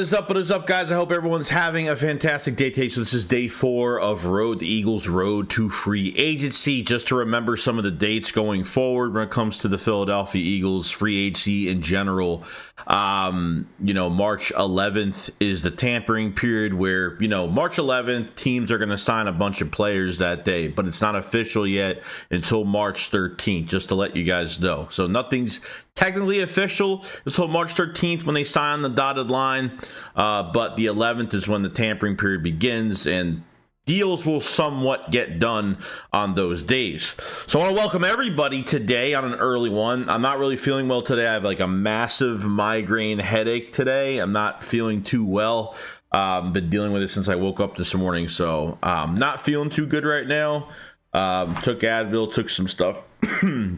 What is up, guys? I hope everyone's having a fantastic day today. So this is day 4 of the Eagles Road to Free Agency. Just to remember some of the dates going forward when it comes to the Philadelphia Eagles free agency in general. March 11th is the tampering period where, March 11th, teams are going to sign a bunch of players that day, but it's not official yet until March 13th, just to let you guys know. So nothing's technically official until March 13th when they sign the dotted line, but the 11th is when the tampering period begins, and deals will somewhat get done on those days. So I want to welcome everybody today on an early one. I'm not really feeling well today. I have like a massive migraine headache today. I'm not feeling too well. Been dealing with it since I woke up this morning, so not feeling too good right now. Took Advil, took some stuff,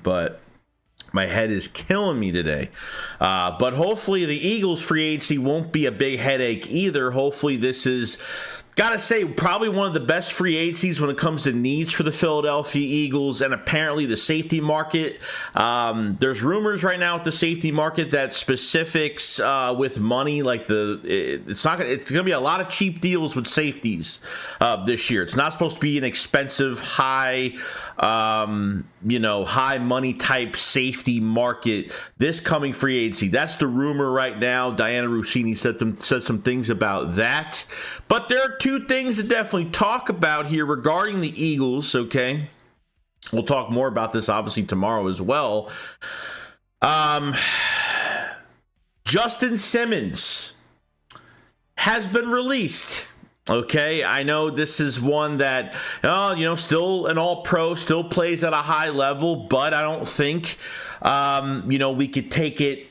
but my head is killing me today. But hopefully the Eagles free agency won't be a big headache either. Hopefully this is, gotta say, probably one of the best free agencies when it comes to needs for the Philadelphia Eagles, and apparently the safety market. There's rumors right now with the safety market that specifics with money, like it's gonna be a lot of cheap deals with safeties this year. It's not supposed to be an expensive, high money type safety market this coming free agency. That's the rumor right now. Diana Rossini said some things about that. But there are two things to definitely talk about here regarding the Eagles, okay? We'll talk more about this obviously tomorrow as well. Justin Simmons has been released. Okay, I know this is one that, still an all-pro, still plays at a high level, but I don't think, we could take it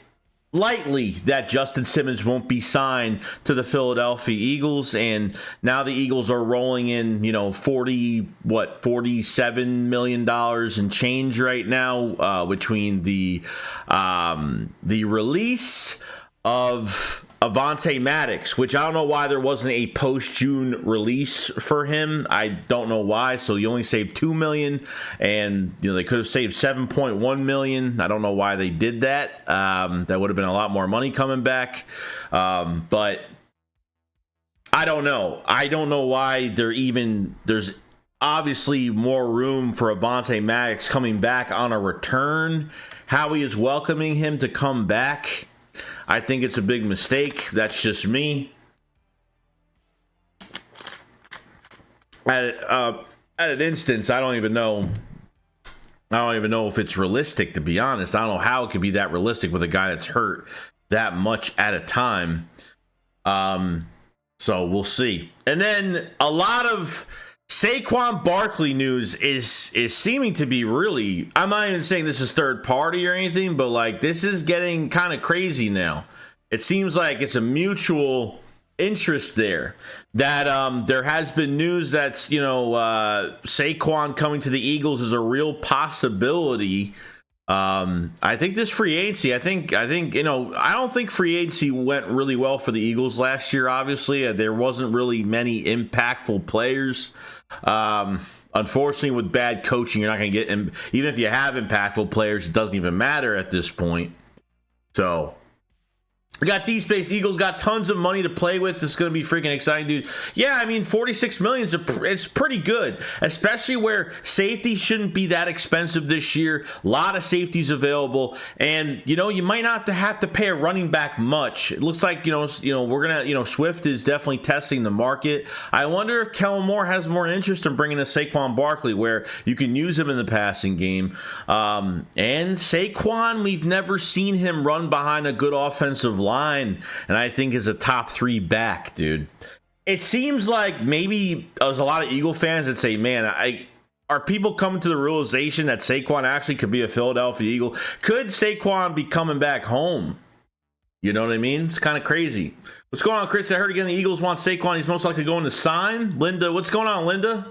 lightly that Justin Simmons won't be signed to the Philadelphia Eagles. And now the Eagles are rolling in, $47 million and change right now between the release of Avonte Maddox, which I don't know why there wasn't a post-June release for him. I don't know why. So you only saved $2 million, and they could have saved $7.1 million. I don't know why they did that. That would have been a lot more money coming back. But I don't know. I don't know why there's obviously more room for Avonte Maddox coming back on a return. Howie is welcoming him to come back. I think it's a big mistake. That's just me. At an instance, I don't even know if it's realistic, to be honest. I don't know how it could be that realistic with a guy that's hurt that much at a time. So we'll see. And then a lot of Saquon Barkley news is seeming to be really, I'm not even saying this is third party or anything, but this is getting kind of crazy now. It seems like it's a mutual interest there, that there has been news that Saquon coming to the Eagles is a real possibility. I think this free agency, I don't think free agency went really well for the Eagles last year. Obviously, there wasn't really many impactful players. Unfortunately, with bad coaching, you're not going to get, even if you have impactful players, it doesn't even matter at this point. So we got D-Space. Eagles got tons of money to play with. This is going to be freaking exciting, dude. Yeah, I mean, $46 million, it's pretty good, especially where safety shouldn't be that expensive this year. A lot of safeties available, and you might not have to pay a running back much. It looks like we're gonna Swift is definitely testing the market. I wonder if Kellen Moore has more interest in bringing a Saquon Barkley, where you can use him in the passing game. And Saquon, we've never seen him run behind a good offensive line, and I think is a top 3 back, dude. It seems like maybe there's a lot of Eagle fans that say, man, are people coming to the realization that Saquon actually could be a Philadelphia Eagle? Could Saquon be coming back home? You know what I mean? It's kind of crazy. What's going on, Chris? I heard again the Eagles want Saquon. He's most likely going to sign. Linda, what's going on, Linda?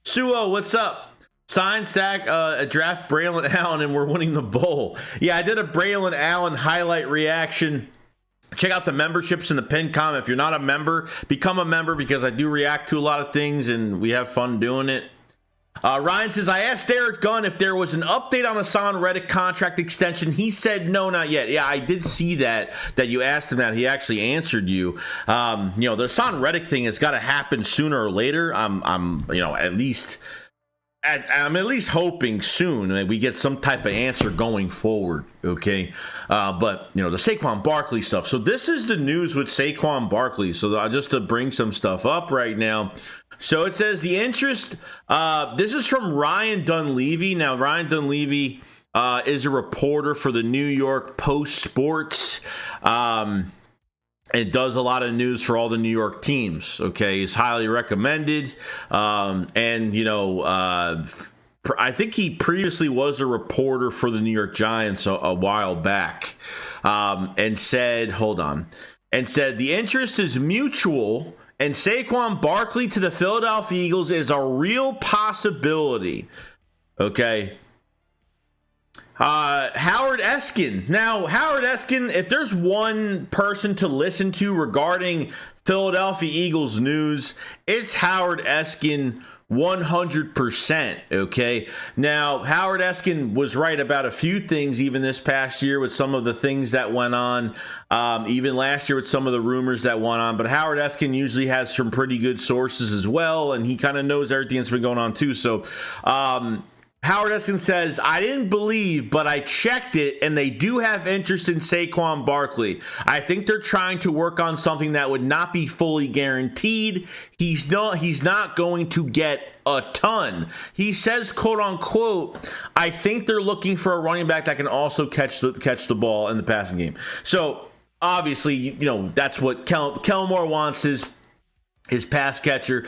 Suo, what's up? Sign, sack, draft Braylon Allen, and we're winning the bowl. Yeah, I did a Braylon Allen highlight reaction. Check out the memberships in the pinned comment. If you're not a member, become a member, because I do react to a lot of things and we have fun doing it. Ryan says, I asked Derek Gunn if there was an update on HaasonReddick contract extension. He said, no, not yet. Yeah, I did see that you asked him that. He actually answered you. The HaasonReddick thing has got to happen sooner or later. I'm at least hoping soon that we get some type of answer going forward. Okay. But the Saquon Barkley stuff. So this is the news with Saquon Barkley. So just to bring some stuff up right now. So it says the interest, this is from Ryan Dunleavy. Now, Ryan Dunleavy is a reporter for the New York Post Sports. It does a lot of news for all the New York teams. Okay, he's highly recommended. I think he previously was a reporter for the New York Giants a while back, and said the interest is mutual, and Saquon Barkley to the Philadelphia Eagles is a real possibility. Okay. Howard Eskin. Now, Howard Eskin, if there's one person to listen to regarding Philadelphia Eagles news, it's Howard Eskin 100%. Okay. Now, Howard Eskin was right about a few things even this past year with some of the things that went on, even last year with some of the rumors that went on. But Howard Eskin usually has some pretty good sources as well, and he kind of knows everything that's been going on too. So, Howard Eskin says, I didn't believe, but I checked it, and they do have interest in Saquon Barkley. I think they're trying to work on something that would not be fully guaranteed. He's not going to get a ton. He says, quote unquote, I think they're looking for a running back that can also catch the ball in the passing game. So obviously, that's what Kellen Moore wants, his pass catcher.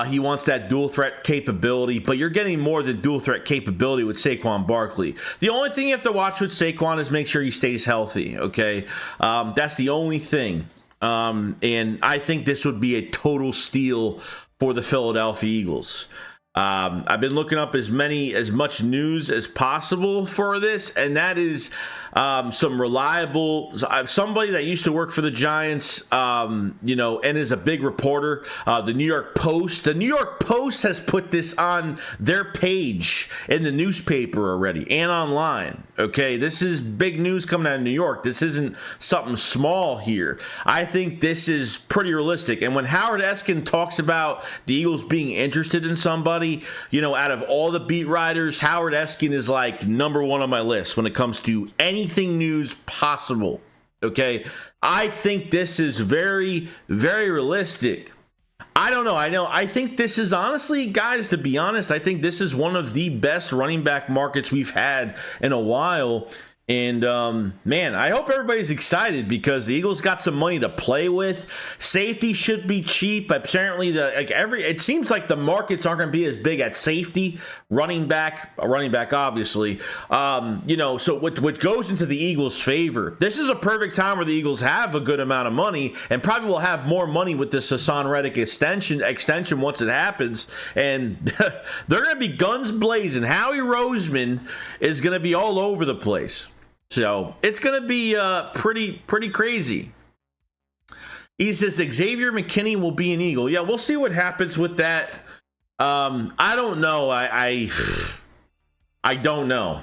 He wants that dual threat capability, but you're getting more than dual threat capability with Saquon Barkley. The only thing you have to watch with Saquon is make sure he stays healthy. Okay. That's the only thing. And I think this would be a total steal for the Philadelphia Eagles. I've been looking up as much news as possible for this, and that is some reliable, somebody that used to work for the Giants, and is a big reporter. The New York Post. The New York Post has put this on their page in the newspaper already and online. Okay, this is big news coming out of New York. This isn't something small here. I think this is pretty realistic. And when Howard Eskin talks about the Eagles being interested in somebody, out of all the beat writers, Howard Eskin is like number one on my list when it comes to anything news possible. Okay, I think this is very, very realistic. I don't know. I think this is honestly, guys, to be honest, I think this is one of the best running back markets we've had in a while. And, man, I hope everybody's excited because the Eagles got some money to play with. Safety should be cheap. Apparently, it seems like the markets aren't going to be as big at safety. Running back, obviously. So what goes into the Eagles' favor, this is a perfect time where the Eagles have a good amount of money and probably will have more money with this HaasonReddick extension once it happens. And they're going to be guns blazing. Howie Roseman is going to be all over the place. So it's going to be pretty crazy. He says Xavier McKinney will be an Eagle. Yeah, we'll see what happens with that. I don't know. I don't know.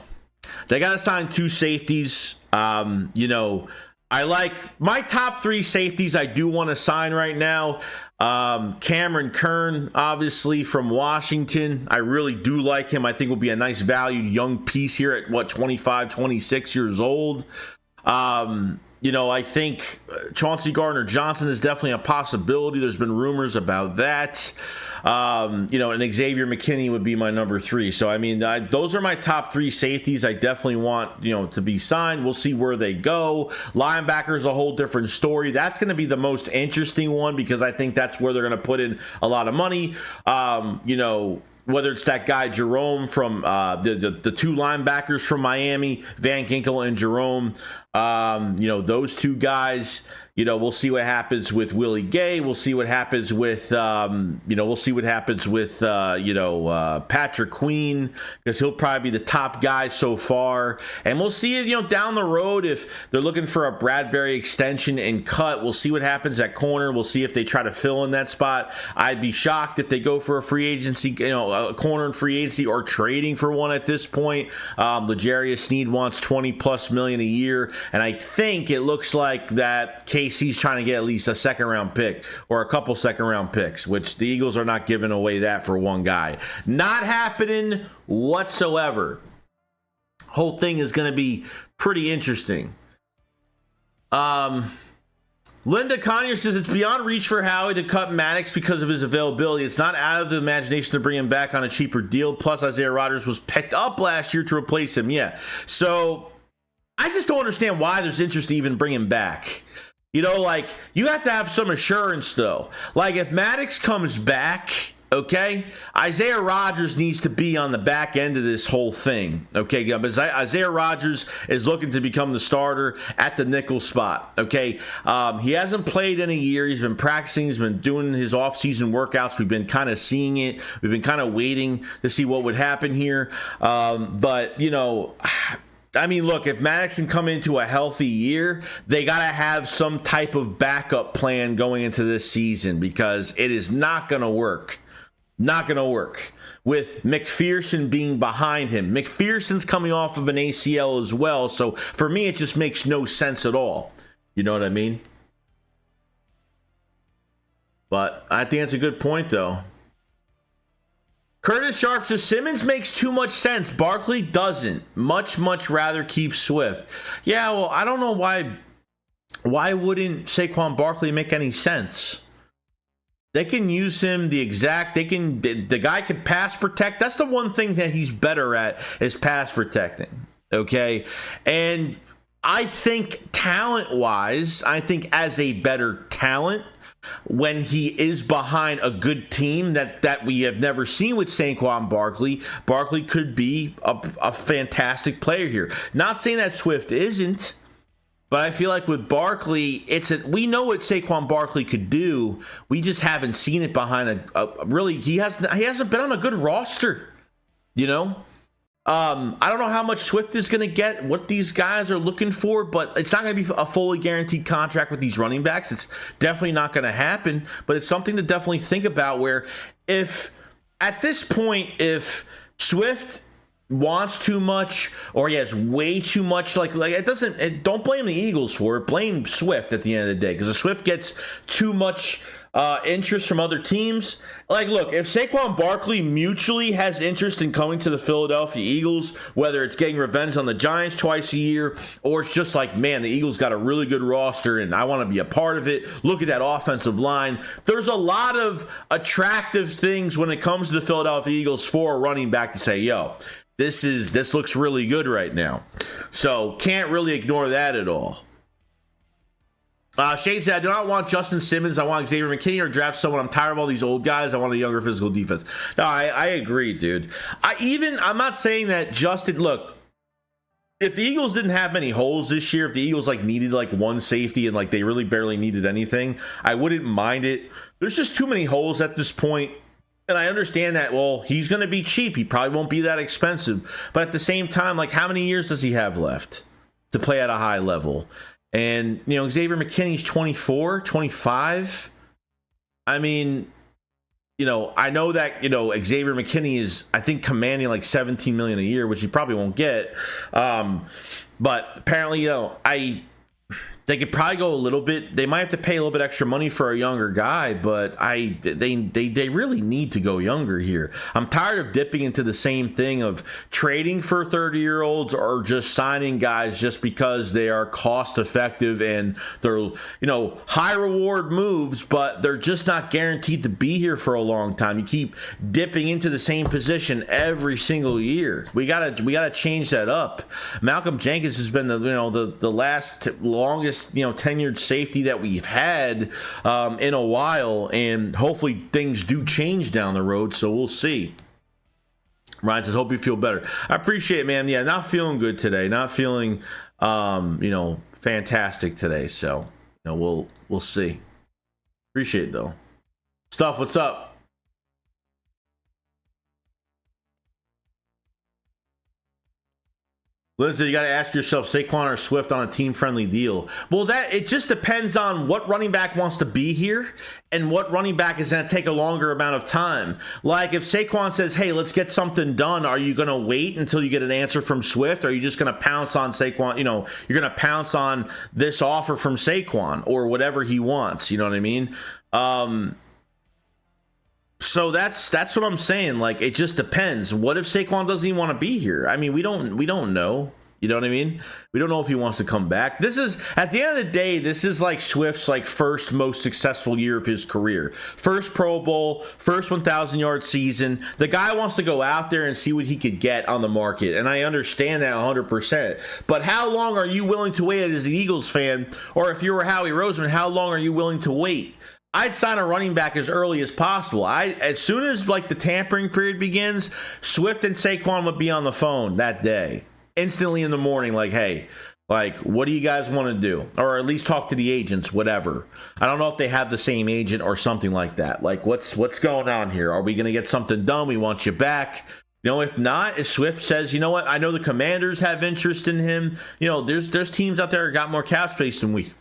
They got to sign 2 safeties. I like my top 3 safeties I do want to sign right now. Cameron Kern, obviously from Washington. I really do like him. I think will be a nice valued young piece here at 25, 26 years old. I think Chauncey Gardner-Johnson is definitely a possibility. There's been rumors about that. And Xavier McKinney would be my number 3. So, those are my top 3 safeties I definitely want, to be signed. We'll see where they go. Linebacker is a whole different story. That's going to be the most interesting one because I think that's where they're going to put in a lot of money. Whether it's that guy Jerome from the 2 linebackers from Miami, Van Ginkel and Jerome, those 2 guys, we'll see what happens with Willie Gay. We'll see what happens with, Patrick Queen, because he'll probably be the top guy so far. And we'll see, down the road if they're looking for a Bradbury extension and cut. We'll see what happens at corner. We'll see if they try to fill in that spot. I'd be shocked if they go for a free agency, a corner in free agency or trading for one at this point. L'Jarius Sneed wants $20+ million a year, and I think it looks like that KC's trying to get at least a second-round pick or a couple second-round picks, which the Eagles are not giving away that for one guy. Not happening whatsoever. Whole thing is going to be pretty interesting. Linda Conyer says it's beyond reach for Howie to cut Maddox because of his availability. It's not out of the imagination to bring him back on a cheaper deal. Plus, Isaiah Rodgers was picked up last year to replace him. Yeah. So I just don't understand why there's interest to even bring him back. You have to have some assurance, though. Like, if Maddox comes back, okay, Isaiah Rodgers needs to be on the back end of this whole thing, okay? Because Isaiah Rodgers is looking to become the starter at the nickel spot, okay? He hasn't played in a year. He's been practicing. He's been doing his off-season workouts. We've been kind of seeing it. We've been kind of waiting to see what would happen here. Look, if Maddox can come into a healthy year, they got to have some type of backup plan going into this season, because it is not going to work. Not going to work with McPherson being behind him. McPherson's coming off of an ACL as well. So for me, it just makes no sense at all. You know what I mean? But I think that's a good point, though. Curtis Sharp says Simmons makes too much sense. Barkley doesn't. Much rather keep Swift. Yeah, well, I don't know why wouldn't Saquon Barkley make any sense? They can use him the guy can pass protect. That's the one thing that he's better at, is pass protecting. Okay. And I think talent-wise, as a better talent, when he is behind a good team that we have never seen with Saquon Barkley, Barkley could be a fantastic player here. Not saying that Swift isn't, but I feel like with Barkley, we know what Saquon Barkley could do. We just haven't seen it behind he hasn't been on a good roster, I don't know how much Swift is going to get, what these guys are looking for, but it's not going to be a fully guaranteed contract with these running backs. It's definitely not going to happen, but it's something to definitely think about, where if at this point, if Swift wants too much or he has way too much, don't blame the Eagles for it. Blame Swift at the end of the day, because if Swift gets too much interest from other teams, look, if Saquon Barkley mutually has interest in coming to the Philadelphia Eagles, whether it's getting revenge on the Giants twice a year, or it's just man, the Eagles got a really good roster and I want to be a part of it. Look at that offensive line. There's a lot of attractive things when it comes to the Philadelphia Eagles for a running back to say, yo, this looks really good right now. So can't really ignore that at all. Shane said, I do not want Justin Simmons. I want Xavier McKinney, or draft someone. I'm tired of all these old guys. I want a younger physical defense. No, I agree, dude. I'm not saying that Justin, look, if the Eagles didn't have many holes this year, if the Eagles needed one safety and they really barely needed anything, I wouldn't mind it. There's just too many holes at this point. And I understand that, well, he's going to be cheap. He probably won't be that expensive. But at the same time, how many years does he have left to play at a high level? And, Xavier McKinney's 24, 25. I mean, I know that, Xavier McKinney is, I think, commanding $17 million a year, which he probably won't get. But apparently, they could probably go a little bit. They might have to pay a little bit extra money for a younger guy, but they really need to go younger here. I'm tired of dipping into the same thing of trading for 30-year-olds or just signing guys just because they are cost effective and they're, high reward moves, but they're just not guaranteed to be here for a long time. You keep dipping into the same position every single year. We gotta change that up. Malcolm Jenkins has been the longest tenured safety that we've had in a while, and hopefully things do change down the road, so we'll see. Ryan says, hope you feel better. I appreciate it, man. Yeah, not feeling good today. Not feeling fantastic today. So You know, we'll see. Appreciate it though. Stuff, what's up? Listen, you got to ask yourself, Saquon or Swift on a team-friendly deal? Well, it just depends on what running back wants to be here and what running back is going to take a longer amount of time. Like, if Saquon says, hey, let's get something done, are you going to wait until you get an answer from Swift? Or are you just going to pounce on Saquon? You know, you're going to pounce on this offer from Saquon or whatever he wants. You know what I mean? So that's what I'm saying. Like, it just depends. What if Saquon doesn't even want to be here? I mean, we don't know. You know what I mean? We don't know if he wants to come back. This is, at the end of the day, this is like Swift's like first most successful year of his career. First Pro Bowl, first 1,000-yard season. The guy wants to go out there and see what he could get on the market, and I understand that 100%. But how long are you willing to wait as an Eagles fan? Or if you were Howie Roseman, how long are you willing to wait? I'd sign a running back as early as possible. As soon as like the tampering period begins, Swift and Saquon would be on the phone that day, instantly in the morning. Like, hey, like, what do you guys want to do? Or at least talk to the agents, whatever. I don't know if they have the same agent or something like that. Like, what's going on here? Are we going to get something done? We want you back. You know, if not, if Swift says, you know what, I know the Commanders have interest in him. You know, there's teams out there that got more cap space than we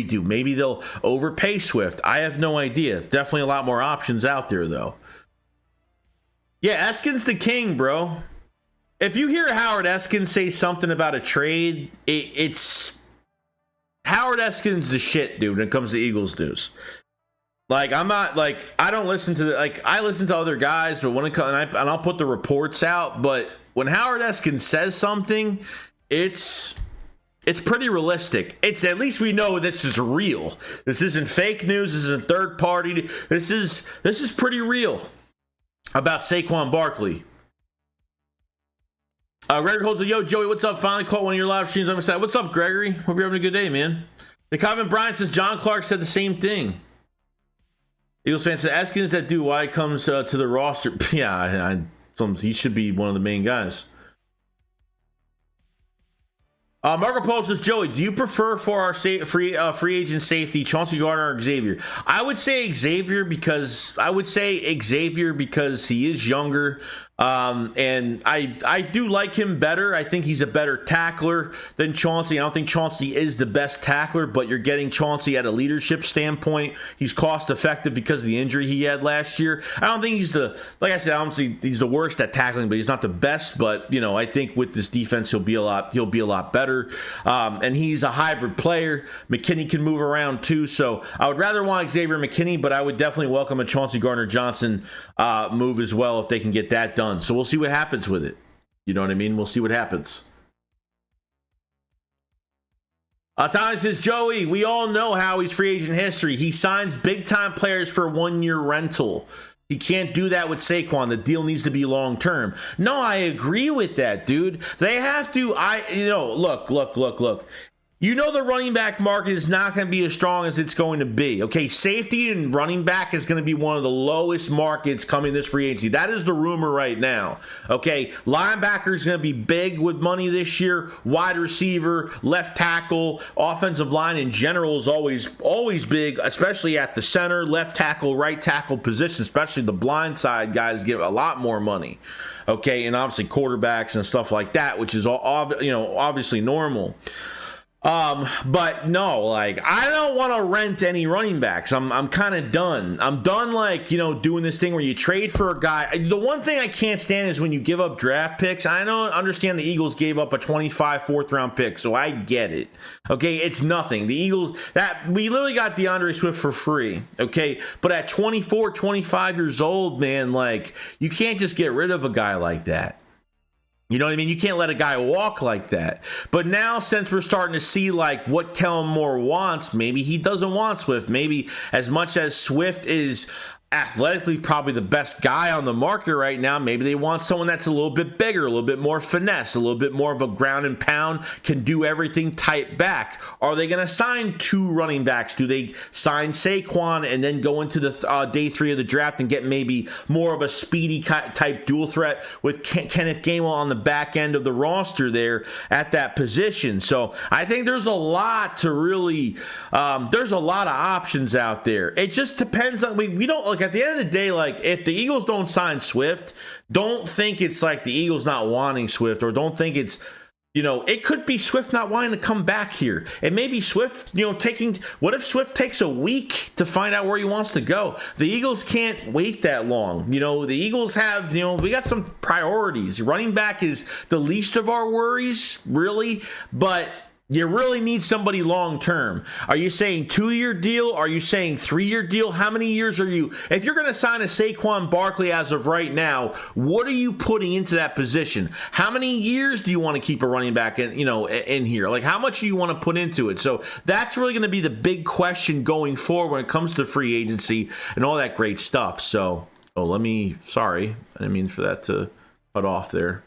do. Maybe they'll overpay Swift. I have no idea. Definitely a lot more options out there, though. Yeah, Eskin's the king, bro. If you hear Howard Eskin say something about a trade, it's Howard Eskin's the shit, dude, when it comes to Eagles news. Like, I'm not, like, I don't listen to I listen to other guys, but when it comes, and I'll put the reports out, but when Howard Eskin says something, it's pretty realistic. It's, at least we know this is real. This isn't fake news. This isn't third party. This is pretty real about Saquon Barkley. Gregory holds a yo, Joey, what's up? Finally caught one of your live streams on my side. What's up, Gregory? Hope you're having a good day, man. The Kevin Bryant says John Clark said the same thing. Eagles fan said Eskins that dude, why he comes to the roster. Yeah, he should be one of the main guys. Marco Polo says, Joey, do you prefer for our free agent safety Chauncey Gardner or Xavier? I would say Xavier because he is younger. And I do like him better. I think he's a better tackler than Chauncey. I don't think Chauncey is the best tackler, but you're getting Chauncey at a leadership standpoint. He's cost effective because of the injury he had last year. I don't think he's like I said, I don't think he's the worst at tackling, but he's not the best. But, you know, I think with this defense, he'll be a lot better. And he's a hybrid player. McKinney can move around too. So I would rather want Xavier McKinney, but I would definitely welcome a Chauncey Gardner-Johnson move as well if they can get that done. So we'll see what happens with it. You know what I mean? We'll see what happens. Tommy says, Joey, we all know Howie's free agent history. He signs big-time players for 1-year rental. He can't do that with Saquon. The deal needs to be long-term. No, I agree with that, dude. They have to, look. You know the running back market is not going to be as strong as it's going to be. Okay, safety and running back is going to be one of the lowest markets coming this free agency. That is the rumor right now. Okay, linebacker is going to be big with money this year. Wide receiver, left tackle, offensive line in general is always big, especially at the center, left tackle, right tackle position, especially the blind side guys get a lot more money. Okay, and obviously quarterbacks and stuff like that, which is obviously normal. But no, like, I don't want to rent any running backs. I'm kind of done. I'm done, like, doing this thing where you trade for a guy. The one thing I can't stand is when you give up draft picks. I don't understand the Eagles gave up a 25 fourth round pick, so I get it. Okay, it's nothing. The Eagles, we literally got DeAndre Swift for free. Okay, but at 24, 25 years old, man, like, you can't just get rid of a guy like that. You know what I mean? You can't let a guy walk like that. But now, since we're starting to see like what Kellen Moore wants, maybe he doesn't want Swift. Maybe as much as Swift is athletically probably the best guy on the market right now. Maybe they want someone that's a little bit bigger, a little bit more finesse, a little bit more of a ground and pound, can do everything type back. Are they going to sign 2 running backs? Do they sign Saquon and then go into the day 3 of the draft and get maybe more of a speedy type dual threat with Kenneth Gainwell on the back end of the roster there at that position? So I think there's a lot to really, there's a lot of options out there. It just depends on, we don't like, at the end of the day, like, if the Eagles don't sign Swift, don't think it's like the Eagles not wanting Swift, or don't think it's, it could be Swift not wanting to come back here. It may be Swift, what if Swift takes a week to find out where he wants to go? The Eagles can't wait that long. The Eagles have, we got some priorities. Running back is the least of our worries, really, but you really need somebody long-term. Are you saying 2-year deal? Are you saying 3-year deal? How many years are you? If you're going to sign a Saquon Barkley as of right now, what are you putting into that position? How many years do you want to keep a running back in here? Like, how much do you want to put into it? So that's really going to be the big question going forward when it comes to free agency and all that great stuff. So, sorry. I didn't mean for that to cut off there.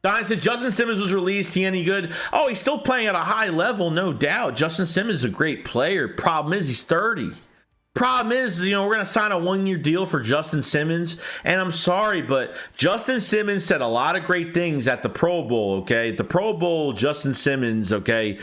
Don said Justin Simmons was released. He any good? Oh, he's still playing at a high level, no doubt. Justin Simmons is a great player. Problem is, he's 30. Problem is, we're going to sign a 1-year deal for Justin Simmons. And I'm sorry, but Justin Simmons said a lot of great things at the Pro Bowl, okay? The Pro Bowl, Justin Simmons, okay?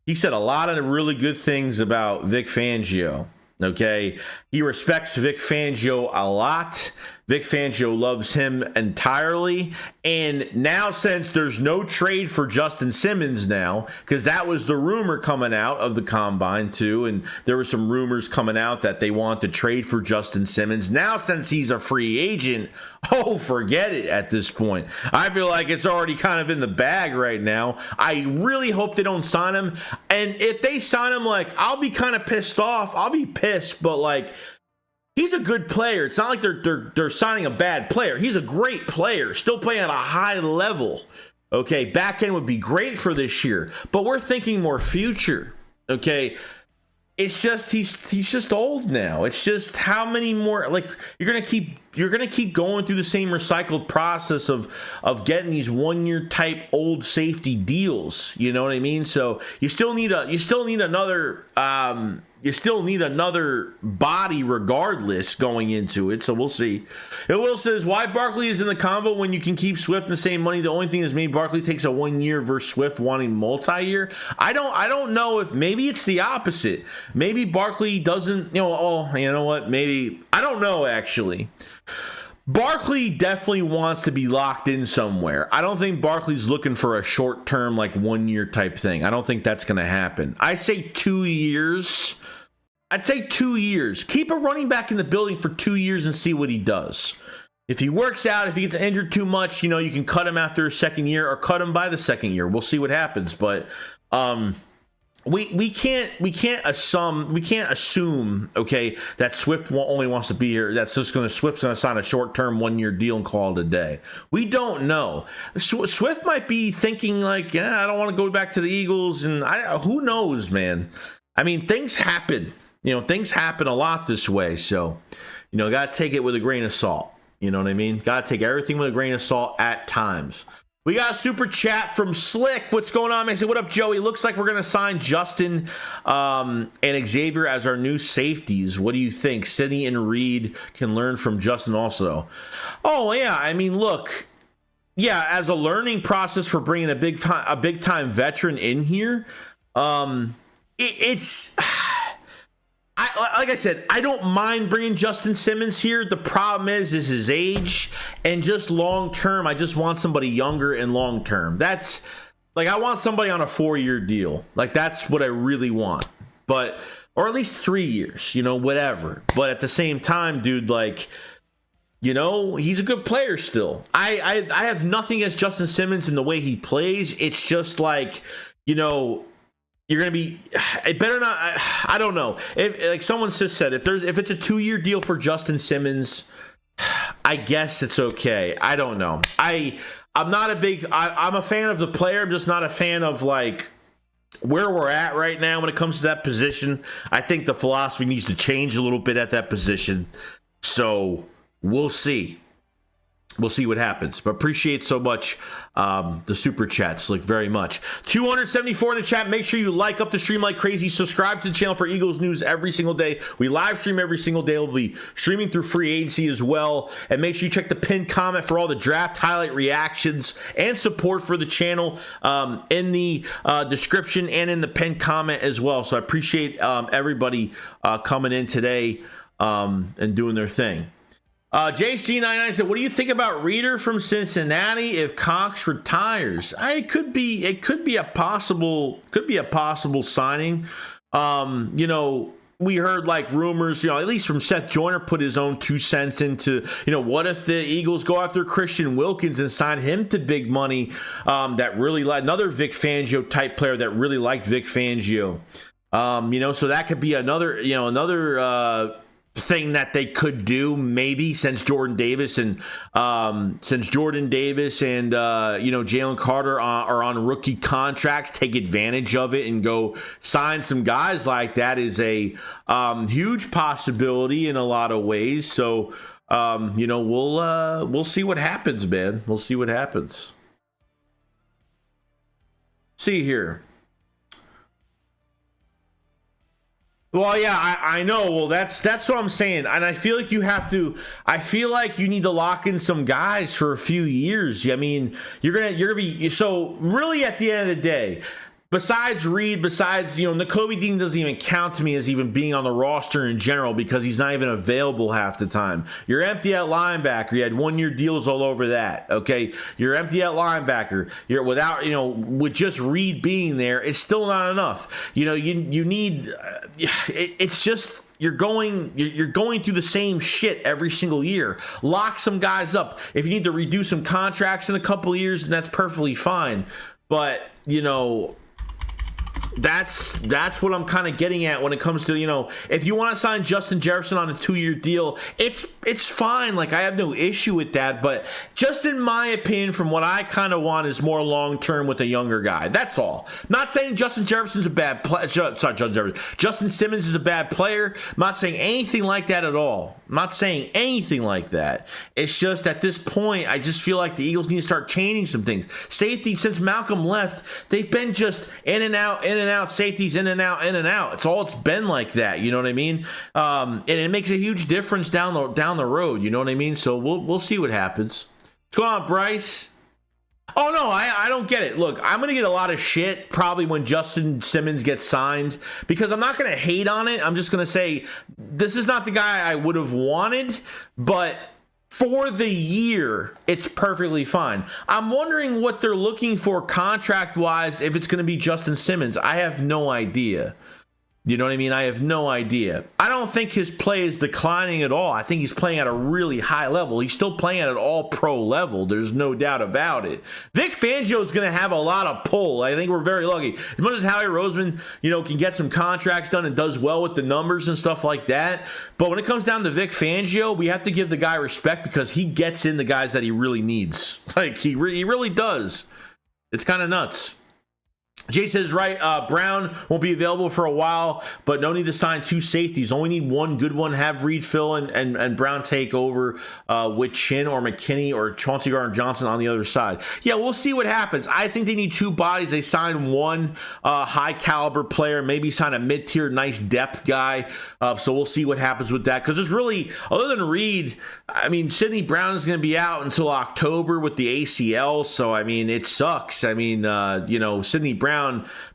He said a lot of really good things about Vic Fangio, okay? He respects Vic Fangio a lot. Vic Fangio loves him entirely. And now, since there's no trade for Justin Simmons now, because that was the rumor coming out of the combine too, and there were some rumors coming out that they want to trade for Justin Simmons. Now, since he's a free agent, forget it at this point. I feel like it's already kind of in the bag right now. I really hope they don't sign him. And if they sign him, I'll be kind of pissed off. I'll be pissed, but he's a good player. It's not like they're signing a bad player. He's a great player, still playing at a high level. Okay, back end would be great for this year, but we're thinking more future. Okay, it's just he's just old now. It's just how many more you're gonna keep going through the same recycled process of getting these 1-year type old safety deals. You know what I mean? So you still need another body regardless going into it. So we'll see. It will says why Barkley is in the convo when you can keep Swift in the same money. The only thing is maybe Barkley takes a 1-year versus Swift wanting multi-year. I don't know if maybe it's the opposite. Maybe Barkley doesn't, you know what? Maybe, I don't know actually. Barkley definitely wants to be locked in somewhere. I don't think Barkley's looking for a short-term 1-year type thing. I don't think that's going to happen. I say 2 years. I'd say 2 years. Keep a running back in the building for 2 years and see what he does. If he works out, if he gets injured too much, you can cut him after his second year or cut him by the second year. We'll see what happens. But we can't assume, okay, that Swift only wants to be here. That's just Swift's going to sign a short-term 1-year deal and call it a day. We don't know. Swift might be thinking I don't want to go back to the Eagles, and who knows, man. I mean, things happen. Things happen a lot this way. So, got to take it with a grain of salt. You know what I mean? Got to take everything with a grain of salt at times. We got a super chat from Slick. What's going on, man? Say, what up, Joey? Looks like we're going to sign Justin and Xavier as our new safeties. What do you think? Sidney and Reed can learn from Justin also. Oh, yeah. I mean, look. Yeah, as a learning process for bringing a big time veteran in here, it's... like I said, I don't mind bringing Justin Simmons here. The problem is his age, and just long term, I just want somebody younger and long term. That's I want somebody on a 4-year deal. That's what I really want. But, or at least 3 years, whatever. But at the same time, dude, he's a good player still. I have nothing against Justin Simmons and the way he plays. It's just you're going to be, it better not, I don't know. If someone just said, if it's a 2-year deal for Justin Simmons, I guess it's okay. I don't know. I'm not a fan of the player. I'm just not a fan of where we're at right now when it comes to that position. I think the philosophy needs to change a little bit at that position. So we'll see. We'll see what happens. But appreciate so much the super chats, like very much. 274 in the chat. Make sure you like up the stream like crazy. Subscribe to the channel for Eagles news every single day. We live stream every single day. We'll be streaming through free agency as well. And make sure you check the pinned comment for all the draft highlight reactions and support for the channel in the description and in the pinned comment as well. So I appreciate everybody coming in today and doing their thing. JC99 said, "What do you think about Reeder from Cincinnati if Cox retires?" It could be a possible signing. We heard like rumors, at least from Seth Joyner, put his own 2 cents into, what if the Eagles go after Christian Wilkins and sign him to big money? That really another Vic Fangio type player that really liked Vic Fangio. So that could be another thing that they could do, maybe, since Jordan Davis and Jalen Carter are on rookie contracts, take advantage of it and go sign some guys like that is a huge possibility in a lot of ways. So we'll see what happens, man. We'll see what happens. See here. Well, yeah, I know. Well, that's what I'm saying, and I feel like you need to lock in some guys for a few years. I mean, you're gonna be so really at the end of the day. Besides Reed, Nakobe Dean doesn't even count to me as even being on the roster in general because he's not even available half the time. You're empty at linebacker. You had 1-year deals all over that. Okay, you're empty at linebacker. You're without, with just Reed being there, it's still not enough. You need. It's just. You're going through the same shit every single year. Lock some guys up. If you need to redo some contracts in a couple of years, then that's perfectly fine. But that's what I'm kind of getting at when it comes to, if you want to sign Justin Jefferson on a 2-year deal, it's fine. Like, I have no issue with that, but just in my opinion, from what I kind of want is more long-term with a younger guy. That's all. Not saying Justin Jefferson's a bad player. Sorry, Justin Simmons is a bad player. I'm not saying anything like that at all. I'm not saying anything like that. It's just at this point, I just feel like the Eagles need to start changing some things. Safety, since Malcolm left, they've been just in and out, safeties in and out. It's all it's been like that. You know what I mean? And it makes a huge difference down the road. You know what I mean? So we'll see what happens. What's going on, Bryce? Oh, no, I don't get it. Look, I'm going to get a lot of shit probably when Justin Simmons gets signed because I'm not going to hate on it. I'm just going to say this is not the guy I would have wanted, but for the year, it's perfectly fine. I'm wondering what they're looking for contract-wise if it's going to be Justin Simmons. I have no idea. You know what I mean? I have no idea. I don't think his play is declining at all. I think he's playing at a really high level. He's still playing at an all-pro level. There's no doubt about it. Vic Fangio is going to have a lot of pull. I think we're very lucky. As much as Howie Roseman, can get some contracts done and does well with the numbers and stuff like that. But when it comes down to Vic Fangio, we have to give the guy respect because he gets in the guys that he really needs. Like, he really does. It's kind of nuts. Jay says, right, Brown won't be available for a while, but no need to sign 2 safeties. Only need one good one. Have Reed fill and Brown take over with Chin or McKinney or Chauncey Gardner-Johnson on the other side. Yeah, we'll see what happens. I think they need 2 bodies. They sign one high-caliber player, maybe sign a mid-tier, nice depth guy. So we'll see what happens with that. Because there's really, other than Reed, I mean, Sidney Brown is going to be out until October with the ACL. So, I mean, it sucks. I mean, Sidney Brown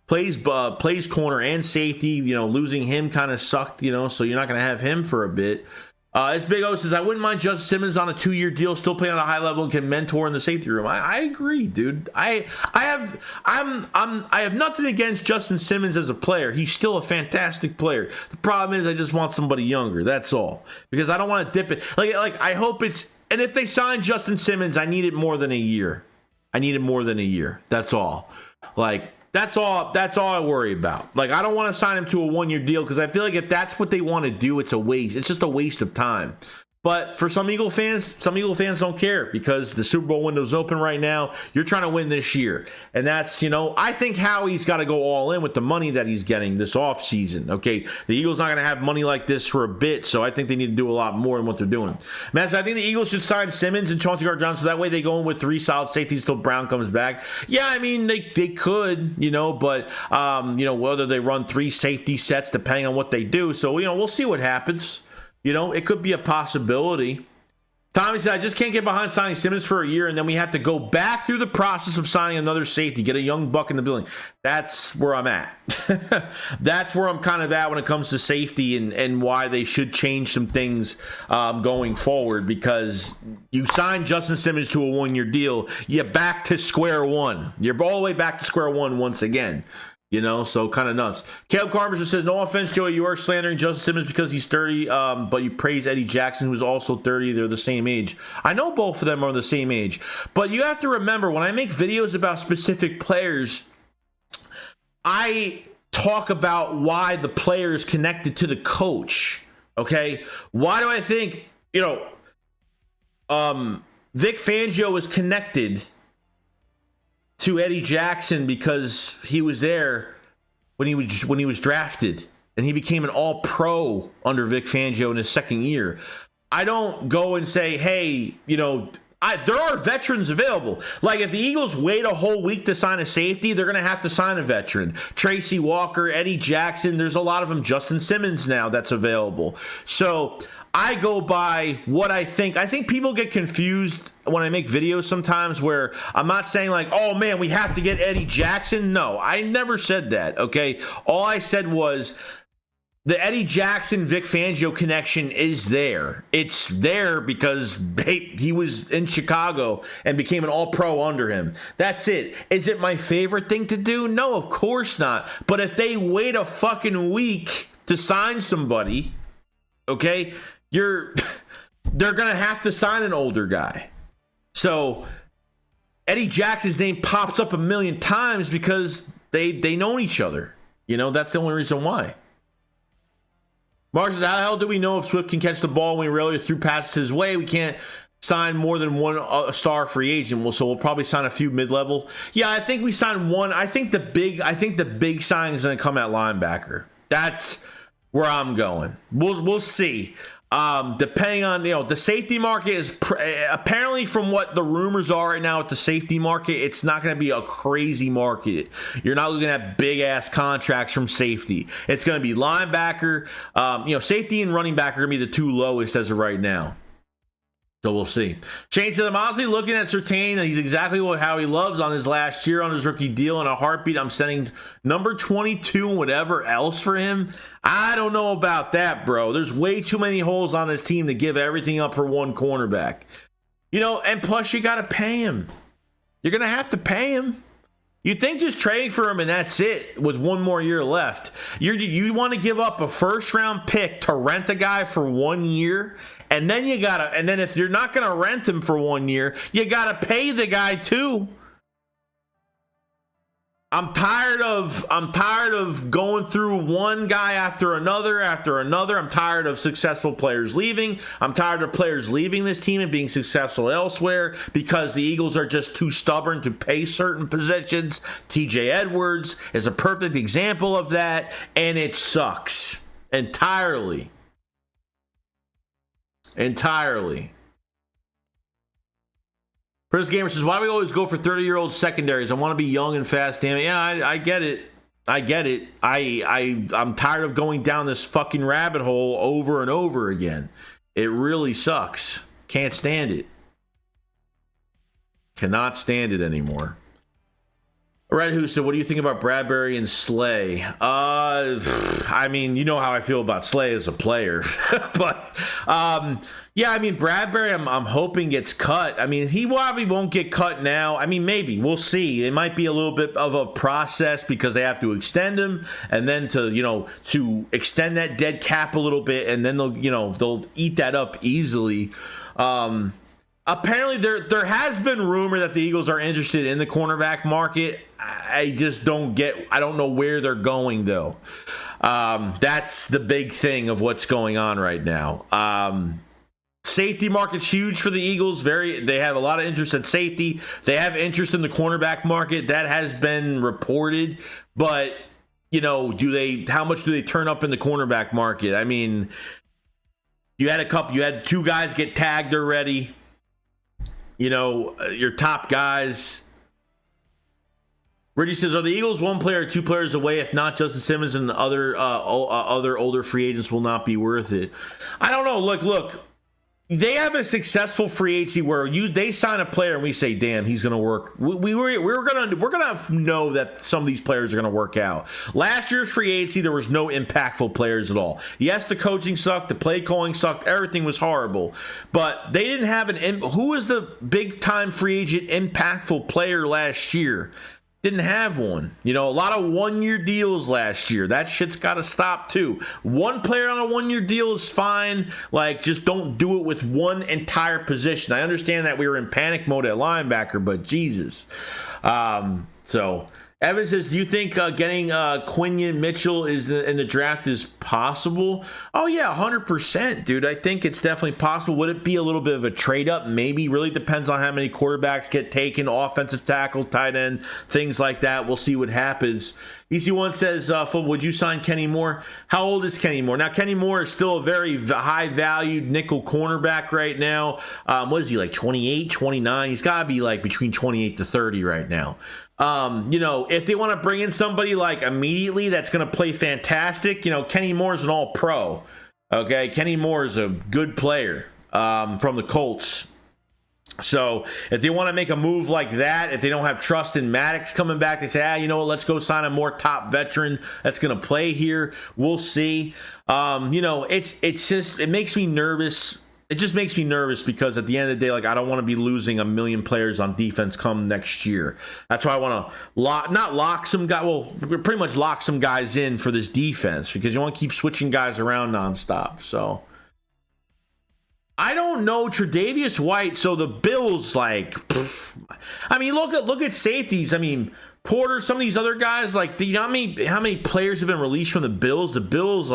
plays corner and safety. Losing him kind of sucked. So you're not going to have him for a bit. As Big O says, I wouldn't mind Justin Simmons on a 2-year deal, still playing on a high level and can mentor in the safety room. I agree, dude. I have nothing against Justin Simmons as a player. He's still a fantastic player. The problem is I just want somebody younger. That's all. Because I don't want to dip it. Like I hope it's. And if they sign Justin Simmons, I need it more than a year. That's all. That's all I worry about. I don't want to sign him to a 1-year deal because I feel like if that's what they want to do, it's a waste. It's just a waste of time. But for some Eagle fans don't care because the Super Bowl window's open right now. You're trying to win this year. And that's, I think Howie's got to go all in with the money that he's getting this offseason. Okay, the Eagles not going to have money like this for a bit, so I think they need to do a lot more than what they're doing. Matt, I think the Eagles should sign Simmons and Chauncey Gardner-Johnson, so that way they go in with 3 solid safeties until Brown comes back. Yeah, I mean, they could, but, whether they run 3 safety sets depending on what they do. So, we'll see what happens. It could be a possibility. Tommy said, I just can't get behind signing Simmons for a year, and then we have to go back through the process of signing another safety, get a young buck in the building. That's where I'm at. That's where I'm kind of at when it comes to safety and why they should change some things going forward, because you signed Justin Simmons to a 1-year deal. You're back to square one. You're all the way back to square one once again. So kind of nuts. Caleb Carpenter says, no offense, Joey, you are slandering Justin Simmons because he's 30, but you praise Eddie Jackson, who's also 30. They're the same age. I know both of them are the same age, but you have to remember, when I make videos about specific players, I talk about why the player is connected to the coach, okay? Why do I think, Vic Fangio is connected to Eddie Jackson because he was there when he was drafted, and he became an all-pro under Vic Fangio in his second year. I don't go and say, hey, there are veterans available. Like, if the Eagles wait a whole week to sign a safety, they're going to have to sign a veteran. Tracy Walker, Eddie Jackson, there's a lot of them. Justin Simmons now that's available. So I go by what I think. I think people get confused when I make videos sometimes, where I'm not saying like, oh man, we have to get Eddie Jackson. No, I never said that, okay? All I said was the Eddie Jackson, Vic Fangio connection is there. It's there because he was in Chicago and became an all-pro under him. That's it. Is it my favorite thing to do? No, of course not. But if they wait a fucking week to sign somebody, okay, they're going to have to sign an older guy. So Eddie Jackson's name pops up a million times because they know each other. That's the only reason why. Mark says, how the hell do we know if Swift can catch the ball when he rarely threw passes his way? We can't sign more than one star free agent. So we'll probably sign a few mid-level. Yeah, I think we signed one. I think the big signing is going to come at linebacker. That's where I'm going. We'll see. Depending on, the safety market is apparently, from what the rumors are right now at the safety market, it's not going to be a crazy market. You're not looking at big ass contracts from safety. It's going to be linebacker, safety and running back are going to be the 2 lowest as of right now. So we'll see. Shane said, I'm honestly looking at Surtain. He's exactly how he loves on his last year on his rookie deal. In a heartbeat, I'm sending number 22 and whatever else for him. I don't know about that, bro. There's way too many holes on this team to give everything up for one cornerback. And plus you got to pay him. You're going to have to pay him. You think just trading for him and that's it with one more year left. You want to give up a first-round pick to rent a guy for 1 year, and then if you're not going to rent him for 1 year, you got to pay the guy too. I'm tired of going through one guy after another. I'm tired of successful players leaving. I'm tired of players leaving this team and being successful elsewhere because the Eagles are just too stubborn to pay certain positions. TJ Edwards is a perfect example of that, and it sucks entirely. Chris Gamer says, why do we always go for 30-year-old secondaries? I want to be young and fast, damn it. Yeah, I get it. I'm tired of going down this fucking rabbit hole over and over again. It really sucks. Can't stand it. Cannot stand it anymore. Red Who said, what do you think about Bradbury and Slay? I mean, you know how I feel about Slay as a player. But, yeah, I mean, Bradbury, I'm hoping gets cut. I mean, he probably won't get cut now. I mean, maybe. We'll see. It might be a little bit of a process because they have to extend him and then to extend that dead cap a little bit, and then they'll eat that up easily. Apparently, there has been rumor that the Eagles are interested in the cornerback market. I don't know where they're going, though. That's the big thing of what's going on right now. Safety market's huge for the Eagles. They have a lot of interest in safety. They have interest in the cornerback market. That has been reported. But, how much do they turn up in the cornerback market? I mean, you had 2 guys get tagged already. Your top guys. Reggie says, are the Eagles 1 player or 2 players away? If not, Justin Simmons and other older free agents will not be worth it. I don't know. Look. They have a successful free agency where they sign a player and we say, "Damn, he's going to work." We're gonna know that some of these players are going to work out. Last year's free agency, there was no impactful players at all. Yes, the coaching sucked, the play calling sucked, everything was horrible, but they didn't have who was the big time free agent impactful player last year? Didn't have one. A lot of 1-year deals last year. That shit's got to stop too. 1 player on a 1-year deal is fine. Just don't do it with one entire position. I understand that we were in panic mode at linebacker, but Jesus. So Evan says, do you think getting Quinion Mitchell in the draft is possible? Oh, yeah, 100%, dude. I think it's definitely possible. Would it be a little bit of a trade-up? Maybe. Really depends on how many quarterbacks get taken, offensive tackles, tight end, things like that. We'll see what happens. EC1 says, would you sign Kenny Moore? How old is Kenny Moore? Now, Kenny Moore is still a very high-valued nickel cornerback right now. What is he, 28, 29? He's got to be, between 28 to 30 right now. If they want to bring in somebody immediately that's going to play fantastic, Kenny Moore's an all-pro. Okay, Kenny Moore is a good player from the Colts. So if they want to make a move like that, if they don't have trust in Maddox coming back, they say, let's go sign a more top veteran that's going to play here. We'll see. It makes me nervous. It just makes me nervous because at the end of the day, I don't want to be losing 1 million players on defense come next year. That's why I want to pretty much lock some guys in for this defense because you want to keep switching guys around nonstop. So I don't know. Tre'Davious White. So the Bills, look at safeties. Porter, some of these other guys, how many players have been released from the Bills? The Bills,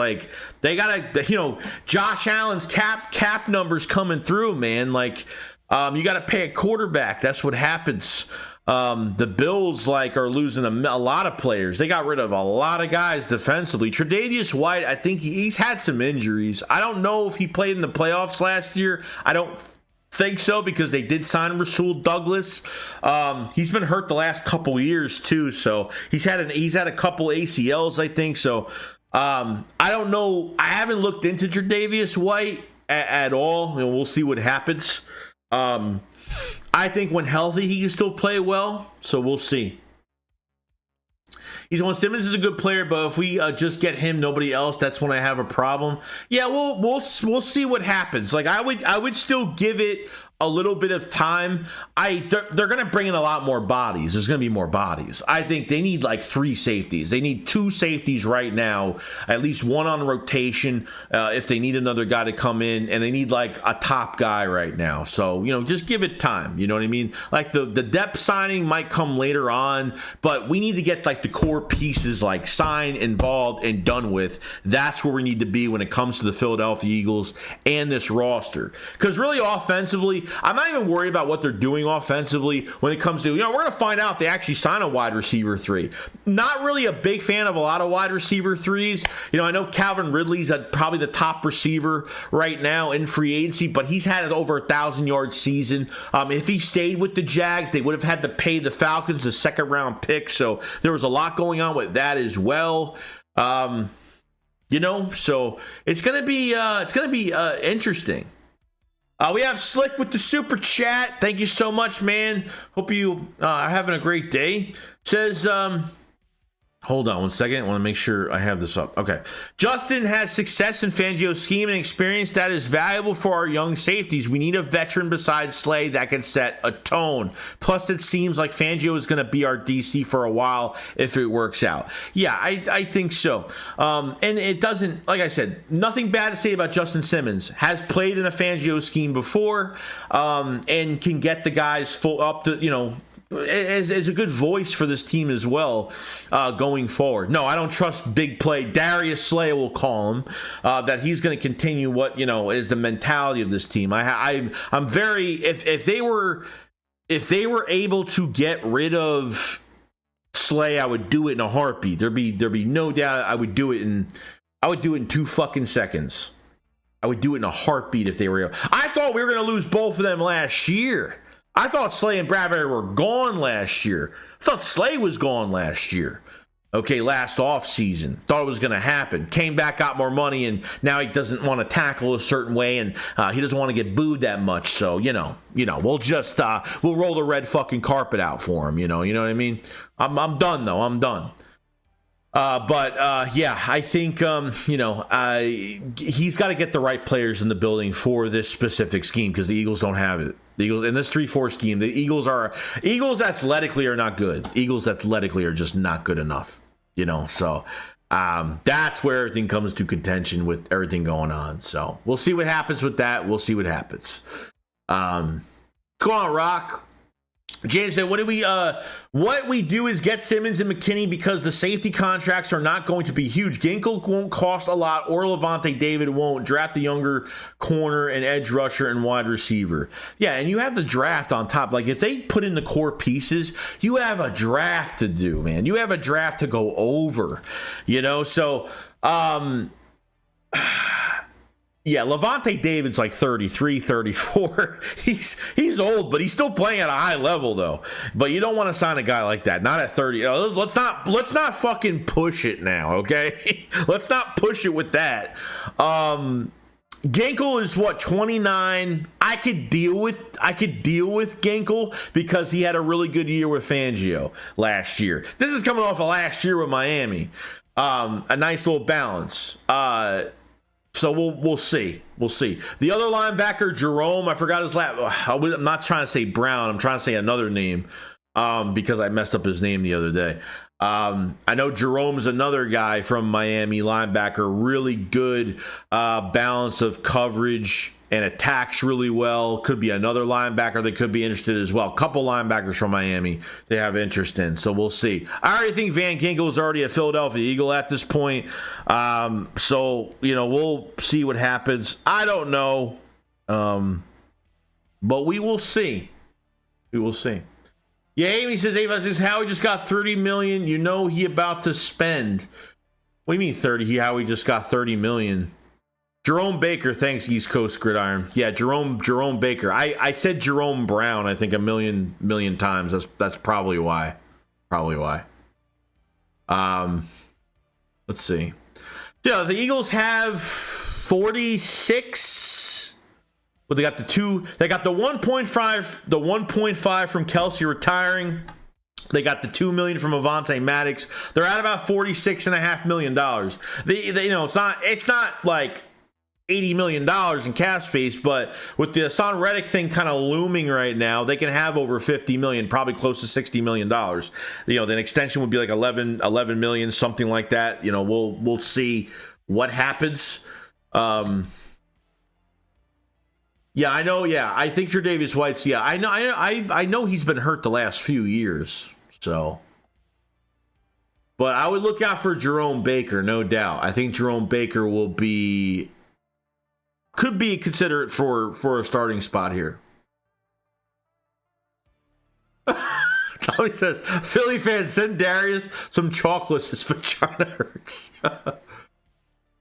they gotta, Josh Allen's cap numbers coming through, man. You gotta pay a quarterback. That's what happens. The Bills are losing a lot of players. They got rid of a lot of guys defensively. Tre'Davious White, I think he's had some injuries. I don't know if he played in the playoffs last year. I don't think so because they did sign Rasul Douglas. He's been hurt the last couple years too, so he's had a couple ACLs, I think. So I don't know. I haven't looked into Tre'Davious White at all. We'll see what happens. I think when healthy, he can still play well. So we'll see. Simmons is a good player, but if we just get him, nobody else, that's when I have a problem. Yeah, we'll see what happens. I would still give it a little bit of time. They're going to bring in a lot more bodies. There's going to be more bodies. I think they need 3 safeties. They need 2 safeties right now, at least 1 on rotation if they need another guy to come in, and they need a top guy right now. So, just give it time. You know what I mean? The depth signing might come later on, but we need to get the core pieces signed, involved, and done with. That's where we need to be when it comes to the Philadelphia Eagles and this roster. Because really offensively, I'm not even worried about what they're doing offensively when it comes to, we're going to find out if they actually sign a wide receiver 3. Not really a big fan of a lot of wide receiver 3s. I know Calvin Ridley's probably the top receiver right now in free agency, but he's had over 1,000-yard season. If he stayed with the Jags, they would have had to pay the Falcons the 2nd-round pick, so there was a lot going on with that as well. So it's going to be interesting. We have Slick with the super chat. Thank you so much, man. Hope you are having a great day. Says, hold on one second. I want to make sure I have this up. Okay. Justin has success in Fangio's scheme and experience that is valuable for our young safeties. We need a veteran besides Slay that can set a tone. Plus, it seems like Fangio is going to be our DC for a while if it works out. Yeah, I think so. And it doesn't, like I said, nothing bad to say about Justin Simmons. Has played in a Fangio scheme before and can get the guys full up to, as a good voice for this team as well going forward. No, I don't trust big play. Darius Slay will call him that he's going to continue what is the mentality of this team. I'm very if they were able to get rid of Slay, I would do it in a heartbeat. There'd be no doubt I would do it in 2 fucking seconds. I would do it in a heartbeat if they were able. I thought we were going to lose both of them last year. I thought Slay and Bradbury were gone last year. I thought Slay was gone last year. Okay, last offseason. Thought it was going to happen. Came back, got more money, and now he doesn't want to tackle a certain way, and he doesn't want to get booed that much. So, we'll just we'll roll the red fucking carpet out for him. You know what I mean? I'm done, though. I'm done. Yeah, I think, he's got to get the right players in the building for this specific scheme because the Eagles don't have it. The Eagles in this 3-4 scheme, the Eagles athletically are not good. Eagles athletically are just not good enough, So that's where everything comes to contention with everything going on. So we'll see what happens with that. We'll see what happens. What's going on, Rock? James said, what we do is get Simmons and McKinney because the safety contracts are not going to be huge. Ginkel won't cost a lot, or Levante David won't. Draft the younger corner and edge rusher and wide receiver. Yeah, and you have the draft on top. Like, if they put in the core pieces, you have a draft to do, man. You have a draft to go over, So, yeah, Levante David's like 33, 34. He's old, but he's still playing at a high level, though. But you don't want to sign a guy like that. Not at 30. Let's not fucking push it now, okay? Let's not push it with that. Ginkel is 29. I could deal with Ginkel because he had a really good year with Fangio last year. This is coming off of last year with Miami. A nice little balance. So we'll see. We'll see. The other linebacker, Jerome, I forgot his last. I'm not trying to say Brown. I'm trying to say another name because I messed up his name the other day. I know Jerome's another guy from Miami, linebacker, really good balance of coverage and attacks really well. Could be another linebacker that could be interested as well. A couple linebackers from Miami they have interest in, so we'll see. I already think Van Ginkel is already a Philadelphia Eagle at this point, so we'll see what happens. I don't know, but we will see. We will see. Yeah, Amy says, Howie just got $30 million. He about to spend. What do you mean 30? Howie just got $30 million. Jerome Baker, thanks, East Coast Gridiron. Yeah, Jerome Baker. I said Jerome Brown, I think a million times. That's probably why. Let's see. Yeah, the Eagles have 46. Well, they got the 1.5 from Kelsey retiring. They got the $2 million from Avonte Maddox. They're at about $46.5 million. It's not like $80 million in cap space, but with the HaasonReddick thing kind of looming right now, they can have over $50 million, probably close to $60 million. The extension would be like 11 million, something like that. We'll see what happens. Yeah, I know. Yeah, I think Tre'Davious White's. Yeah, I know he's been hurt the last few years. So, but I would look out for Jerome Baker, no doubt. I think Jerome Baker could be considered for a starting spot here. Tommy says, Philly fans, send Darius some chocolates. His vagina hurts.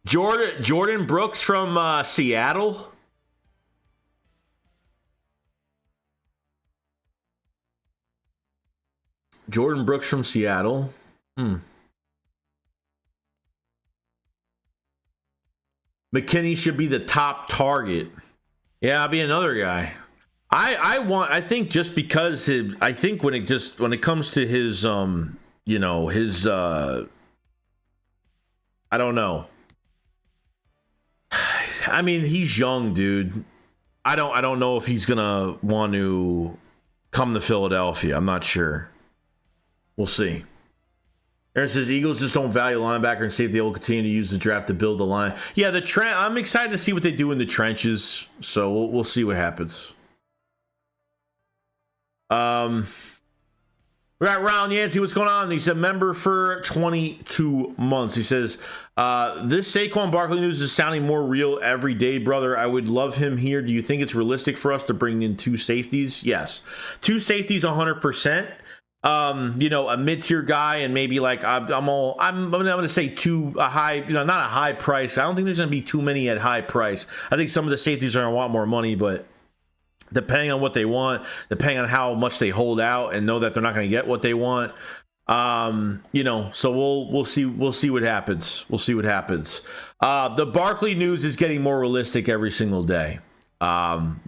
Jordan Brooks from Seattle. Jordan Brooks from Seattle. McKinney should be the top target. Yeah, I'll be another guy. I think just because I think when it comes to his I don't know. I mean, he's young, dude. I don't know if he's gonna want to come to Philadelphia. I'm not sure. We'll see. Aaron says Eagles just don't value linebacker and see if they will continue to use the draft to build the line. Yeah, I'm excited to see what they do in the trenches. So we'll see what happens. We got Ron Yancey. What's going on? He's a member for 22 months. He says, this Saquon Barkley news is sounding more real every day, brother. I would love him here. Do you think it's realistic for us to bring in 2 safeties? Yes. 2 safeties, 100%. A mid-tier guy and maybe like I'm going to say a high, not a high price. I don't think there's going to be too many at high price. I think some of the safeties are going to want more money, but depending on what they want, depending on how much they hold out and know that they're not going to get what they want, so we'll see what happens. We'll see what happens. The Barkley news is getting more realistic every single day. I'm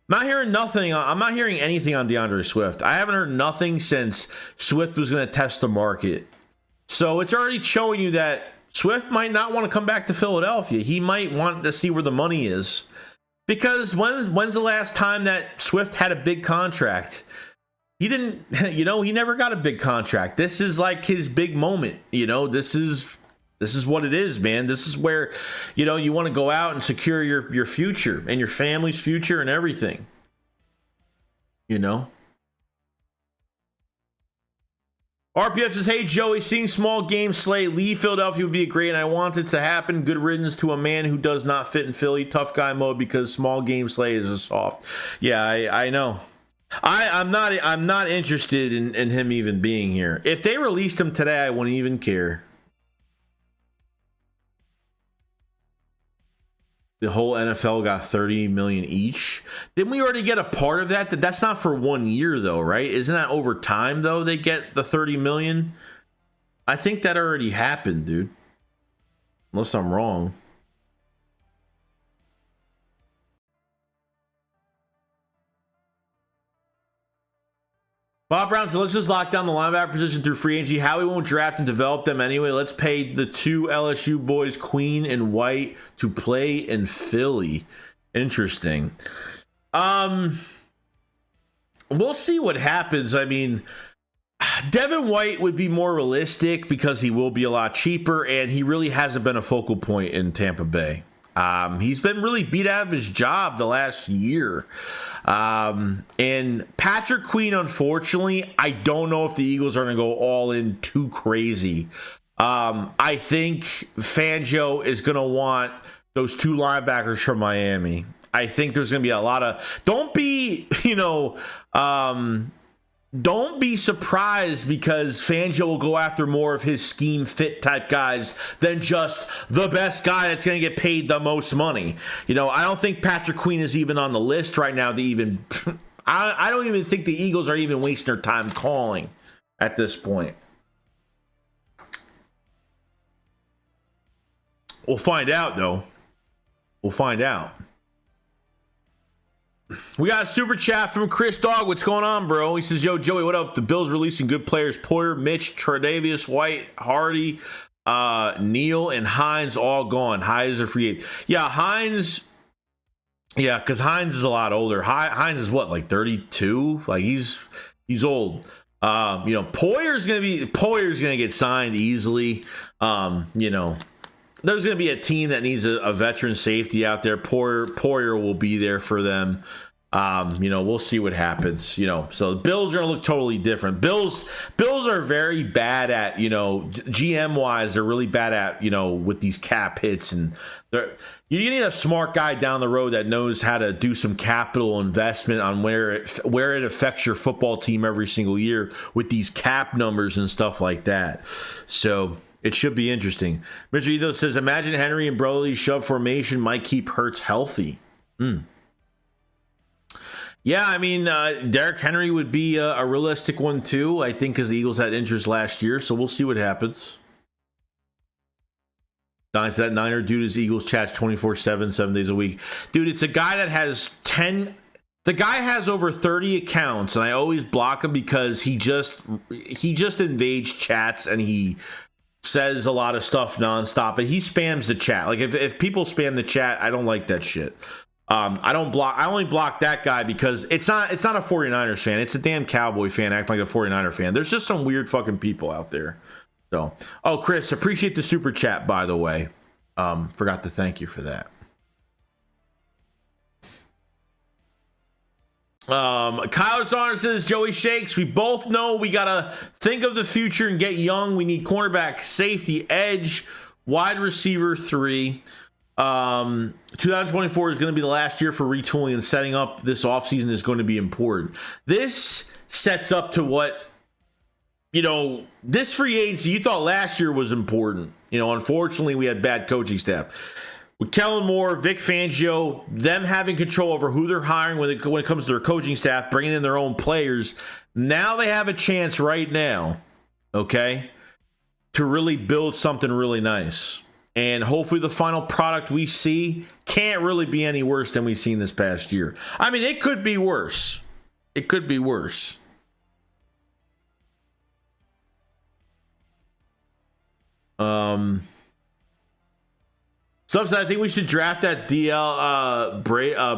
not hearing nothing. I'm not hearing anything on DeAndre Swift. I haven't heard nothing since Swift was going to test the market. So it's already showing you that Swift might not want to come back to Philadelphia. He might want to see where the money is. Because when's the last time that Swift had a big contract? He didn't, he never got a big contract. This is like his big moment. This is what it is, man. This is where, you want to go out and secure your future and your family's future and everything. RPF says, hey, Joey, seeing small game slate, leave Philadelphia would be great, and I want it to happen. Good riddance to a man who does not fit in Philly. Tough guy mode because small game slate is a soft. Yeah, I know. I'm not interested in him even being here. If they released him today, I wouldn't even care. The whole NFL got 30 million each. Didn't we already get a part of that? That's not for 1 year though, right? Isn't that over time though? They get the 30 million. I think that already happened, dude. Unless I'm wrong. Bob Brown said, let's just lock down the linebacker position through free agency. Howie won't draft and develop them anyway. Let's pay the 2 LSU boys, Queen and White, to play in Philly. Interesting. We'll see what happens. I mean, Devin White would be more realistic because he will be a lot cheaper, and he really hasn't been a focal point in Tampa Bay. He's been really beat out of his job the last year. And Patrick Queen, unfortunately, I don't know if the Eagles are going to go all in too crazy. I think Fangio is going to want those 2 linebackers from Miami. I think there's going to be a lot of, don't be surprised because Fangio will go after more of his scheme fit type guys than just the best guy that's going to get paid the most money. I don't think Patrick Queen is even on the list right now to even, I don't even think the Eagles are even wasting their time calling at this point. We'll find out though. We'll find out. We got a super chat from Chris Dog. What's going on, bro? He says, yo, Joey, what up? The Bills releasing good players. Poyer, Mitch, Tre'Davious White, Hardy, Neal, and Hines all gone. Hines are free agent. Yeah, Hines. Yeah, because Hines is a lot older. Hines is what, like 32? Like he's old. Poyer's gonna get signed easily. There's going to be a team that needs a veteran safety out there. Poyer will be there for them. We'll see what happens. So the Bills are going to look totally different. Bills are very bad at, GM wise, they're really bad at, with these cap hits, and you need a smart guy down the road that knows how to do some capital investment on where it affects your football team every single year with these cap numbers and stuff like that. So it should be interesting. Mr. Edo says, imagine Henry and Broly's shove formation might keep Hurts healthy. Yeah, I mean, Derrick Henry would be a realistic one too, I think, because the Eagles had interest last year, so we'll see what happens. Donnie said that Niner dude is Eagles chats 24/7, 7 days a week. Dude, it's a guy that has 10... The guy has over 30 accounts, and I always block him because he just invades chats, and he says a lot of stuff nonstop, and he spams the chat. Like if people spam the chat, I don't like that shit. I only block that guy because it's not a 49ers fan. It's a damn Cowboy fan acting like a 49er fan. There's just some weird fucking people out there. So, Chris, appreciate the super chat, by the way. Forgot to thank you for that. Kyle Saunders says, Joey Shakes, we both know we got to think of the future and get young. We need cornerback, safety, edge, wide receiver 3. 2024 is going to be the last year for retooling, and setting up this offseason is going to be important. This sets up to what, this free agency you thought last year was important. Unfortunately, we had bad coaching staff. With Kellen Moore, Vic Fangio, them having control over who they're hiring when it comes to their coaching staff, bringing in their own players, now they have a chance right now, okay, to really build something really nice. And hopefully the final product we see can't really be any worse than we've seen this past year. I mean, it could be worse. It could be worse. Stuff said, I think we should draft that DL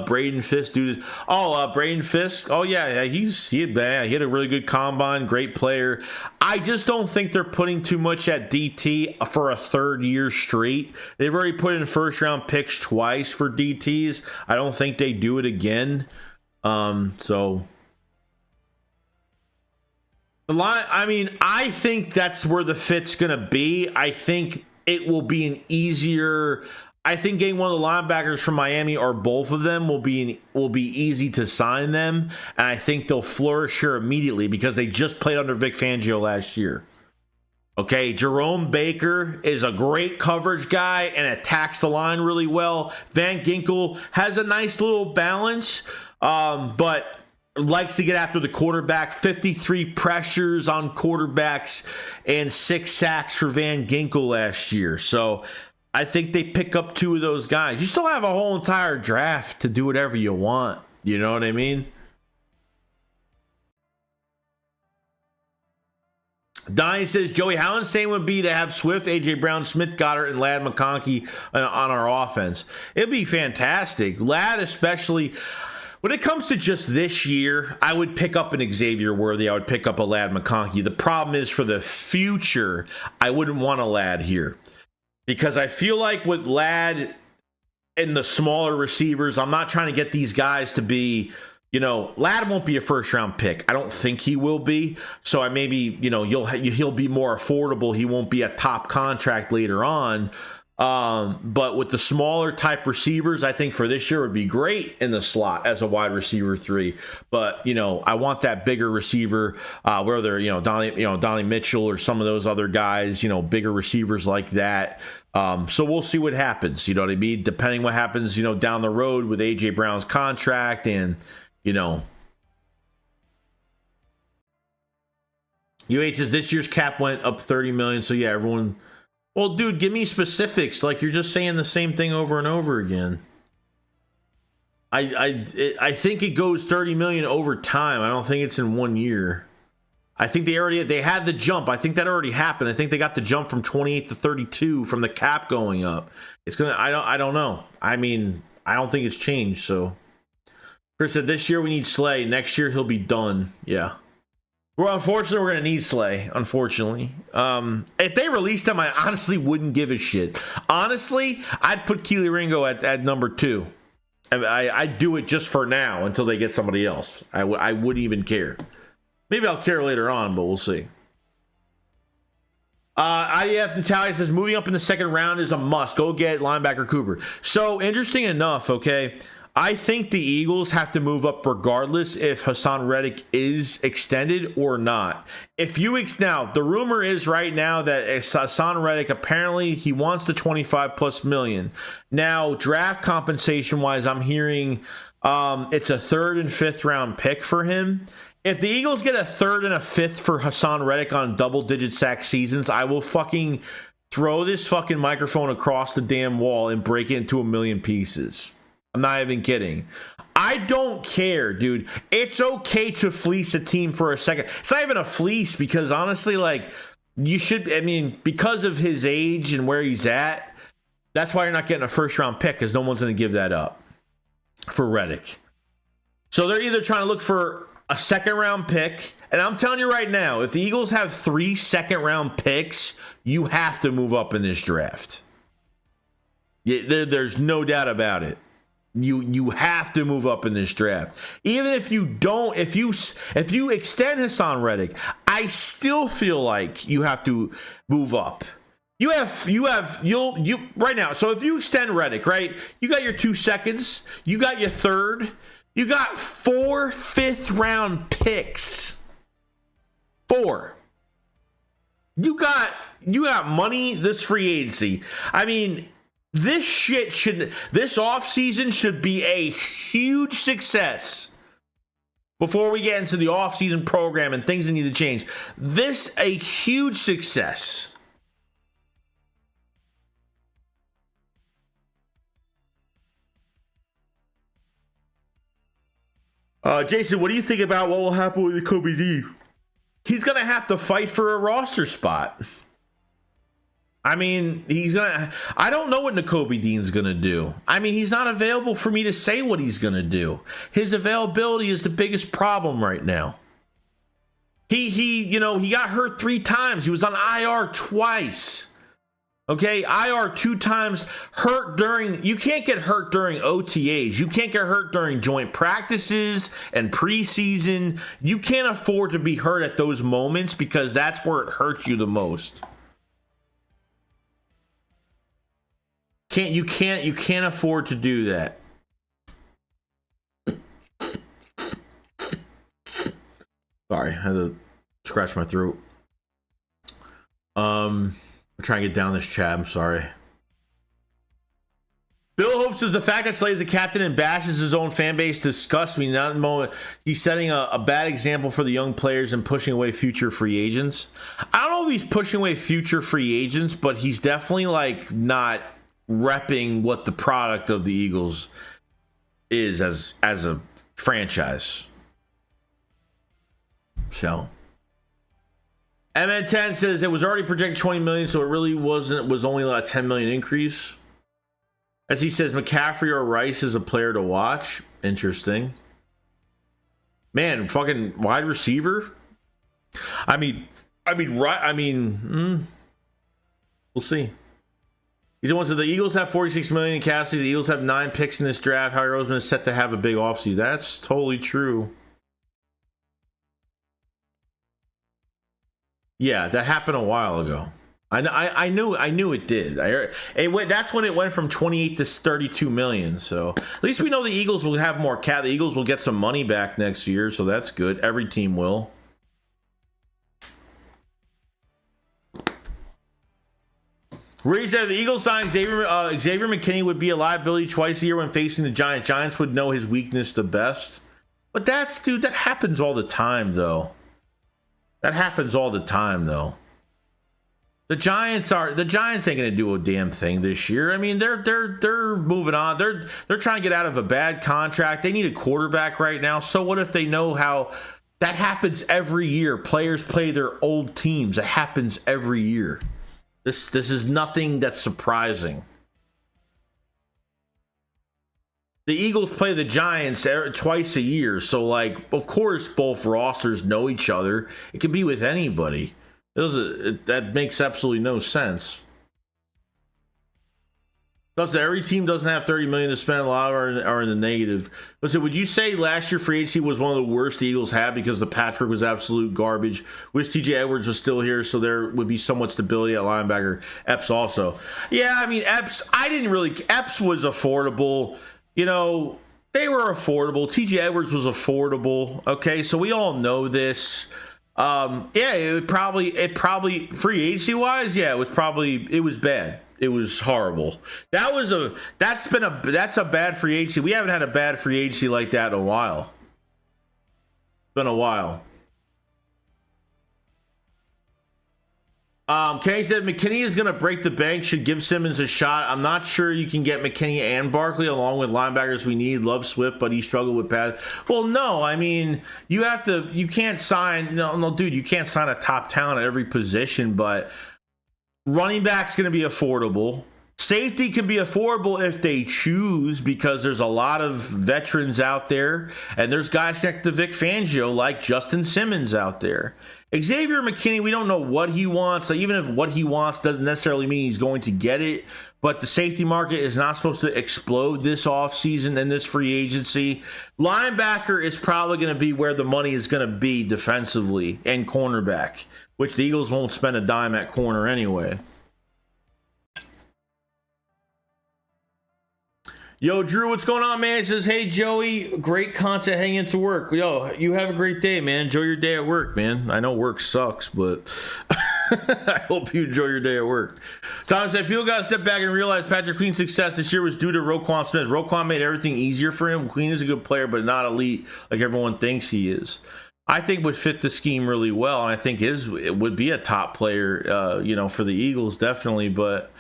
Braden Fisk dude. Braden Fisk. Oh yeah, he had a really good combine, great player. I just don't think they're putting too much at DT for a third year straight. They've already put in first round picks twice for DTs. I don't think they do it again. So the line. I mean, I think that's where the fit's gonna be. I think it will be an easier. I think getting one of the linebackers from Miami, or both of them, will be easy to sign them, and I think they'll flourish here immediately because they just played under Vic Fangio last year. Okay, Jerome Baker is a great coverage guy and attacks the line really well. Van Ginkel has a nice little balance, but likes to get after the quarterback. 53 pressures on quarterbacks and 6 sacks for Van Ginkel last year. So I think they pick up 2 of those guys. You still have a whole entire draft to do whatever you want. You know what I mean? Donnie says, Joey, how insane would it be to have Swift, A.J. Brown, Smith, Goddard, and Ladd McConkey on our offense? It'd be fantastic. Ladd especially. When it comes to just this year, I would pick up an Xavier Worthy. I would pick up a Ladd McConkey. The problem is for the future, I wouldn't want a Ladd here. Because I feel like with Ladd and the smaller receivers, I'm not trying to get these guys to be, Ladd won't be a first-round pick. I don't think he will be. So I maybe, he'll be more affordable. He won't be a top contract later on. But with the smaller type receivers, I think for this year would be great in the slot as a wide receiver 3. But I want that bigger receiver, whether Donnie Mitchell or some of those other guys, bigger receivers like that. So we'll see what happens. You know what I mean? Depending what happens, down the road with AJ Brown's contract and UH says this year's cap went up 30 million. So yeah, everyone. Well, dude, give me specifics. Like, you're just saying the same thing over and over again. I think it goes 30 million over time. I don't think it's in 1 year. I think they had the jump. I think that already happened. I think they got the jump from 28 to 32 from the cap going up. It's gonna. I don't know. I mean, I don't think it's changed. So, Chris said this year we need Slay. Next year he'll be done. Yeah. Well, unfortunately, we're going to need Slay, unfortunately. If they released him, I honestly wouldn't give a shit. Honestly, I'd put Keely Ringo at number 2. I'd do it just for now until they get somebody else. I wouldn't even care. Maybe I'll care later on, but we'll see. IDF Natalia says, moving up in the second round is a must. Go get linebacker Cooper. So, interesting enough, okay, I think the Eagles have to move up regardless if HaasonReddick is extended or not. Now, the rumor is right now that HaasonReddick, apparently he wants the 25 plus million. Now, draft compensation wise, I'm hearing it's a 3rd and 5th round pick for him. If the Eagles get a 3rd and a 5th for HaasonReddick on double-digit sack seasons, I will fucking throw this fucking microphone across the damn wall and break it into a million pieces. I'm not even kidding. I don't care, dude. It's okay to fleece a team for a second. It's not even a fleece because honestly, like, you should, because of his age and where he's at, that's why you're not getting a first round pick because no one's going to give that up for Reddick. So they're either trying to look for a second round pick, and I'm telling you right now, if the Eagles have 3 second round picks, you have to move up in this draft. There's no doubt about it. You have to move up in this draft. Even if you don't, if you extend HaasonReddick, I still feel like you have to move up. You right now. So if you extend Reddick, right, you got your 2 seconds, you got your third, you got 4 5th-round picks. 4. You got money this free agency. I mean, this offseason should be a huge success before we get into the offseason program and things that need to change. This a huge success. Jason, what do you think about what will happen with Kobe Dean? He's going to have to fight for a roster spot. I mean, I don't know what Nakobe Dean's going to do. I mean, he's not available for me to say what he's going to do. His availability is the biggest problem right now. He got hurt 3 times. He was on IR twice. Okay, IR 2 times, you can't get hurt during OTAs. You can't get hurt during joint practices and preseason. You can't afford to be hurt at those moments because that's where it hurts you the most. You can't afford to do that. Sorry, I had to scratch my throat. I'm trying to get down this chat. I'm sorry. Bill Hope says the fact that Slade is a captain and bashes his own fan base disgusts me. Not in the moment. He's setting a bad example for the young players and pushing away future free agents. I don't know if he's pushing away future free agents, but he's definitely not repping what the product of the Eagles is as a franchise. So MN10 says it was already projected 20 million, so it really was only a 10 million increase. As he says, McCaffrey or Rice is a player to watch. Interesting. Man, fucking wide receiver. We'll see. He's the one that the Eagles have 46 million in cap space. The Eagles have 9 picks in this draft. Howie Roseman is set to have a big offseason. That's totally true. Yeah, that happened a while ago. I knew it did. That's when it went from 28 to 32 million. So at least we know the Eagles will have more cap. The Eagles will get some money back next year, so that's good. Every team will. Ray said the Eagles signed Xavier McKinney would be a liability twice a year when facing the Giants. Giants would know his weakness the best. But that happens all the time, though. That happens all the time, though. The Giants ain't gonna do a damn thing this year. I mean, they're moving on. They're trying to get out of a bad contract. They need a quarterback right now. So what if they know how that happens every year? Players play their old teams. It happens every year. This is nothing that's surprising. The Eagles play the Giants twice a year, so of course both rosters know each other. It could be with anybody. That makes absolutely no sense. Thus, every team doesn't have $30 million to spend. A lot are in the negative. Listen, would you say last year free agency was one of the worst the Eagles had because the patchwork was absolute garbage? Wish TJ Edwards was still here, so there would be somewhat stability at linebacker. Epps also. Yeah, I mean, Epps was affordable. You know, they were affordable. TJ Edwards was affordable. Okay, so we all know this. It probably free agency wise, yeah, it was bad. It was horrible. That's a bad free agency. We haven't had a bad free agency like that in a while. It's been a while. Kenny said McKinney is going to break the bank, should give Simmons a shot. I'm not sure you can get McKinney and Barkley along with linebackers we need. Love Swift, but he struggled with pass. Well, no, I mean, you can't sign a top talent at every position, but running back's going to be affordable. Safety can be affordable if they choose, because there's a lot of veterans out there, and there's guys next to Vic Fangio like Justin Simmons out there. Xavier McKinney, we don't know what he wants. Like, even if what he wants doesn't necessarily mean he's going to get it, but the safety market is not supposed to explode this offseason and this free agency. Linebacker is probably going to be where the money is going to be defensively, and cornerback, which the Eagles won't spend a dime at corner anyway. Yo, Drew, what's going on, man? He says, hey, Joey, great content hanging into work. Yo, you have a great day, man. Enjoy your day at work, man. I know work sucks, but I hope you enjoy your day at work. Tom said, people got to step back and realize Patrick Queen's success this year was due to Roquan Smith. Roquan made everything easier for him. Queen is a good player, but not elite like everyone thinks he is. I think would fit the scheme really well, and I think it would be a top player, for the Eagles, definitely, but...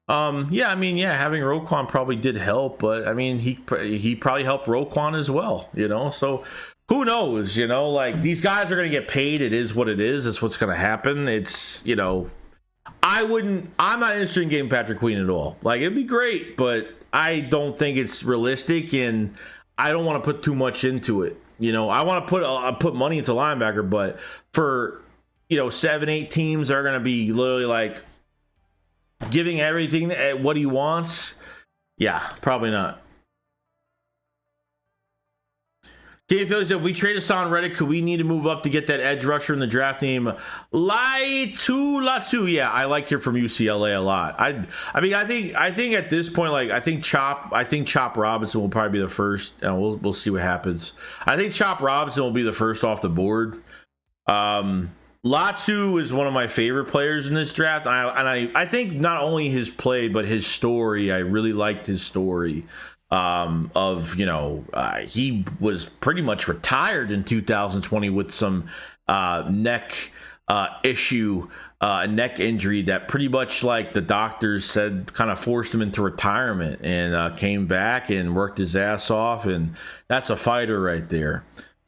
having Roquan probably did help, but I mean, he probably helped Roquan as well, so who knows, these guys are going to get paid. It is what it is. That's what's going to happen. It's, I'm not interested in getting Patrick Queen at all. Like, it'd be great, but I don't think it's realistic, and I don't want to put too much into it. I want to put money into linebacker, but for, 7-8 teams are going to be literally like, giving everything at what he wants, probably not. Dave Philly said, if we trade HaasonReddick, could we need to move up to get that edge rusher in the draft name? Latu. Yeah, I like here from UCLA a lot. I think at this point, I think Chop Robinson will probably be the first, and we'll see what happens. I think Chop Robinson will be the first off the board. Latu is one of my favorite players in this draft. And I think not only his play, but his story. I really liked his story he was pretty much retired in 2020 with some neck issue, a neck injury that pretty much, like the doctors said, kind of forced him into retirement, and came back and worked his ass off. And that's a fighter right there.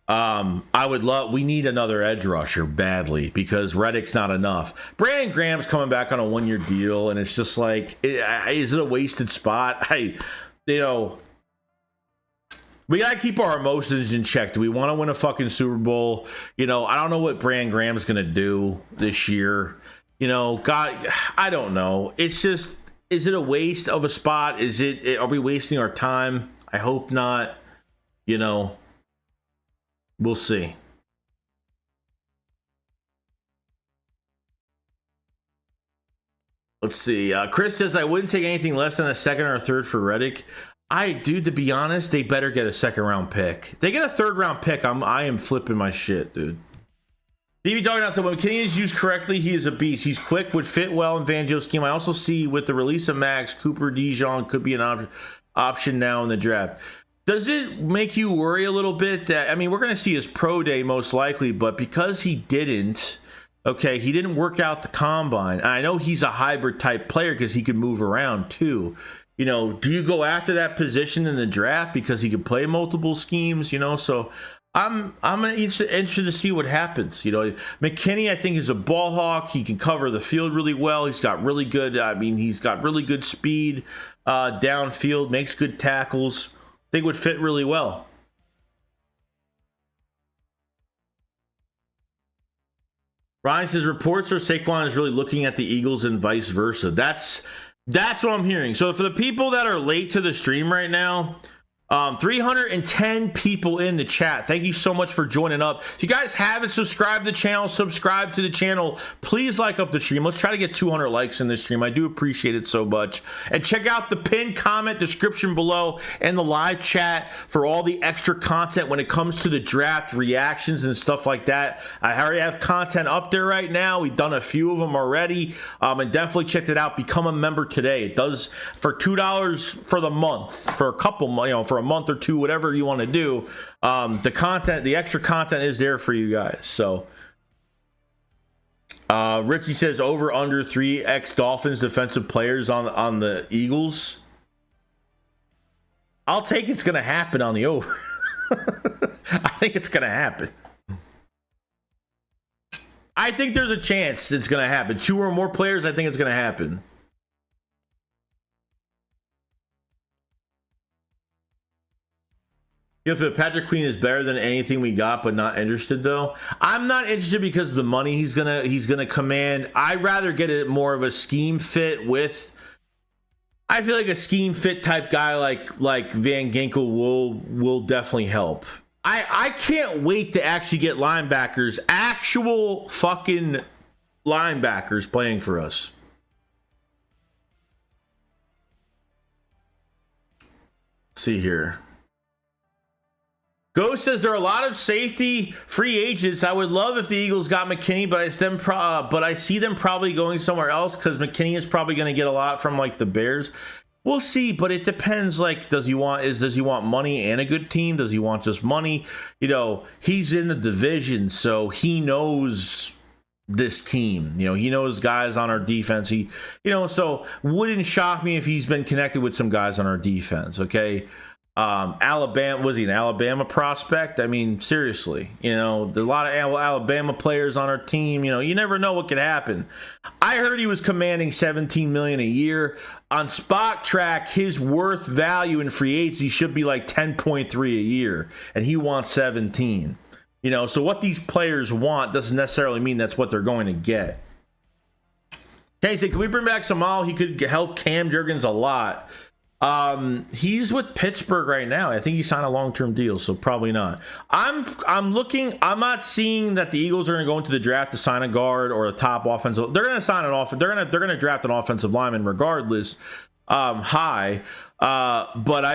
We need another edge rusher badly, because Reddick's not enough. Brandon Graham's coming back on a 1-year deal, and it's just like, is it a wasted spot? We gotta keep our emotions in check. Do we want to win a fucking Super Bowl? I don't know what Brandon Graham's gonna do this year. God, I don't know. It's just, is it a waste of a spot? Are we wasting our time? I hope not. We'll see. Let's see. Chris says, I wouldn't take anything less than a second or a third for Reddick. To be honest, they better get a second round pick. If they get a third round pick, I am flipping my shit, dude. DB Dog now said, when McKinney is used correctly, he is a beast. He's quick, would fit well in Fangio's scheme. I also see with the release of Max, Cooper Dijon could be an option now in the draft. Does it make you worry a little bit that, we're going to see his pro day most likely, but because he didn't work out the combine. And I know he's a hybrid type player because he can move around too. Do you go after that position in the draft because he can play multiple schemes? So I'm interested to see what happens. McKinney, I think, is a ball hawk. He can cover the field really well. He's got really good speed downfield, makes good tackles. I think would fit really well. Ryan says, reports are Saquon is really looking at the Eagles and vice versa. That's what I'm hearing. So for the people that are late to the stream right now, 310 people in the chat. Thank you so much for joining up. If you guys haven't subscribed to the channel, subscribe to the channel. Please like up the stream. Let's try to get 200 likes in this stream. I do appreciate it so much. And check out the pinned comment description below and the live chat for all the extra content when it comes to the draft reactions and stuff like that. I already have content up there right now. We've done a few of them already. And definitely check it out. Become a member today. It does for $2 for the month, for a couple, for a month or two, whatever you want to do. The extra content is there for you guys. So Ricky says over under 3x Dolphins defensive players on the Eagles. I'll take it's gonna happen on the over. I think it's gonna happen. I think there's a chance it's gonna happen. 2 or more players, I think it's gonna happen. If Patrick Queen is better than anything we got, but not interested though. I'm not interested because of the money he's gonna command. I'd rather get it more of a scheme fit with. I feel like a scheme fit type guy like Van Ginkel will definitely help. I can't wait to actually get linebackers, actual fucking linebackers playing for us. Let's see here. Ghost says there are a lot of safety free agents. I would love if the Eagles got McKinney, but I see them probably going somewhere else because McKinney is probably going to get a lot from like the Bears. We'll see, but it depends. Like, does he want money and a good team? Does he want just money? You know, he's in the division, so he knows this team. You know, he knows guys on our defense. So wouldn't shock me if he's been connected with some guys on our defense. Okay. Alabama, was he an Alabama prospect? I mean, seriously, you know, there's a lot of Alabama players on our team. You know, you never know what could happen. I heard he was commanding $17 million a year on Spot Track. His worth value in free agency should be like 10.3 a year, and he wants 17. You know, so what these players want doesn't necessarily mean that's what they're going to get. Okay, so can we bring back Samal? He could help Cam Jurgens a lot. He's with Pittsburgh right now. I think he signed a long-term deal, so probably not. I'm not seeing that the Eagles are going to go into the draft to sign a guard or a top offensive. They're going to sign an offensive. They're going to draft an offensive lineman regardless. But I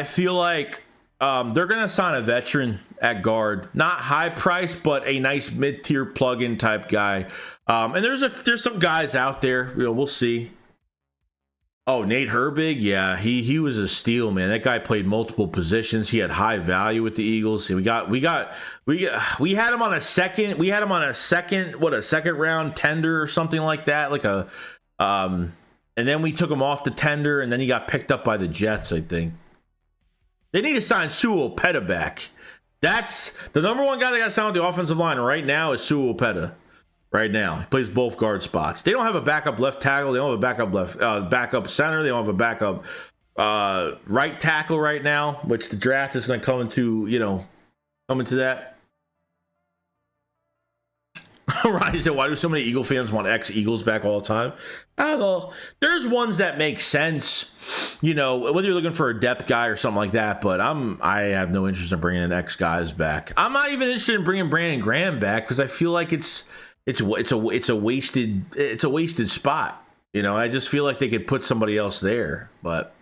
feel like they're going to sign a veteran at guard, not high price, but a nice mid-tier plug-in type guy. And there's some guys out there. You know, we'll see. Oh, Nate Herbig, yeah, he was a steal, man. That guy played multiple positions. He had high value with the Eagles. We had him on a second. We had him on a second round tender or something like that, and then we took him off the tender, and then he got picked up by the Jets, I think. They need to sign Sue Opeta back. That's the number one guy that got signed on the offensive line right now is Sue Opeta. Right now, he plays both guard spots. They don't have a backup left tackle. They don't have a backup center. They don't have a backup right tackle right now, which the draft is going to come into that. Ryan said, why do so many Eagle fans want ex-Eagles back all the time? I don't know. There's ones that make sense, you know, whether you're looking for a depth guy or something like that, but I have no interest in bringing in ex-guys back. I'm not even interested in bringing Brandon Graham back because I feel like it's a wasted spot. You know, I just feel like they could put somebody else there, but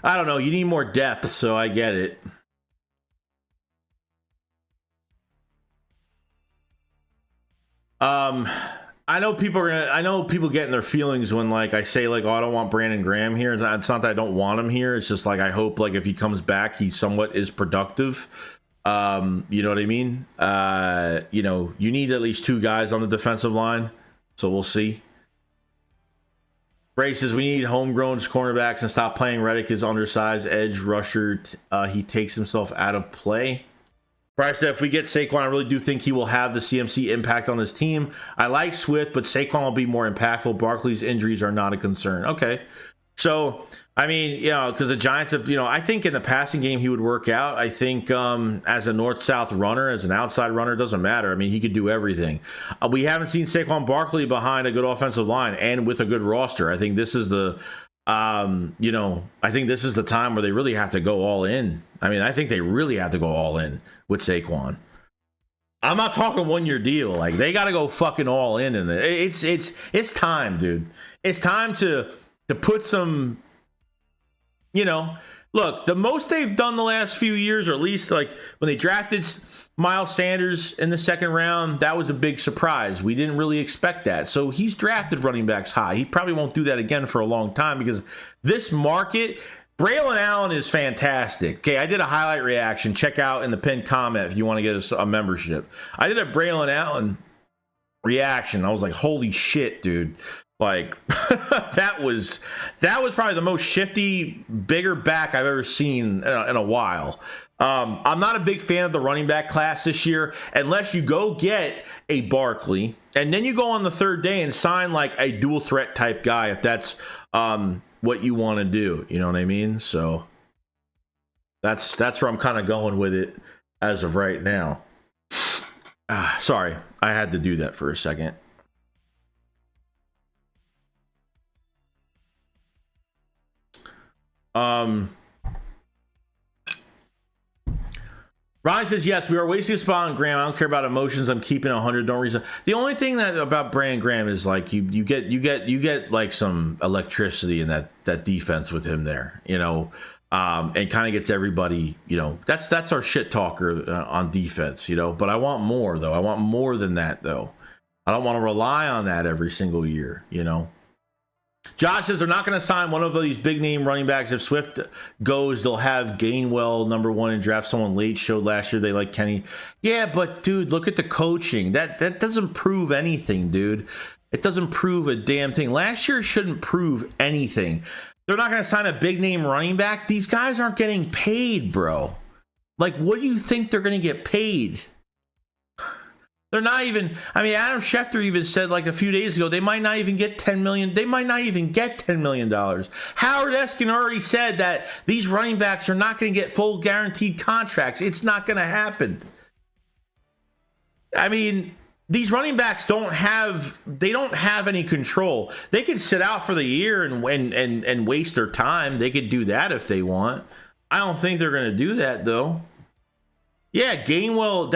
I don't know. You need more depth, so I get it. I know people getting their feelings when like I say like, oh, I don't want Brandon Graham here. It's not that I don't want him here. It's just like I hope like if he comes back, he somewhat is productive. You know what I mean? You know, you need at least two guys on the defensive line, so we'll see. Bray says we need homegrown cornerbacks and stop playing Reddick as undersized edge rusher. He takes himself out of play. Bryce said if we get Saquon, I really do think he will have the CMC impact on this team. I like Swift, but Saquon will be more impactful. Barkley's injuries are not a concern. Okay. So, I mean, you know, because the Giants have, you know, I think in the passing game he would work out. I think as a north-south runner, as an outside runner, it doesn't matter. I mean, he could do everything. We haven't seen Saquon Barkley behind a good offensive line and with a good roster. I think this is the, you know, I think this is the time where they really have to go all in. I mean, I think they really have to go all in with Saquon. I'm not talking 1 year deal. Like they got to go fucking all in it. It's time, dude. It's time to put some, you know, look, the most they've done the last few years, or at least like when they drafted Miles Sanders in the second round, that was a big surprise. We didn't really expect that. So he's drafted running backs high. He probably won't do that again for a long time because this market, Braylon Allen is fantastic. Okay, I did a highlight reaction. Check out in the pinned comment if you want to get a membership. I did a Braylon Allen reaction. I was like, holy shit, dude. Like that was probably the most shifty, bigger back I've ever seen in a while. I'm not a big fan of the running back class this year, unless you go get a Barkley and then you go on the third day and sign like a dual threat type guy if that's what you want to do. You know what I mean? So that's where I'm kind of going with it. as of right now. Sorry, I had to do that for a second. Ronnie says, yes, we are wasting a spot on Graham. I don't care about emotions. I'm keeping 100. Don't reason. The only thing that about Brandon Graham is like you get like some electricity in that defense with him there, you know, and kind of gets everybody, you know, that's our shit talker on defense, you know. But I want more though. I want more than that though. I don't want to rely on that every single year, you know. Josh says they're not going to sign one of these big name running backs. If Swift goes, they'll have Gainwell #1 and draft someone late. Showed last year they like Kenny. Yeah, but dude, look at the coaching. That doesn't prove anything, dude. It doesn't prove a damn thing. Last year shouldn't prove anything. They're not going to sign a big name running back. These guys aren't getting paid, bro. Like, what do you think they're going to get paid? They're not even, I mean, Adam Schefter even said like a few days ago, they might not even get $10 million. They might not even get $10 million. Howard Eskin already said that these running backs are not going to get full guaranteed contracts. It's not going to happen. I mean, these running backs don't have any control. They can sit out for the year and waste their time. They could do that if they want. I don't think they're going to do that though. Yeah, Gainwell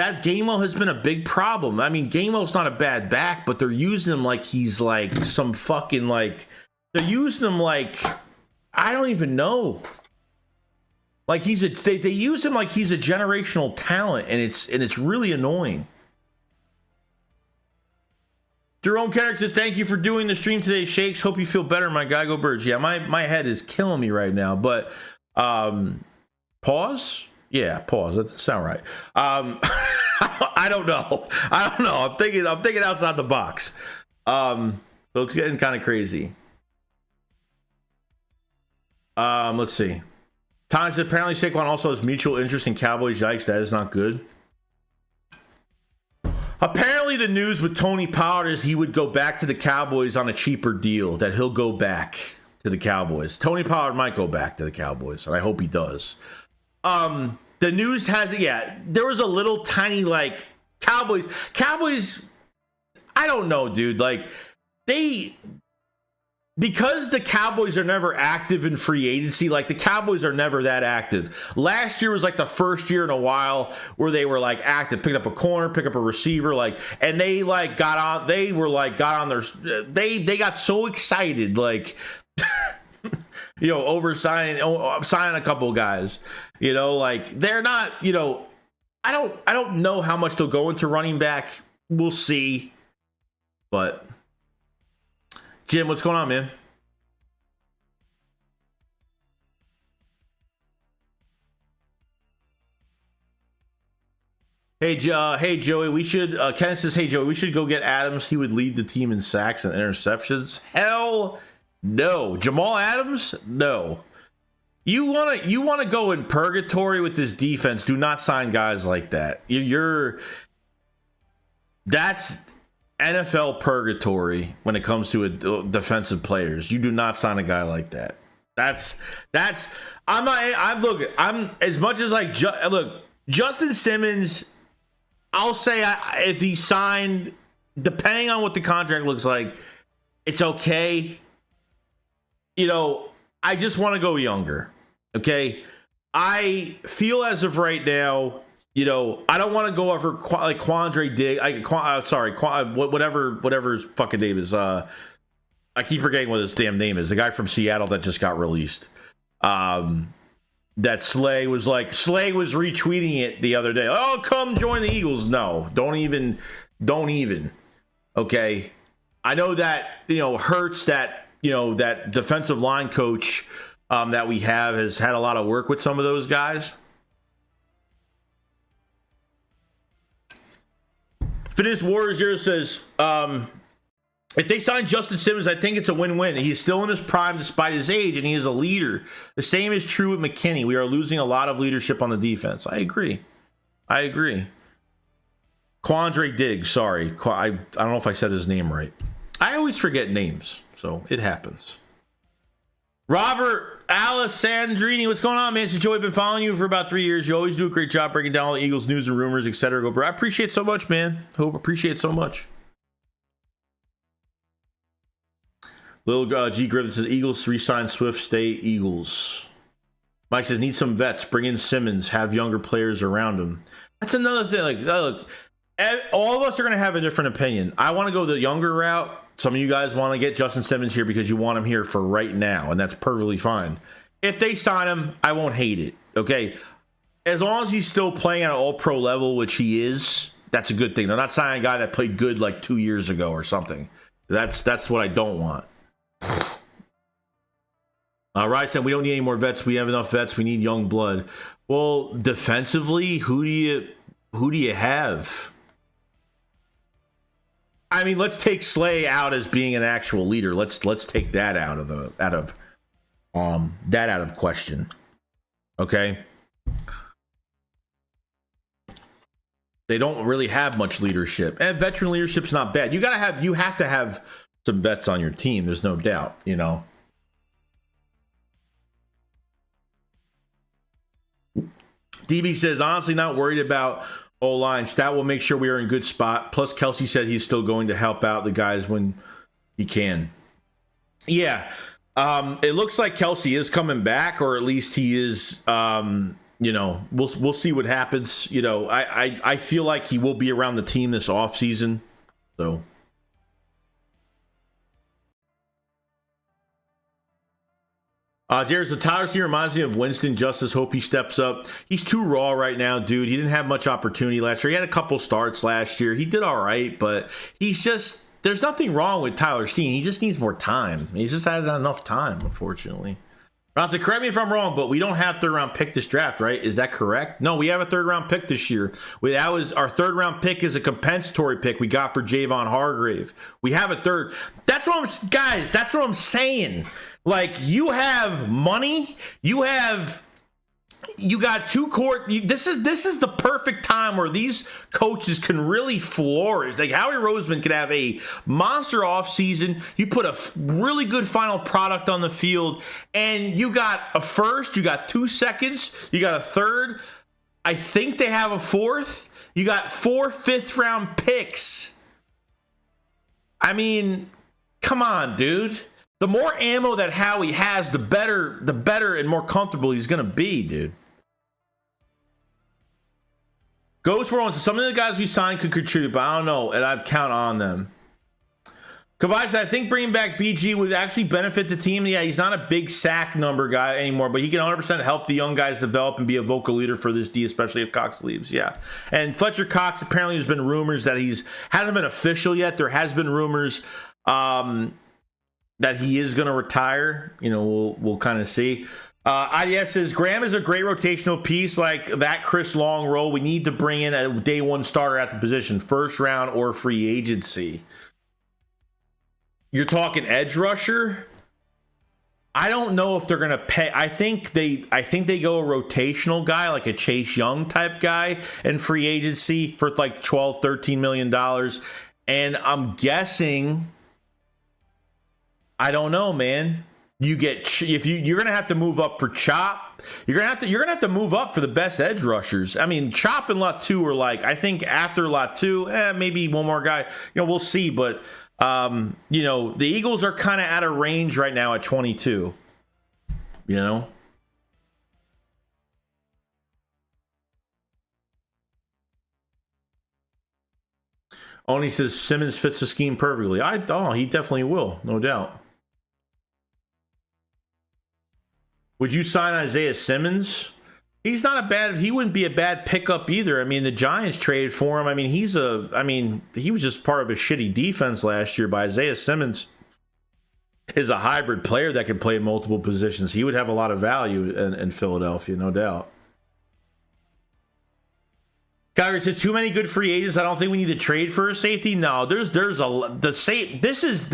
has been a big problem. I mean, Gainwell's not a bad back, but they're using him like he's like some fucking like, they're using him like, I don't even know. Like they use him like he's a generational talent, and it's really annoying. Jerome Kendrick says, thank you for doing the stream today, Shakes. Hope you feel better, my guy. Go Birds. Yeah, my head is killing me right now, but pause. Yeah, pause. That doesn't sound right. I don't know. I'm thinking outside the box. So it's getting kind of crazy. Let's see. Tom said apparently Saquon also has mutual interest in Cowboys. Yikes, that is not good. Apparently the news with Tony Pollard is he would go back to the Cowboys on a cheaper deal, that he'll go back to the Cowboys. Tony Pollard might go back to the Cowboys, and I hope he does. The news has it. Yeah, there was a little tiny like Cowboys. I don't know, dude. Like because the Cowboys are never active in free agency. Like the Cowboys are never that active. Last year was like the first year in a while where they were like active, picked up a corner, pick up a receiver, like, and they like got on. They were like got on their. They got so excited, like. You know, signing a couple guys, you know, like they're not, you know, I don't know how much they'll go into running back. We'll see. But Jim, what's going on, man? Hey Joey, we should Ken says, hey Joey, we should go get Adams. He would lead the team in sacks and interceptions. Hell no. Jamal Adams? No. You want to go in purgatory with this defense. Do not sign guys like that. That's NFL purgatory when it comes to defensive players. You do not sign a guy like that. I'm as much as like look, Justin Simmons, I'll say if he signed, depending on what the contract looks like, it's okay. You know, I just want to go younger. Okay. I feel as of right now, you know, I don't want to go over like Quandre Diggs. Whatever his fucking name is. I keep forgetting what his damn name is. The guy from Seattle that just got released. That Slay was retweeting it the other day. Oh, come join the Eagles. No, don't even. Okay. I know that, you know, Hurts, that, you know, that defensive line coach that we have has had a lot of work with some of those guys. Fitness Warriors Zero says, if they sign Justin Simmons, I think it's a win-win. He's still in his prime despite his age, and he is a leader. The same is true with McKinney. We are losing a lot of leadership on the defense. I agree. Quandre Diggs, sorry. I don't know if I said his name right. I always forget names, so it happens. Robert Alessandrini, what's going on, man? Since Joey, I've been following you for about 3 years. You always do a great job breaking down all the Eagles news and rumors, etc. Go, bro. I appreciate it so much, man. Appreciate it so much. Little G Griffin says Eagles re-sign Swift, stay Eagles. Mike says need some vets, bring in Simmons, have younger players around him. That's another thing. Like, look, all of us are going to have a different opinion. I want to go the younger route. Some of you guys want to get Justin Simmons here because you want him here for right now, and that's perfectly fine. If they sign him, I won't hate it, okay? As long as he's still playing at an all-pro level, which he is, that's a good thing. They're not signing a guy that played good like 2 years ago or something. That's what I don't want. Ryan said, we don't need any more vets. We have enough vets. We need young blood. Well, defensively, who do you have? I mean, let's take Slay out as being an actual leader. Let's take that out of question. Okay. They don't really have much leadership, and veteran leadership's not bad. You have to have some vets on your team. There's no doubt, you know. DB says, honestly, not worried about O-line. Stat will make sure we are in good spot. Plus, Kelsey said he's still going to help out the guys when he can. Yeah. It looks like Kelsey is coming back, or at least he is, you know, we'll see what happens. You know, I feel like he will be around the team this offseason. So. Jared, so Tyler C reminds me of Winston Justice. Hope he steps up. He's too raw right now, dude. He didn't have much opportunity last year. He had a couple starts last year. He did all right, but he's just, there's nothing wrong with Tyler Steen. He just needs more time. He just hasn't enough time, unfortunately. Ronson, correct me if I'm wrong, but we don't have third round pick this draft, right? Is that correct? No, we have a third round pick this year. That was our third round pick is a compensatory pick we got for Javon Hargrave. We have a third. That's what I'm saying. Like, you have money, you got two court. This is the perfect time where these coaches can really flourish. Like, Howie Roseman could have a monster offseason. You put a really good final product on the field, and you got a first, you got 2 seconds, you got a third. I think they have a fourth. You got 4 fifth-round picks. I mean, come on, dude. The more ammo that Howie has, the better and more comfortable he's going to be, dude. Goes for one. So some of the guys we signed could contribute, but I don't know, and I'd count on them. Kavai said, I think bringing back BG would actually benefit the team. Yeah, he's not a big sack number guy anymore, but he can 100% help the young guys develop and be a vocal leader for this D, especially if Cox leaves. Yeah. And Fletcher Cox, apparently there's been rumors that hasn't been official yet. There has been rumors that he is going to retire. You know, we'll kind of see. IDF says Graham is a great rotational piece like that Chris Long role. We need to bring in a day one starter at the position, first round or free agency. You're talking edge rusher. I don't know if they're going to pay. I think they go a rotational guy, like a Chase Young type guy in free agency for like $12-13 million. And I'm guessing, I don't know, man. You're gonna have to move up for Chop. You're gonna have to move up for the best edge rushers. I mean, Chop and Lot 2 are like, I think after Lot 2, maybe one more guy. You know, we'll see. But you know, the Eagles are kind of out of range right now at 22. You know. Oni says Simmons fits the scheme perfectly. He definitely will, no doubt. Would you sign Isaiah Simmons? He wouldn't be a bad pickup either. I mean, the Giants traded for him. I mean, he was just part of a shitty defense last year, but Isaiah Simmons is a hybrid player that can play multiple positions. He would have a lot of value in Philadelphia, no doubt. Kyrie says too many good free agents. I don't think we need to trade for a safety. No, the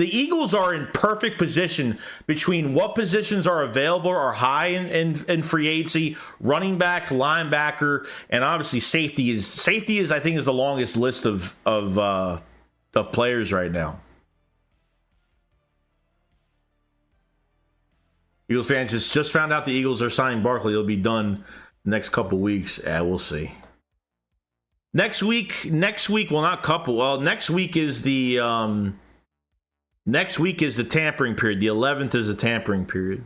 Eagles are in perfect position between what positions are available or high in free agency, running back, linebacker, and obviously safety is I think is the longest list of players right now. Eagles fans just found out the Eagles are signing Barkley. It'll be done the next couple weeks. We'll see. Next week, well, not couple. Well, next week is the tampering period. The 11th is the tampering period.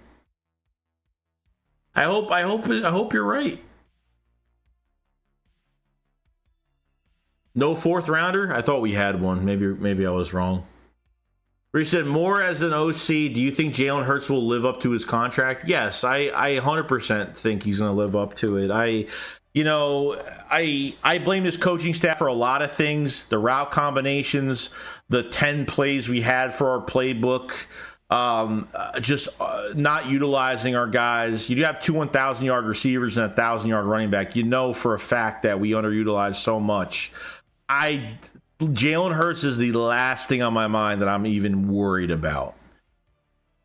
I hope you're right. No fourth rounder? I thought we had one. Maybe I was wrong. He said, more as an OC, do you think Jalen Hurts will live up to his contract? Yes, I 100% think he's going to live up to it. I blame his coaching staff for a lot of things. The route combinations, the 10 plays we had for our playbook, not utilizing our guys. You do have two 1,000-yard receivers and a 1,000-yard running back. You know for a fact that we underutilize so much. Jalen Hurts is the last thing on my mind that I'm even worried about.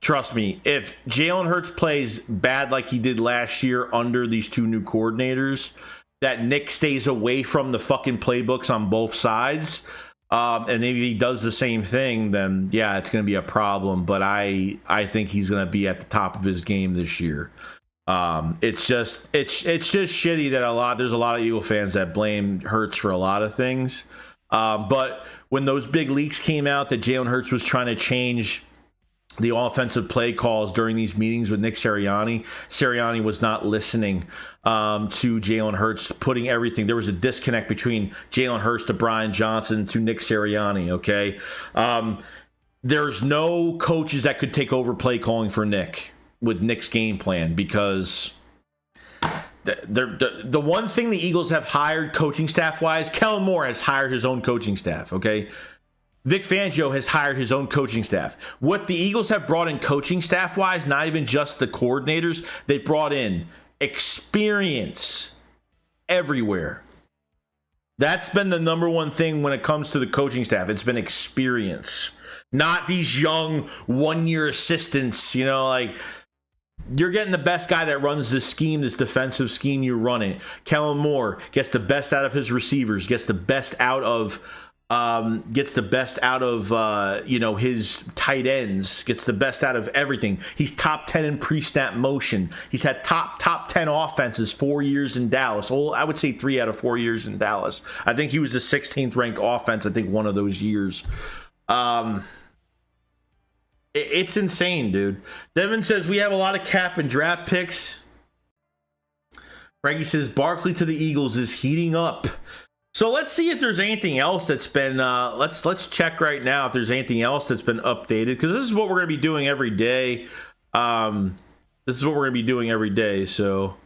Trust me, if Jalen Hurts plays bad like he did last year under these two new coordinators, that Nick stays away from the fucking playbooks on both sides, and if he does the same thing, then yeah, it's going to be a problem. But I think he's going to be at the top of his game this year. It's just shitty that there's a lot of Eagle fans that blame Hurts for a lot of things. But when those big leaks came out that Jalen Hurts was trying to change the offensive play calls during these meetings with Nick Sirianni was not listening to Jalen Hurts, putting everything. There was a disconnect between Jalen Hurts to Brian Johnson to Nick Sirianni, okay? There's no coaches that could take over play calling for Nick with Nick's game plan, because the one thing the Eagles have hired coaching staff-wise, Kellen Moore has hired his own coaching staff, okay? Vic Fangio has hired his own coaching staff. What the Eagles have brought in coaching staff-wise, not even just the coordinators, they've brought in experience everywhere. That's been the number one thing when it comes to the coaching staff. It's been experience. Not these young one-year assistants, like... You're getting the best guy that runs this scheme, this defensive scheme you're running. Kellen Moore gets the best out of his receivers, gets the best out of his tight ends, gets the best out of everything. He's top 10 in pre-snap motion. He's had top 10 offenses 4 years in Dallas. Well, I would say 3 out of 4 years in Dallas. I think he was the 16th ranked offense, I think, one of those years. It's insane, dude. Devin says we have a lot of cap and draft picks. Frankie says Barkley to the Eagles is heating up. So let's see if there's anything else that's been. Let's check right now if there's anything else that's been updated, because this is what we're going to be doing every day. So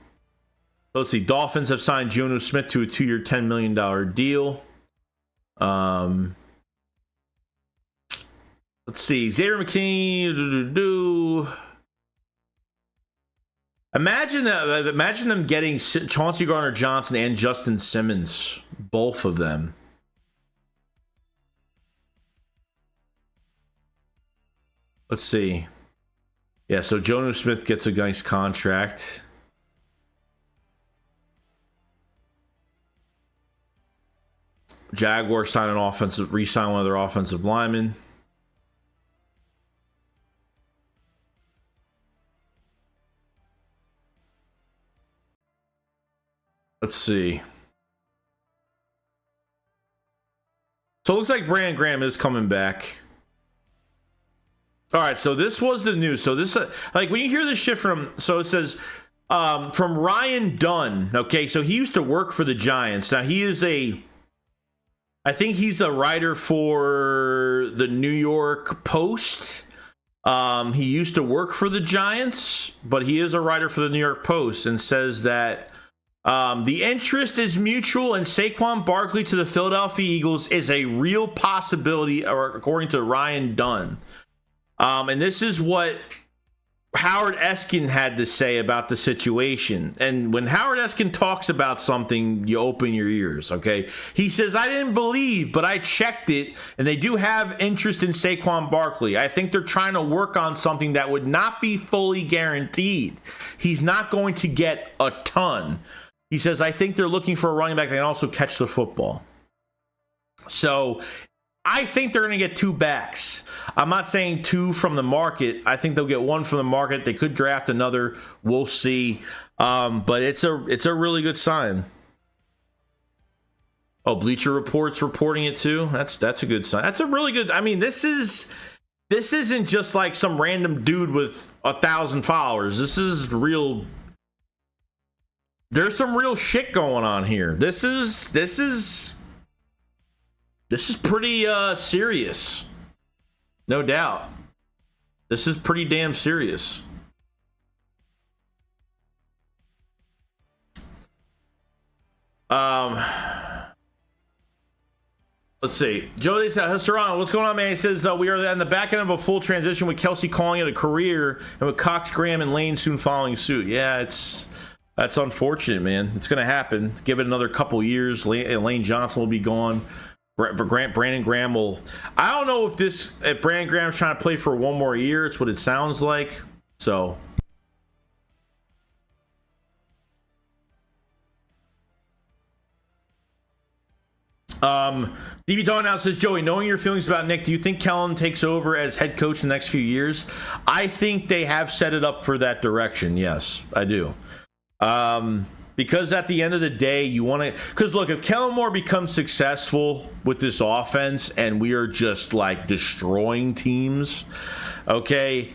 let's see. Dolphins have signed Jonnu Smith to a 2-year, $10 million deal. Let's see. Xavier McKinney. Imagine them getting Chauncey Gardner-Johnson and Justin Simmons, both of them. Let's see. Yeah, so Jonnu Smith gets a nice contract. Jaguars re-sign one of their offensive linemen. Let's see. So it looks like Brandon Graham is coming back. All right, so this was the news. So this, like, when you hear this shit from, so it says from Ryan Dunn. Okay, so he used to work for the Giants. Now I think he's a writer for the New York Post. He used to work for the Giants, but he is a writer for the New York Post, and says that the interest is mutual, and Saquon Barkley to the Philadelphia Eagles is a real possibility, according to Ryan Dunn. And this is what Howard Eskin had to say about the situation. And when Howard Eskin talks about something, you open your ears, okay? He says, I didn't believe, but I checked it, and they do have interest in Saquon Barkley. I think they're trying to work on something that would not be fully guaranteed. He's not going to get a ton. He says, I think they're looking for a running back that can also catch the football. So I think they're going to get 2 backs. I'm not saying 2 from the market. I think they'll get 1 from the market. They could draft another. We'll see. But it's a really good sign. Oh, Bleacher Report's reporting it too. That's a good sign. That's a really good. I mean, this isn't just like some random dude with 1,000 followers. This is real. There's some real shit going on here. This is pretty serious. No doubt. This is pretty damn serious. Let's see. Joey says, Serrano, what's going on, man? He says, we are on the back end of a full transition with Kelsey calling it a career and with Cox, Graham, and Lane soon following suit. Yeah, that's unfortunate, man. It's going to happen. Give it another couple years. Lane Johnson will be gone. Brandon Graham will. I don't know if Brandon Graham's trying to play for 1 more year. It's what it sounds like. So. DB Dawn now says, Joey, knowing your feelings about Nick, do you think Kellen takes over as head coach in the next few years? I think they have set it up for that direction. Yes, I do. Because at the end of the day, you want to, because look, if Kellen Moore becomes successful with this offense and we are just like destroying teams, okay,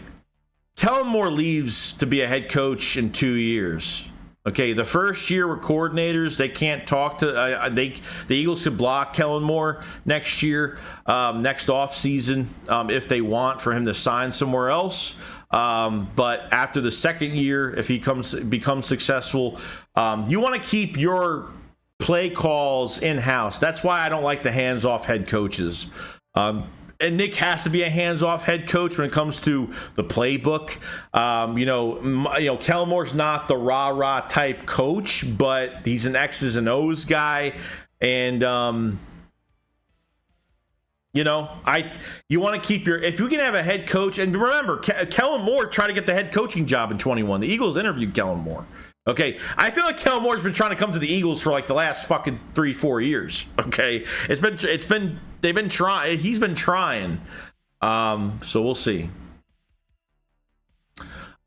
Kellen Moore leaves to be a head coach in 2 years. Okay, the first year we're coordinators. They can't talk to the Eagles could block Kellen Moore next year, next off season, if they want for him to sign somewhere else. But after the second year, if he becomes successful, you want to keep your play calls in house. That's why I don't like the hands-off head coaches. And Nick has to be a hands-off head coach when it comes to the playbook. Kellen Moore's not the rah-rah type coach, but he's an X's and O's guy. And, you want to keep if you can have a head coach, and remember, Kellen Moore tried to get the head coaching job in 21. The Eagles interviewed Kellen Moore. Okay, I feel like Kellen Moore's been trying to come to the Eagles for like the last fucking 3-4 years. Okay, they've been trying. He's been trying. So we'll see.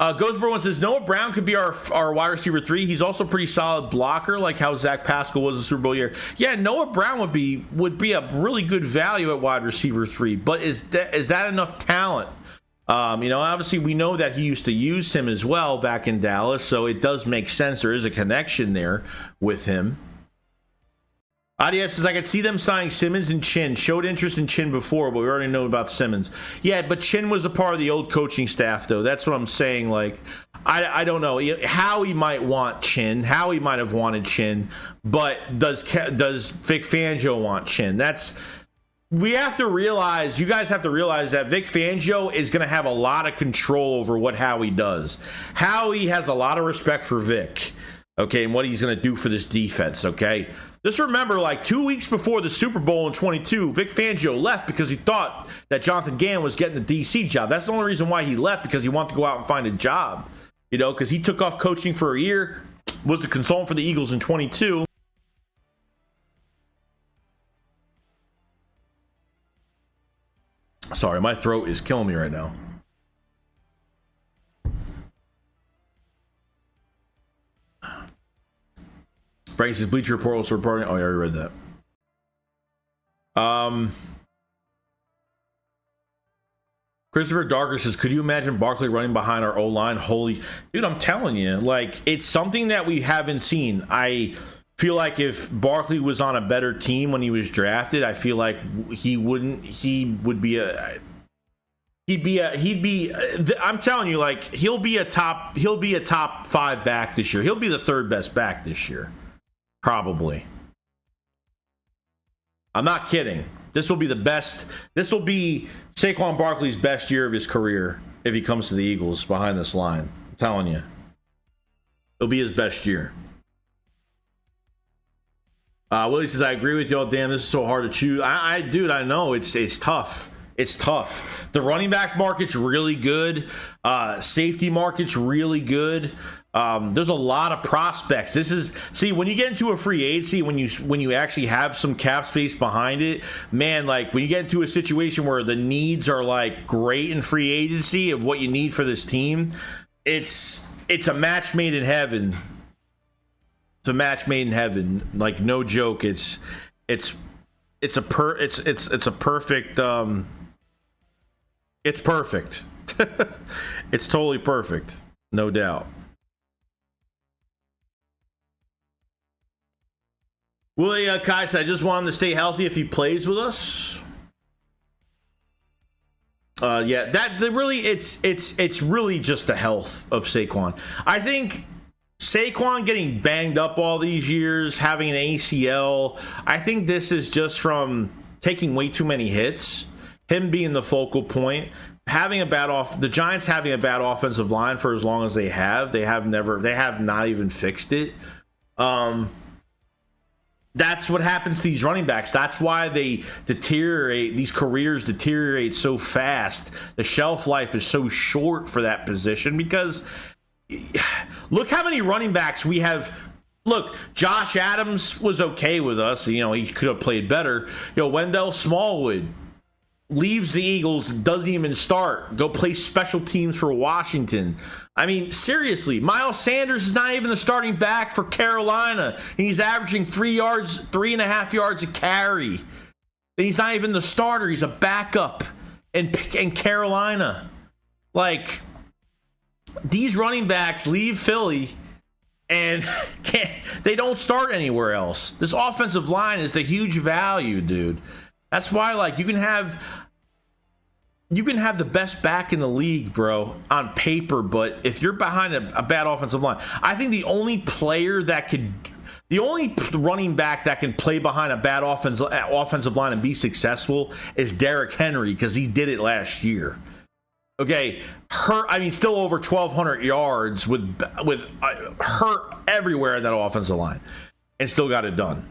Goes for one says Noah Brown could be our wide receiver 3. He's also pretty solid blocker, like how Zach Pascal was the Super Bowl year. Yeah, Noah Brown would be a really good value at wide receiver 3. But is that enough talent? Obviously we know that he used to use him as well back in Dallas, so it does make sense. There is a connection there with him. IDF says, I could see them signing Simmons and Chin. Showed interest in Chin before, but we already know about Simmons. Yeah, but Chin was a part of the old coaching staff, though. That's what I'm saying. Like, I don't know how he might want Chin, how he might have wanted Chin, but does Vic Fangio want Chin? We have to realize, you guys have to realize that Vic Fangio is going to have a lot of control over what Howie does. Howie has a lot of respect for Vic, okay, and what he's going to do for this defense, okay? Just remember, like 2 weeks before the Super Bowl in 22, Vic Fangio left because he thought that Jonathan Gann was getting the DC job. That's the only reason why he left, because he wanted to go out and find a job, because he took off coaching for a year, was the consultant for the Eagles in 22. Sorry, my throat is killing me right now. Frank says Bleacher Report also reporting. Oh, yeah, I already read that. Christopher Darker says, could you imagine Barkley running behind our O-line? Holy dude, I'm telling you, like, it's something that we haven't seen. I feel like if Barkley was on a better team when he was drafted, I feel like I'm telling you, like, he'll be a top 5 back this year. He'll be the 3rd best back this year. Probably. I'm not kidding. This will be the best. This will be Saquon Barkley's best year of his career if he comes to the Eagles behind this line. I'm telling you. It'll be his best year. Willie says, I agree with y'all. Damn, this is so hard to choose. Dude, I know it's tough. It's tough. The running back market's really good. Safety market's really good. There's a lot of prospects. When you get into a free agency, when you actually have some cap space behind it, man, like when you get into a situation where the needs are like great in free agency of what you need for this team, it's a match made in heaven. It's a match made in heaven. Like, no joke. It's a perfect. It's perfect. It's totally perfect, no doubt. Willie Kai said, I just want him to stay healthy if he plays with us. Yeah, it's really just the health of Saquon. I think Saquon getting banged up all these years, having an ACL, I think this is just from taking way too many hits, him being the focal point, having the Giants having a bad offensive line for as long as they have not even fixed it. That's what happens to these running backs. That's why they deteriorate. These careers deteriorate so fast. The shelf life is so short for that position because look how many running backs we have. Look, Josh Adams was okay with us. You know, he could have played better. You know, Wendell Smallwood leaves the Eagles, doesn't even start, go play special teams for Washington. I mean, seriously, Miles Sanders is not even the starting back for Carolina, and he's averaging 3.5 yards a carry. And he's not even the starter, he's a backup in Carolina. Like, these running backs leave Philly and they don't start anywhere else. This offensive line is the huge value, dude. That's why, like, you can have the best back in the league, bro, on paper, but if you're behind a bad offensive line, I think the only running back that can play behind a bad offensive line and be successful is Derrick Henry, because he did it last year. Okay, still over 1,200 yards with hurt everywhere in that offensive line, and still got it done.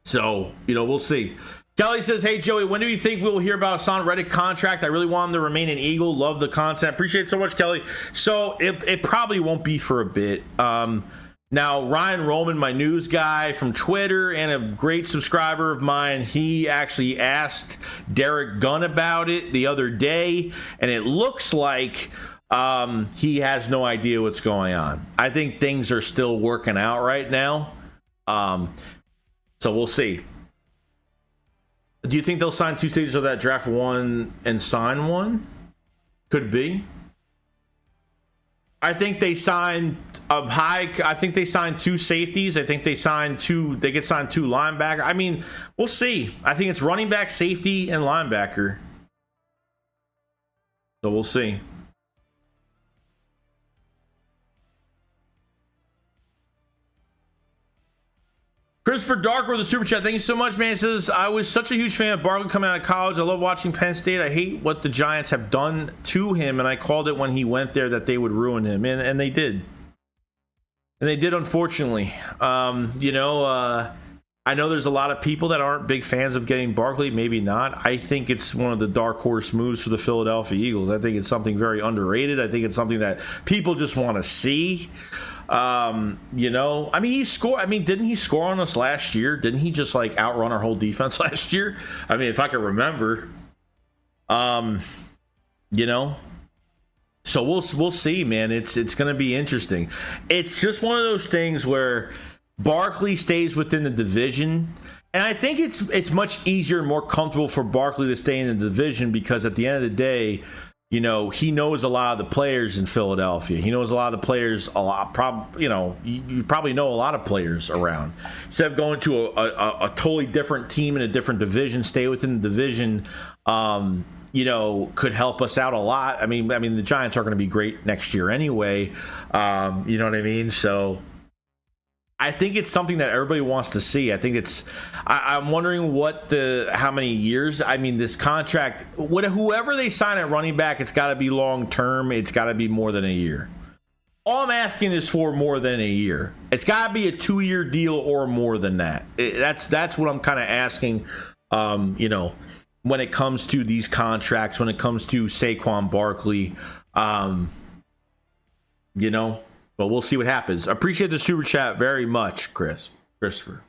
So, we'll see. Kelly says, hey, Joey, when do you think we'll hear about HaasonReddick contract? I really want him to remain an Eagle. Love the content. Appreciate it so much, Kelly. So, it probably won't be for a bit. Now, Ryan Roman, my news guy from Twitter and a great subscriber of mine, he actually asked Derek Gunn about it the other day, and it looks like he has no idea what's going on. I think things are still working out right now. So we'll see. Do you think they'll sign 2 safeties of that draft 1 and sign 1? Could be. I think they signed I think they signed 2 safeties. I think they signed 2. They get signed 2 linebacker. I mean, we'll see. I think it's running back, safety, and linebacker. So we'll see. Christopher Dark with the super chat. Thank you so much, man. It says, I was such a huge fan of Barkley coming out of college. I love watching Penn State. I hate what the Giants have done to him, and I called it when he went there that they would ruin him, and they did. And they did, unfortunately. I know there's a lot of people that aren't big fans of getting Barkley. Maybe not. I think it's one of the dark horse moves for the Philadelphia Eagles. I think it's something very underrated. I think it's something that people just want to see. He scored. Didn't he score on us last year? Didn't he just outrun our whole defense last year? If I can remember. So we'll see, man. It's going to be interesting. It's just one of those things where Barkley stays within the division, and I think it's much easier and more comfortable for Barkley to stay in the division because at the end of the day, he knows a lot of the players in Philadelphia. He knows a lot of the players a lot. You probably know a lot of players around. Instead of going to a totally different team in a different division, stay within the division, could help us out a lot. The Giants are going to be great next year anyway. You know what I mean? So I think it's something that everybody wants to see. I think I'm wondering how many years. This contract, whoever they sign at running back, it's got to be long term. It's got to be more than a year. All I'm asking is for more than a year. It's got to be a 2-year deal or more than that. That's what I'm kind of asking You know, when it comes to these contracts, when it comes to Saquon Barkley, you know, but we'll see what happens. Appreciate the super chat very much, Christopher.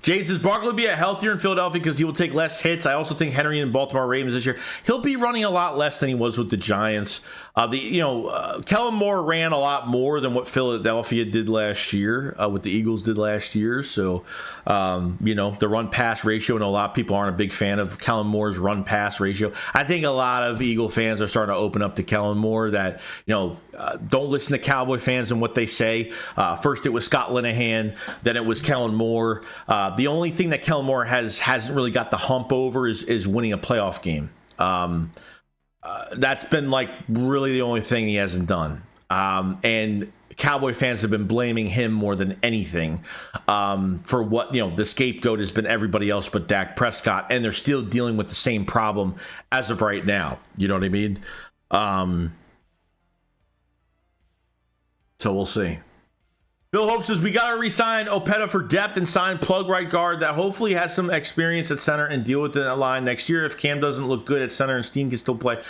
Jay says Barkley will be a healthier in Philadelphia because he will take less hits. I also think Henry in Baltimore Ravens this year, he'll be running a lot less than he was with the Giants. Kellen Moore ran a lot more than what Philadelphia did last year, what the Eagles did last year. So, the run pass ratio, and a lot of people aren't a big fan of Kellen Moore's run pass ratio. I think a lot of Eagle fans are starting to open up to Kellen Moore that, don't listen to Cowboy fans and what they say. First it was Scott Linehan, then it was Kellen Moore. The only thing that Kellen Moore hasn't really got the hump over is winning a playoff game. That's been like really the only thing he hasn't done. And Cowboy fans have been blaming him more than anything for what, the scapegoat has been everybody else but Dak Prescott. And they're still dealing with the same problem as of right now. You know what I mean? So we'll see. Bill Hope says, we got to re-sign Opeta for depth and sign plug right guard that hopefully has some experience at center and deal with the line next year if Cam doesn't look good at center and Steen can still play.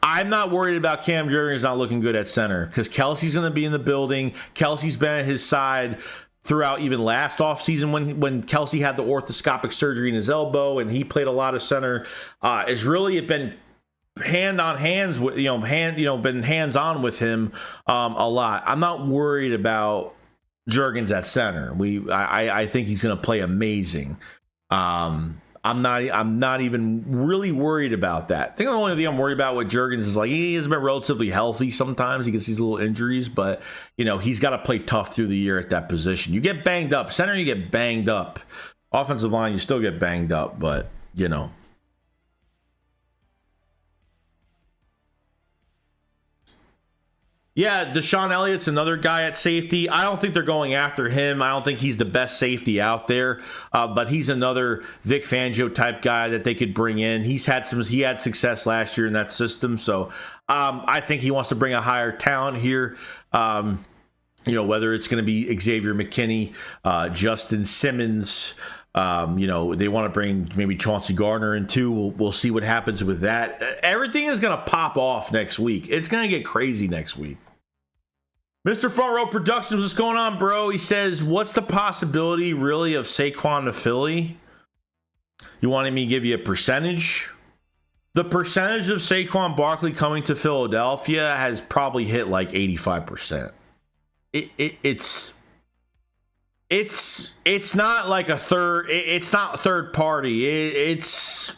I'm not worried about Cam Jurgens not looking good at center because Kelsey's going to be in the building. Kelsey's been at his side throughout even last offseason when Kelsey had the orthoscopic surgery in his elbow and he played a lot of center. It's really been been hands-on with him a lot. I'm not worried about Jurgens at center. I think he's going to play amazing. I'm not even really worried about that. I think the only thing I'm worried about with Jurgens is like he has been relatively healthy. Sometimes he gets these little injuries, but he's got to play tough through the year at that position. You get banged up. Center, you get banged up. Offensive line, you still get banged up, but Yeah, Deshaun Elliott's another guy at safety. I don't think they're going after him. I don't think he's the best safety out there, but he's another Vic Fangio type guy that they could bring in. He had success last year in that system, so I think he wants to bring a higher talent here. Whether it's going to be Xavier McKinney, Justin Simmons. They want to bring maybe Chauncey Gardner in too. We'll see what happens with that. Everything is going to pop off next week. It's going to get crazy next week. Mr. Front Row Productions, what's going on, bro? He says, what's the possibility really of Saquon to Philly? You wanted me to give you a percentage? The percentage of Saquon Barkley coming to Philadelphia has probably hit like 85%. It's not like it's not third party. It's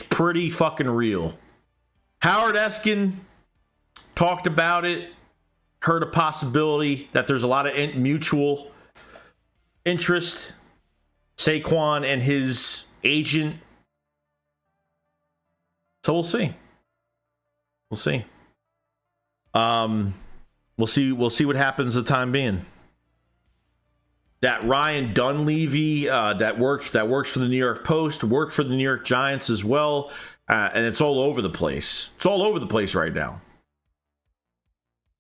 pretty fucking real. Howard Eskin talked about it, heard a possibility that there's a lot of mutual interest. Saquon and his agent. So we'll see. We'll see. We'll see what happens the time being. That Ryan Dunleavy that works for the New York Post, worked for the New York Giants as well, and it's all over the place. It's all over the place right now.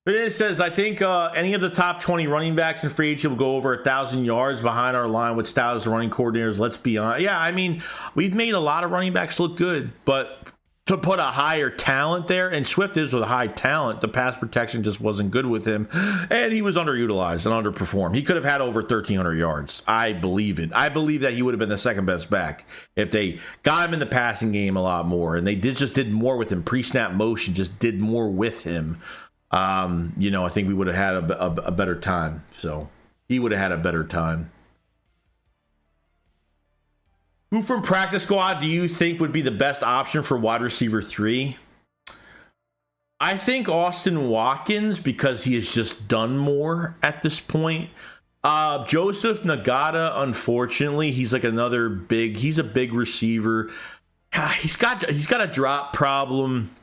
But it says, I think any of the top 20 running backs in free agency will go over 1,000 yards behind our line with Stout as the running coordinators. Let's be honest. Yeah, I mean, we've made a lot of running backs look good, but to put a higher talent there, and Swift is with a high talent, the pass protection just wasn't good with him, and he was underutilized and underperformed. He could have had over 1,300 yards. I believe it. I believe that he would have been the second best back if they got him in the passing game a lot more, and they just did more with him. Pre-snap motion just did more with him. I think we would have had a better time. So he would have had a better time. Who from practice squad do you think would be the best option for wide receiver 3? I think Austin Watkins, because he has just done more at this point. Joseph Nagata, unfortunately, he's like he's a big receiver. He's got a drop problem.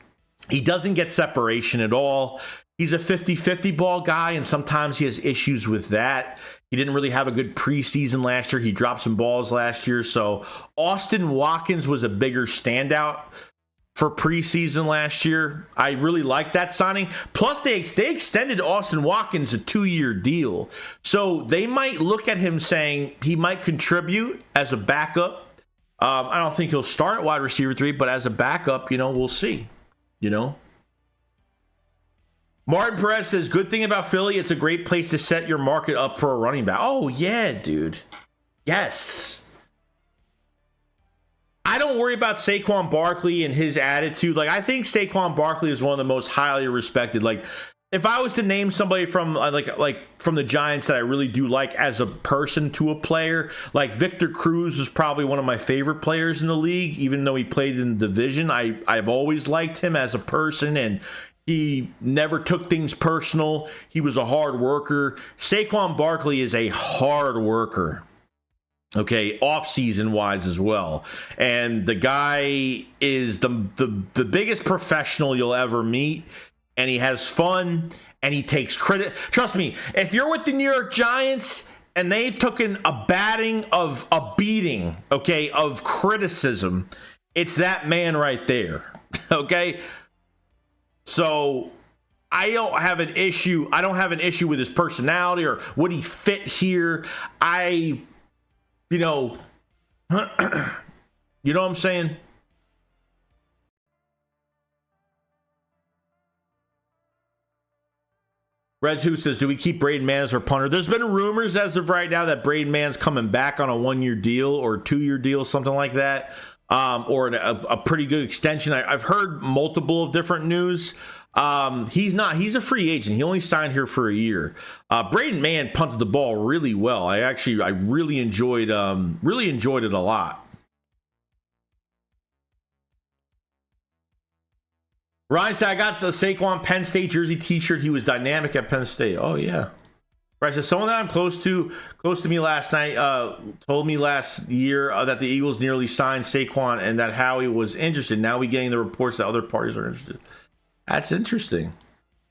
He doesn't get separation at all. He's a 50-50 ball guy, and sometimes he has issues with that. He didn't really have a good preseason last year. He dropped some balls last year. So Austin Watkins was a bigger standout for preseason last year. I really like that signing. Plus, they extended Austin Watkins a 2-year deal. So they might look at him saying he might contribute as a backup. I don't think he'll start at wide receiver 3, but as a backup, we'll see. Martin Perez says, good thing about Philly, it's a great place to set your market up for a running back. Oh, yeah, dude. Yes. I don't worry about Saquon Barkley and his attitude. I think Saquon Barkley is one of the most highly respected. If I was to name somebody from from the Giants that I really do like as a person to a player, Victor Cruz was probably one of my favorite players in the league, even though he played in the division. I've always liked him as a person, and he never took things personal. He was a hard worker. Saquon Barkley is a hard worker. Okay, off-season wise as well. And the guy is the biggest professional you'll ever meet. And he has fun, and he takes credit. Trust me, if you're with the New York Giants and they've taken a beating, okay, of criticism, it's that man right there, okay? So I don't have an issue with his personality or would he fit here. You know what I'm saying? Reds Who says, do we keep Braden Mann as our punter? There's been rumors as of right now that Braden Mann's coming back on a 1-year deal or a 2-year deal, something like that, or a pretty good extension. I've heard multiple of different news. He's a free agent. He only signed here for a year. Braden Mann punted the ball really well. I really enjoyed it a lot. Ryan said, I got a Saquon Penn State jersey t-shirt. He was dynamic at Penn State. Oh, yeah. Ryan said, someone that I'm close to me last night told me last year that the Eagles nearly signed Saquon and that Howie was interested. Now we're getting the reports that other parties are interested. That's interesting.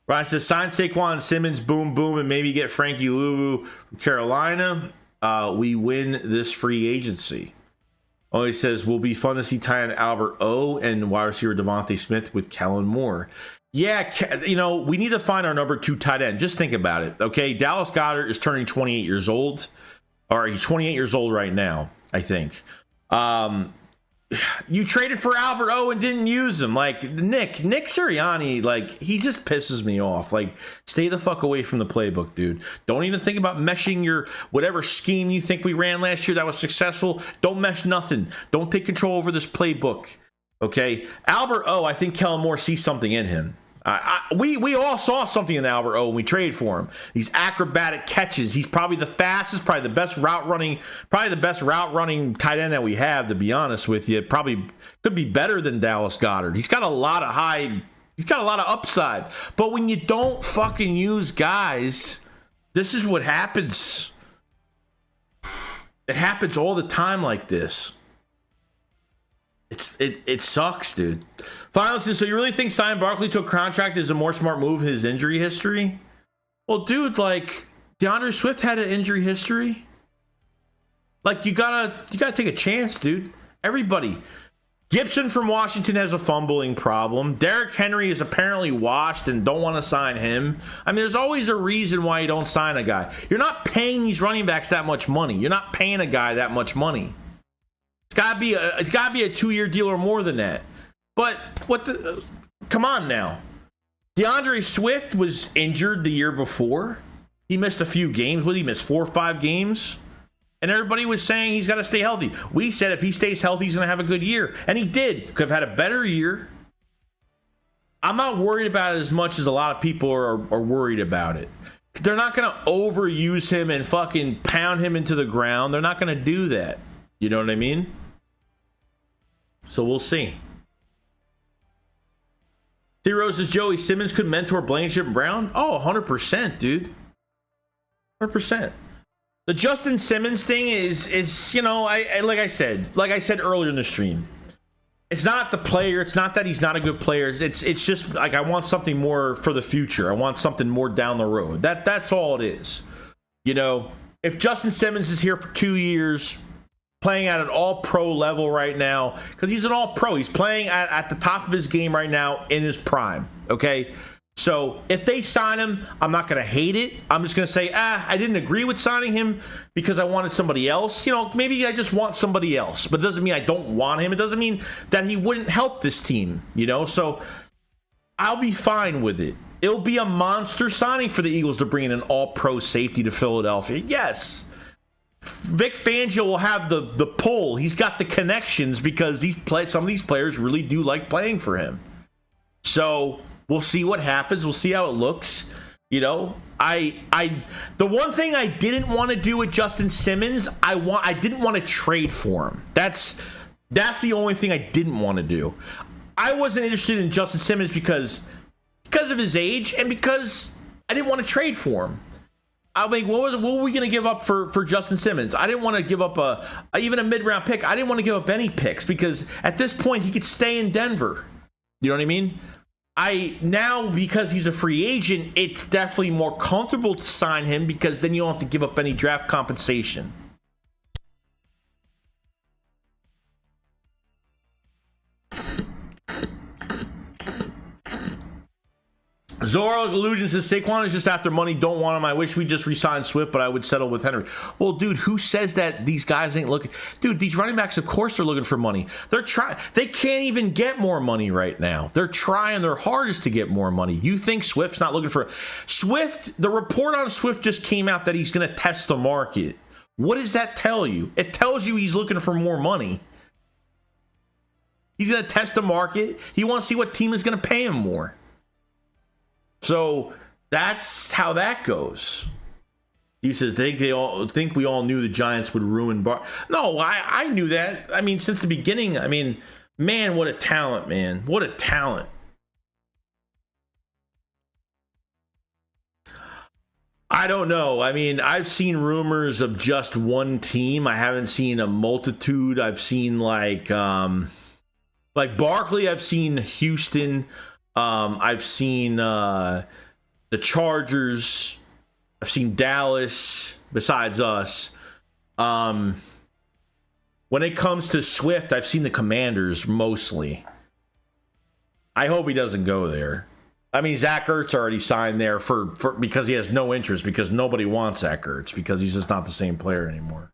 Ryan says, sign Saquon, Simmons, boom, boom, and maybe get Frankie Louvu from Carolina. We win this free agency. Oh, he says, will be fun to see Tyan Albert O and wide receiver Devontae Smith with Kellen Moore. Yeah, we need to find our number 2 tight end. Just think about it, okay? Dallas Goedert is turning 28 years old. Or he's 28 years old right now, I think. You traded for Albert O and didn't use him. Nick Sirianni, he just pisses me off. Stay the fuck away from the playbook, dude. Don't even think about meshing your whatever scheme you think we ran last year that was successful. Don't mesh nothing. Don't take control over this playbook. Okay? Albert O, I think Kellen Moore sees something in him. We all saw something in Albert O when we traded for him. These acrobatic catches. He's probably the fastest, probably the best route running tight end that we have, to be honest with you. Probably could be better than Dallas Goedert. He's got a lot of upside. But when you don't fucking use guys, this is what happens. It happens all the time like this. It sucks, dude. Finally, so you really think signing Barkley to a contract is a more smart move in his injury history? Well, dude, DeAndre Swift had an injury history. You gotta take a chance, dude. Everybody. Gibson from Washington has a fumbling problem. Derrick Henry is apparently washed and don't want to sign him. I mean, there's always a reason why you don't sign a guy. You're not paying these running backs that much money. You're not paying a guy that much money. It's gotta be a 2-year deal or more than that. But come on now. DeAndre Swift was injured the year before. He missed a few games. What did he miss? 4 or 5 games? And everybody was saying he's got to stay healthy. We said if he stays healthy, he's going to have a good year. And he did. Could have had a better year. I'm not worried about it as much as a lot of people are worried about it. They're not going to overuse him and fucking pound him into the ground. They're not going to do that. You know what I mean? So we'll see. T-Rose says, Joey, Simmons could mentor Blankenship and Brown? Oh, 100%, dude. 100%. The Justin Simmons thing is like I said earlier in the stream, it's not the player. It's not that he's not a good player. It's just I want something more for the future. I want something more down the road. That's all it is. If Justin Simmons is here for 2 years, playing at an all-pro level right now because he's an all-pro. He's playing at the top of his game right now in his prime, okay? So if they sign him, I'm not going to hate it. I'm just going to say, I didn't agree with signing him because I wanted somebody else. You know, maybe I just want somebody else, but it doesn't mean I don't want him. It doesn't mean that he wouldn't help this team, you know? So I'll be fine with it. It'll be a monster signing for the Eagles to bring in an all-pro safety to Philadelphia. Yes. Vic Fangio will have the pull. He's got the connections because some of these players really do like playing for him. So we'll see what happens. We'll see how it looks. You know, the one thing I didn't want to do with Justin Simmons, I didn't want to trade for him. That's the only thing I didn't want to do. I wasn't interested in Justin Simmons because of his age and because I didn't want to trade for him. I mean, what were we going to give up for Justin Simmons? I didn't want to give up even a mid-round pick. I didn't want to give up any picks because at this point he could stay in Denver. You know what I mean? Now because he's a free agent, it's definitely more comfortable to sign him because then you don't have to give up any draft compensation. Zoro Illusion says Saquon is just after money, don't want him. I wish we just re-signed Swift, but I would settle with Henry. Well, dude, who says that these guys ain't looking? Dude, these running backs, of course, they're looking for money. They're trying. They can't even get more money right now. They're trying their hardest to get more money. You think Swift's not looking for Swift? The report on Swift just came out that he's going to test the market. What does that tell you? It tells you he's looking for more money. He's going to test the market. He wants to see what team is going to pay him more. So that's how that goes. He says they all think we all knew the Giants would ruin No, I knew that. I mean, since the beginning. I mean, man, what a talent, man. What a talent. I don't know. I mean, I've seen rumors of just one team. I haven't seen a multitude. I've seen like Barkley. I've seen Houston. I've seen the Chargers. I've seen Dallas, besides us. When it comes to Swift, I've seen the Commanders mostly. I hope he doesn't go there. I mean, Zach Ertz already signed there for because he has no interest, because nobody wants Zach Ertz because he's just not the same player anymore.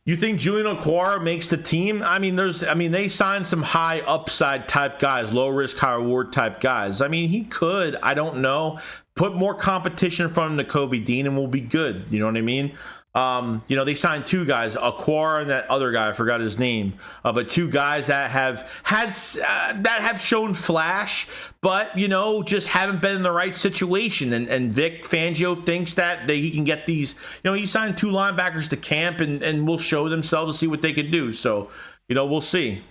You think Julian Okwara makes the team? I mean, they signed some high upside type guys, low risk, high reward type guys. I mean, he could, I don't know, put more competition in front of Nakobe Dean and we'll be good. You know what I mean? They signed two guys, Okwara and that other guy, I forgot his name, but two guys that have shown flash, but just haven't been in the right situation. And Vic Fangio thinks that he can get these. He signed two linebackers to camp and will show themselves to see what they could do. So, we'll see.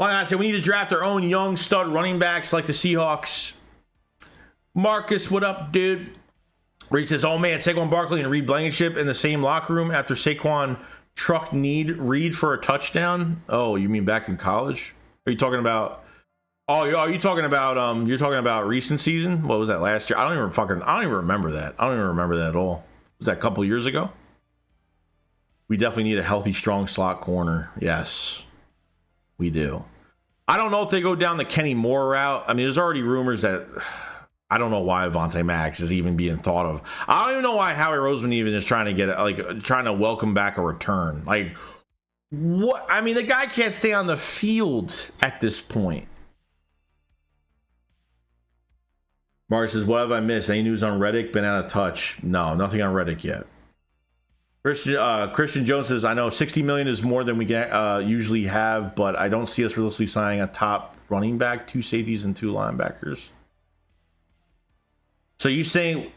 Like I said, we need to draft our own young stud running backs like the Seahawks. Marcus, what up, dude? Reed says, oh man, Saquon Barkley and Reed Blankenship in the same locker room after Saquon trucked Reed for a touchdown. Oh, you mean back in college? Are you talking about? Oh, are you talking about? You're talking about recent season? What was that, last year? I don't even remember that. I don't even remember that at all. Was that a couple years ago? We definitely need a healthy, strong slot corner. Yes, we do. I don't know if they go down the Kenny Moore route. I mean, there's already rumors that. I don't know why Avonte Maddox is even being thought of. I don't even know why Howie Roseman even is trying to welcome back a return. Like, what? I mean, the guy can't stay on the field at this point. Mark says, what have I missed? Any news on Reddick? Been out of touch? No, nothing on Reddick yet. Christian Jones says, I know $60 million is more than we usually have, but I don't see us realistically signing a top running back, two safeties, and two linebackers. So you're saying,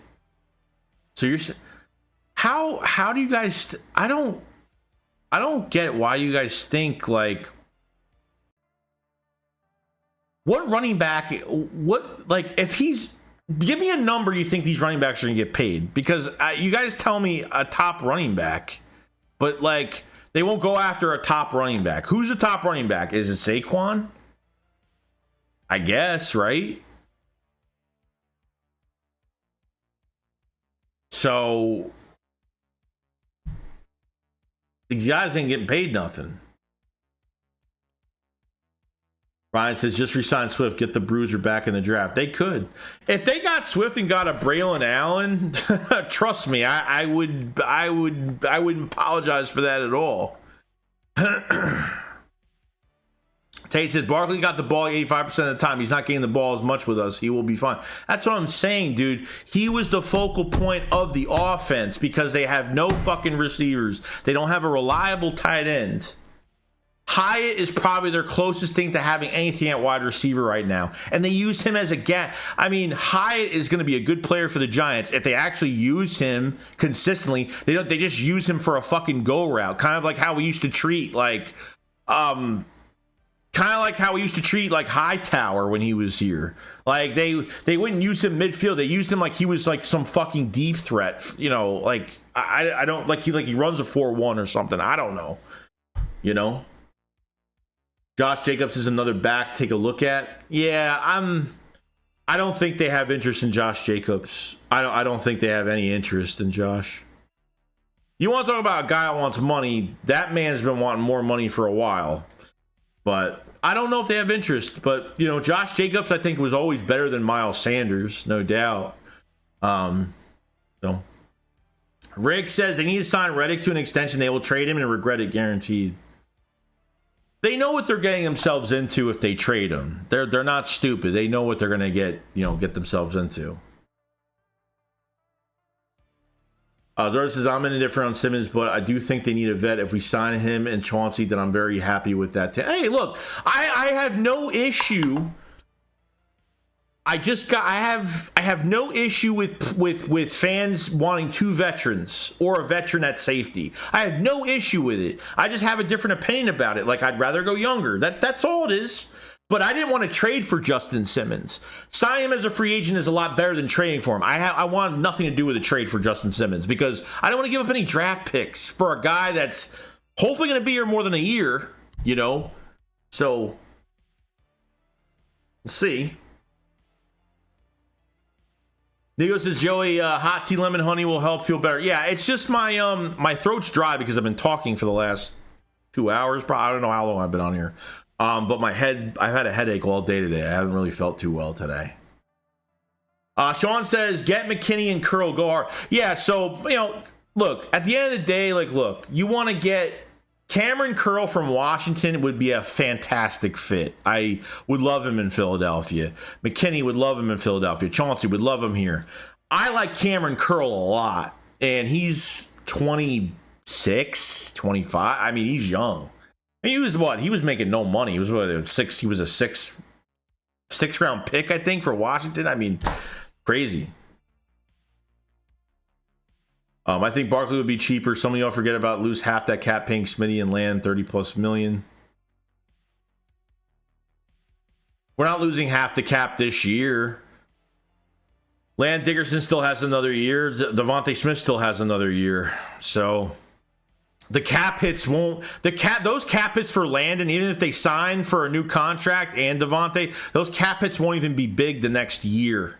how do you guys, I don't get why you guys think like, what running back, if he's, give me a number you think these running backs are going to get paid, because you guys tell me a top running back, but like they won't go after a top running back. Who's the top running back? Is it Saquon? I guess, right? So these guys ain't getting paid nothing. Ryan says, just resign Swift, get the bruiser back in the draft. They could. If they got Swift and got a Braylon Allen, trust me, I wouldn't apologize for that at all. Tate says, Barkley got the ball 85% of the time. He's not getting the ball as much with us. He will be fine. That's what I'm saying, dude. He was the focal point of the offense because they have no fucking receivers. They don't have a reliable tight end. Hyatt is probably their closest thing to having anything at wide receiver right now. And they use him as a gap. I mean, Hyatt is going to be a good player for the Giants. If they actually use him consistently, they just use him for a fucking go route. Kind of like how we used to treat like Hightower when he was here. Like they wouldn't use him midfield. They used him like he was like some fucking deep threat. You know, like I don't like he runs a 4-1 or something. I don't know. You know? Josh Jacobs is another back to take a look at. Yeah, I don't think they have interest in Josh Jacobs. I don't think they have any interest in Josh. You want to talk about a guy that wants money? That man's been wanting more money for a while. But I don't know if they have interest. But, you know, Josh Jacobs, I think, was always better than Miles Sanders, no doubt. So Rick says they need to sign Reddick to an extension. They will trade him and regret it guaranteed. They know what they're getting themselves into if they trade him. They're not stupid. They know what they're going to get themselves into. Zora says, I'm indifferent on Simmons, but I do think they need a vet. If we sign him and Chauncey, then I'm very happy with that. Hey, look, I have no issue. I have no issue with fans wanting two veterans or a veteran at safety. I have no issue with it. I just have a different opinion about it. Like, I'd rather go younger. That's all it is. But I didn't want to trade for Justin Simmons. Signing him as a free agent is a lot better than trading for him. I want nothing to do with a trade for Justin Simmons because I don't want to give up any draft picks for a guy that's hopefully going to be here more than a year, you know? So, we'll see. Nico says, Joey, hot tea lemon honey will help feel better. Yeah, it's just my my throat's dry because I've been talking for the last 2 hours. Probably, I don't know how long I've been on here. But I've had a headache all day today. I haven't really felt too well today. Sean says, get McKinney and Curl, go hard. Yeah, so, you know, look, at the end of the day, like, look, you want to get Cameron Curl from Washington would be a fantastic fit. I would love him in Philadelphia. McKinney would love him in Philadelphia. Chauncey would love him here. I like Cameron Curl a lot, and he's 26, 25. I mean, he's young. I mean, he was making no money. He was a six round pick, I think, for Washington. I mean, crazy. I think Barkley would be cheaper. Some of y'all forget about lose half that cap paying Smitty and Land $30+ million. We're not losing half the cap this year. Land Dickerson still has another year. Devontae Smith still has another year. So the cap hits won't. Those cap hits for Landon, even if they sign for a new contract and Devontae, those cap hits won't even be big the next year.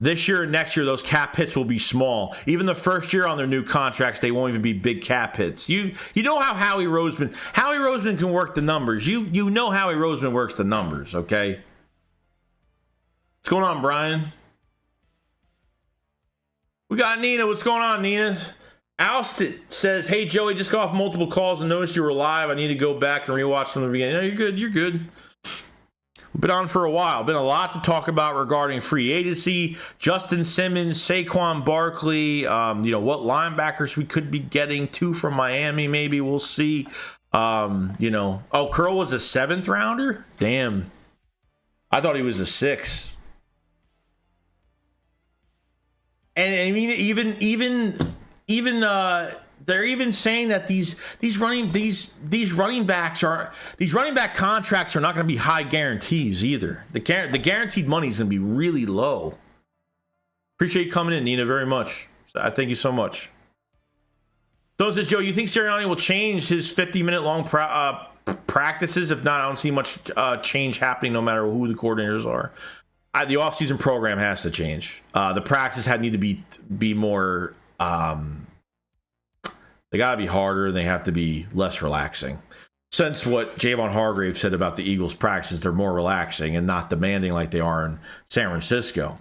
This year and next year, those cap hits will be small. Even the first year on their new contracts, they won't even be big cap hits. You know how Howie Roseman can work the numbers. You know Howie Roseman works the numbers, okay? What's going on, Brian? We got Nina. What's going on, Nina? Alston says, hey, Joey, just got off multiple calls and noticed you were live. I need to go back and rewatch from the beginning. No, you're good. You're good. We've been on for a while. Been a lot to talk about regarding free agency, Justin Simmons, Saquon Barkley, what linebackers we could be getting, 2 from Miami, maybe. We'll see. Curl was a 7th rounder? Damn. I thought he was a 6. And I mean, even they're even saying that these running back contracts are not going to be high guarantees either. The guaranteed money is going to be really low. Appreciate you coming in, Nina, very much. I thank you so much. So says Joe, you think Sirianni will change his 50-minute long practices? If not, I don't see much change happening no matter who the coordinators are. the offseason program has to change. The practice need to be more. They got to be harder, and they have to be less relaxing. Since what Javon Hargrave said about the Eagles' practices, they're more relaxing and not demanding like they are in San Francisco.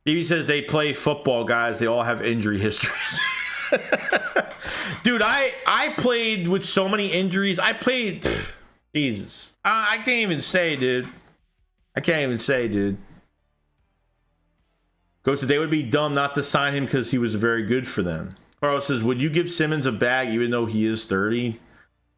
He says they play football, guys. They all have injury histories. Dude, I played with so many injuries. I played. Jesus. I can't even say, dude. Goes to they would be dumb not to sign him because he was very good for them. Carlos says, would you give Simmons a bag even though he is 30?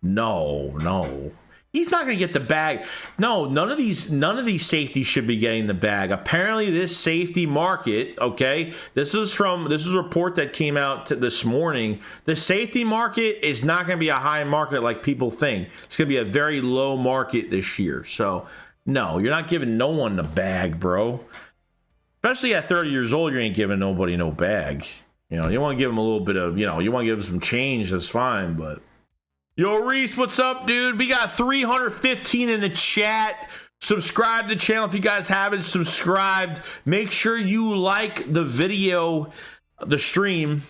No. He's not going to get the bag. No, none of these safeties should be getting the bag. Apparently, this safety market, okay, this is a report that came out this morning. The safety market is not going to be a high market like people think. It's going to be a very low market this year. So, no, you're not giving no one the bag, bro. Especially at 30 years old, you ain't giving nobody no bag. You know, you want to give them a little bit of, you want to give them some change, that's fine, but. Yo, Reese, what's up, dude? We got 315 in the chat. Subscribe to the channel if you guys haven't subscribed. Make sure you like the video, the stream.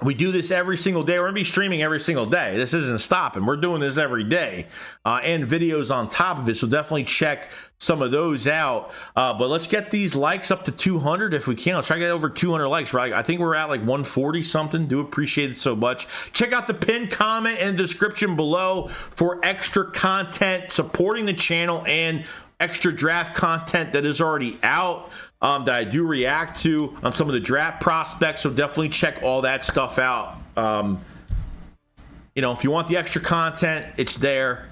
We do this every single day. We're going to be streaming every single day. This isn't stopping. We're doing this every day. And videos on top of it. So definitely check some of those out. But let's get these likes up to 200 if we can. Let's try to get over 200 likes, right? I think we're at like 140 something. Do appreciate it so much. Check out the pinned comment and description below for extra content supporting the channel and extra draft content that is already out that I do react to on some of the draft prospects. So definitely check all that stuff out. If you want the extra content, it's there.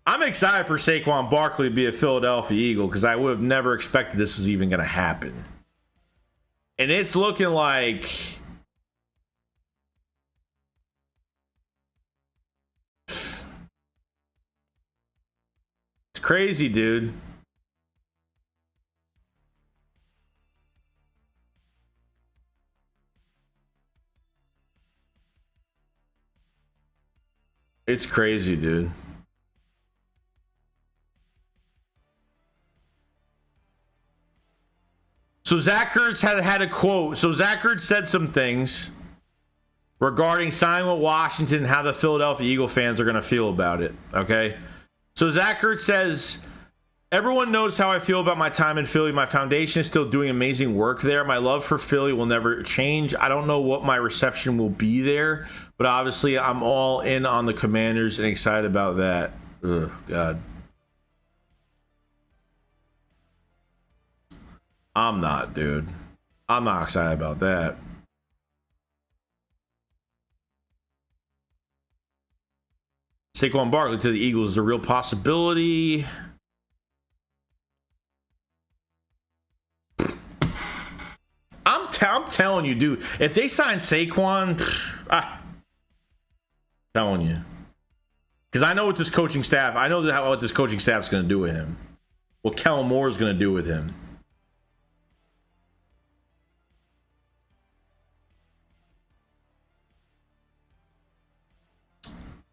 I'm excited for Saquon Barkley to be a Philadelphia Eagle because I would have never expected this was even going to happen. And it's looking like it's crazy, dude. It's crazy, dude. So Zach Ertz had a quote. So Zach Ertz said some things regarding signing with Washington and how the Philadelphia Eagle fans are going to feel about it. Okay. So Zach Ertz says, everyone knows how I feel about my time in Philly. My foundation is still doing amazing work there. My love for Philly will never change. I don't know what my reception will be there, but obviously I'm all in on the Commanders and excited about that. Ugh, God. I'm not, dude. I'm not excited about that. Saquon Barkley to the Eagles is a real possibility. I'm telling you, dude. If they sign Saquon, telling you, because I know what this coaching staff. I know what this coaching staff is going to do with him. What Kellen Moore is going to do with him.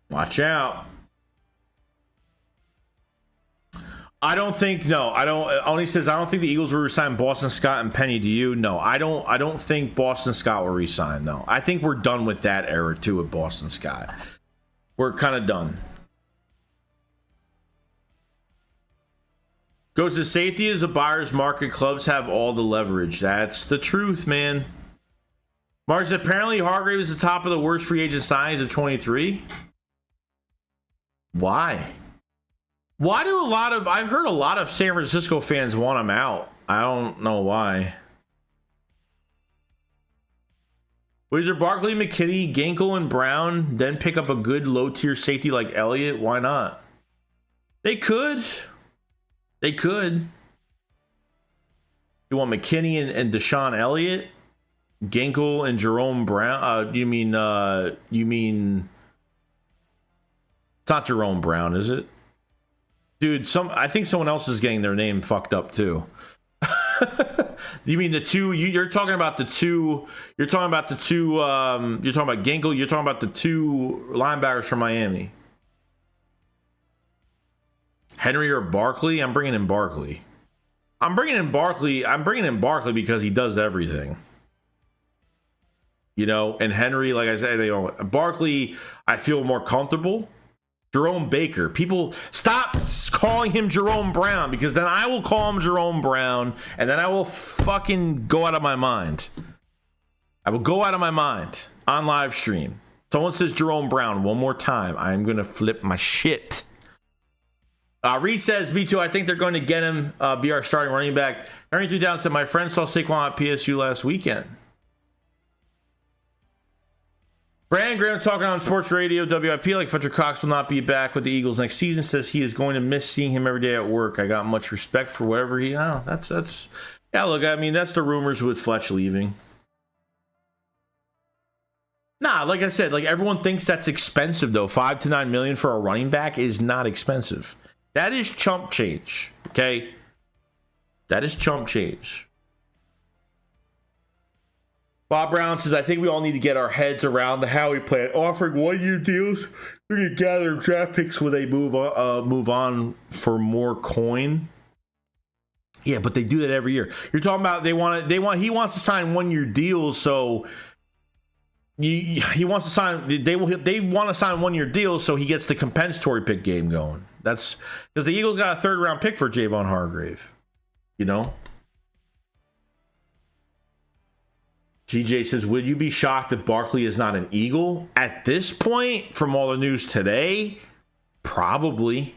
Watch out. I don't think Oni says I don't think the Eagles will resign Boston Scott and Penny. Do you? No, I don't think Boston Scott will resign, though. I think we're done with that era too with Boston Scott. We're kind of done. Goes to safety as a buyer's market. Clubs have all the leverage. That's the truth, man. Marge, apparently Hargrave is the top of the worst free agent signings of 23. Why? Why do I've heard a lot of San Francisco fans want him out. I don't know why. Was there Barkley, McKinney, Ginkel, and Brown, then pick up a good low-tier safety like Elliott? Why not? They could. They could. You want McKinney and Deshaun Elliott? Ginkel and Jerome Brown? You mean it's not Jerome Brown, is it? Dude, I think someone else is getting their name fucked up too. You mean the two? You're talking about the two. You're talking about the two. You're talking about Ginkel. You're talking about the two linebackers from Miami. Henry or Barkley? I'm bringing in Barkley. I'm bringing in Barkley because he does everything. You know, and Henry, like I said, Barkley, I feel more comfortable. Jerome Baker. People stop calling him Jerome Brown, because then I will call him Jerome Brown and then I will fucking go out of my mind. I will go out of my mind on live stream. Someone says Jerome Brown one more time, I'm going to flip my shit. Reed says, me too. I think they're going to get him, be our starting running back. Henry 3000 said, my friend saw Saquon at PSU last weekend. Brandon Graham talking on sports radio WIP like Fletcher Cox will not be back with the Eagles next season. Says he is going to miss seeing him every day at work. I got much respect for whatever he. Oh, that's yeah. Look, I mean, that's the rumors with Fletch leaving. Nah, like I said, like everyone thinks that's expensive though. $5 to $9 million for a running back is not expensive. That is chump change. Okay, that is chump change. Bob Brown says, I think we all need to get our heads around the Howie plan, offering one-year deals to gather draft picks when they move on for more coin. Yeah, but they do that every year. You're talking about he wants to sign one-year deals, so he wants to sign. They want to sign one-year deals so he gets the compensatory pick game going. That's because the Eagles got a third-round pick for Javon Hargrave. You know. GJ says, would you be shocked if Barkley is not an Eagle? At this point, from all the news today, probably.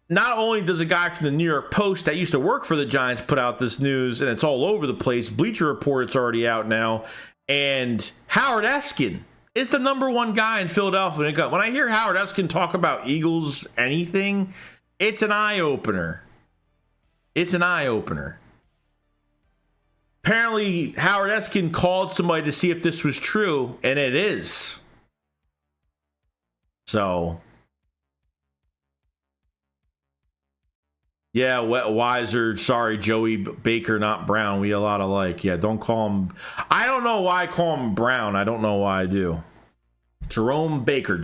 Not only does a guy from the New York Post that used to work for the Giants put out this news, and it's all over the place. Bleacher Report, it's already out now. And Howard Eskin is the number one guy in Philadelphia. When I hear Howard Eskin talk about Eagles anything, it's an eye-opener. It's an eye-opener. Apparently, Howard Eskin called somebody to see if this was true, and it is. So, yeah, Wiser, sorry, Joey Baker, not Brown. We a lot alike. Yeah, don't call him. I don't know why I call him Brown. I don't know why I do. Jerome Baker.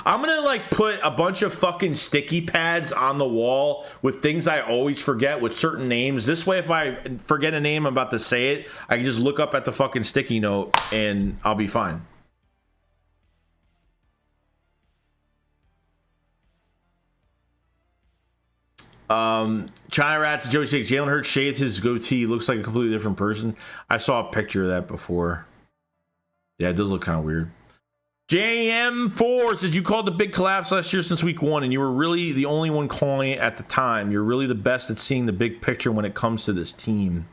I'm gonna like put a bunch of fucking sticky pads on the wall with things I always forget with certain names. This way, if I forget a name, I'm about to say it, I can just look up at the fucking sticky note and I'll be fine. China Rats, Joey Shakes, Jalen Hurts shaved his goatee. Looks like a completely different person. I saw a picture of that before. Yeah, it does look kind of weird. JM4 says, you called the big collapse last year since week 1, and you were really the only one calling it at the time. You're really the best at seeing the big picture when it comes to this team.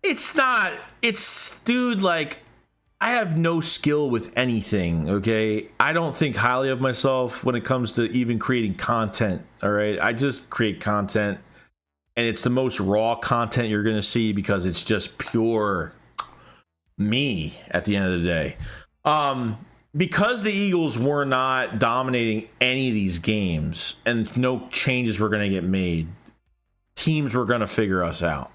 Dude, like, I have no skill with anything, okay? I don't think highly of myself when it comes to even creating content, all right? I just create content, and it's the most raw content you're going to see because it's just pure me at the end of the day. Because the Eagles were not dominating any of these games and no changes were going to get made, teams were going to figure us out.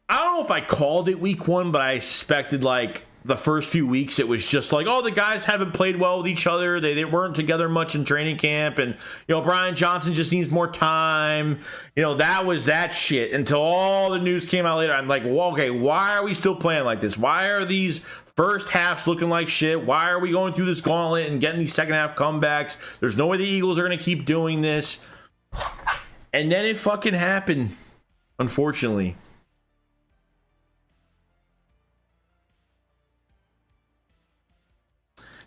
I don't know if I called it week 1, but I suspected like the first few weeks it was just like, oh, the guys haven't played well with each other. They weren't together much in training camp. And, you know, Brian Johnson just needs more time. You know, that was that shit until all the news came out later. I'm like, well, okay, why are we still playing like this? Why are these first halves looking like shit? Why are we going through this gauntlet and getting these second half comebacks? There's no way the Eagles are going to keep doing this. And then it fucking happened, unfortunately.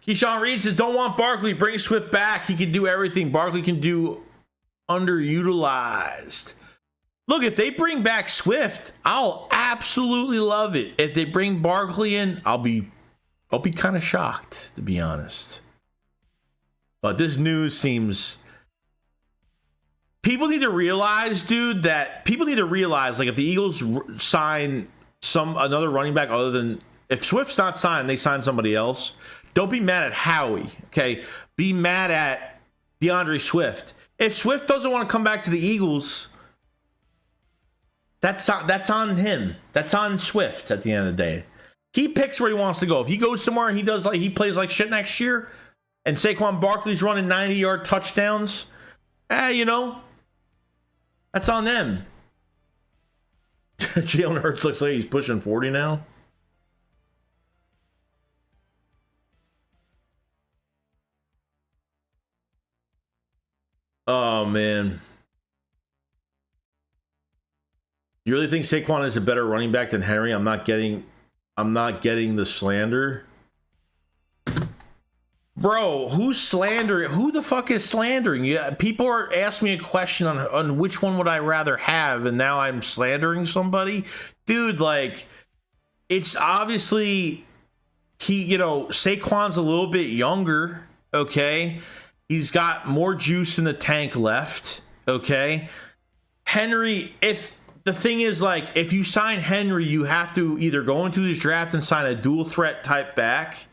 Keyshawn Reed says, don't want Barkley. Bring Swift back. He can do everything Barkley can do underutilized. Look, if they bring back Swift, I'll absolutely love it. If they bring Barkley in, I'll be kind of shocked, to be honest. But this news seems... People need to realize, dude, like if the Eagles sign another running back other than... If Swift's not signed, they sign somebody else. Don't be mad at Howie, okay? Be mad at DeAndre Swift. If Swift doesn't want to come back to the Eagles, that's on him. That's on Swift at the end of the day. He picks where he wants to go. If he goes somewhere and he plays like shit next year, and Saquon Barkley's running 90-yard touchdowns, you know, that's on them. Jalen Hurts looks like he's pushing 40 now. Oh, man. You really think Saquon is a better running back than Henry? I'm not getting the slander. Bro, who's slandering? Who the fuck is slandering? Yeah, people are asking me a question on which one would I rather have, and now I'm slandering somebody? Dude, like, it's obviously Saquon's a little bit younger, okay? He's got more juice in the tank left, okay? Henry, the thing is, like, if you sign Henry, you have to either go into this draft and sign a dual threat type back,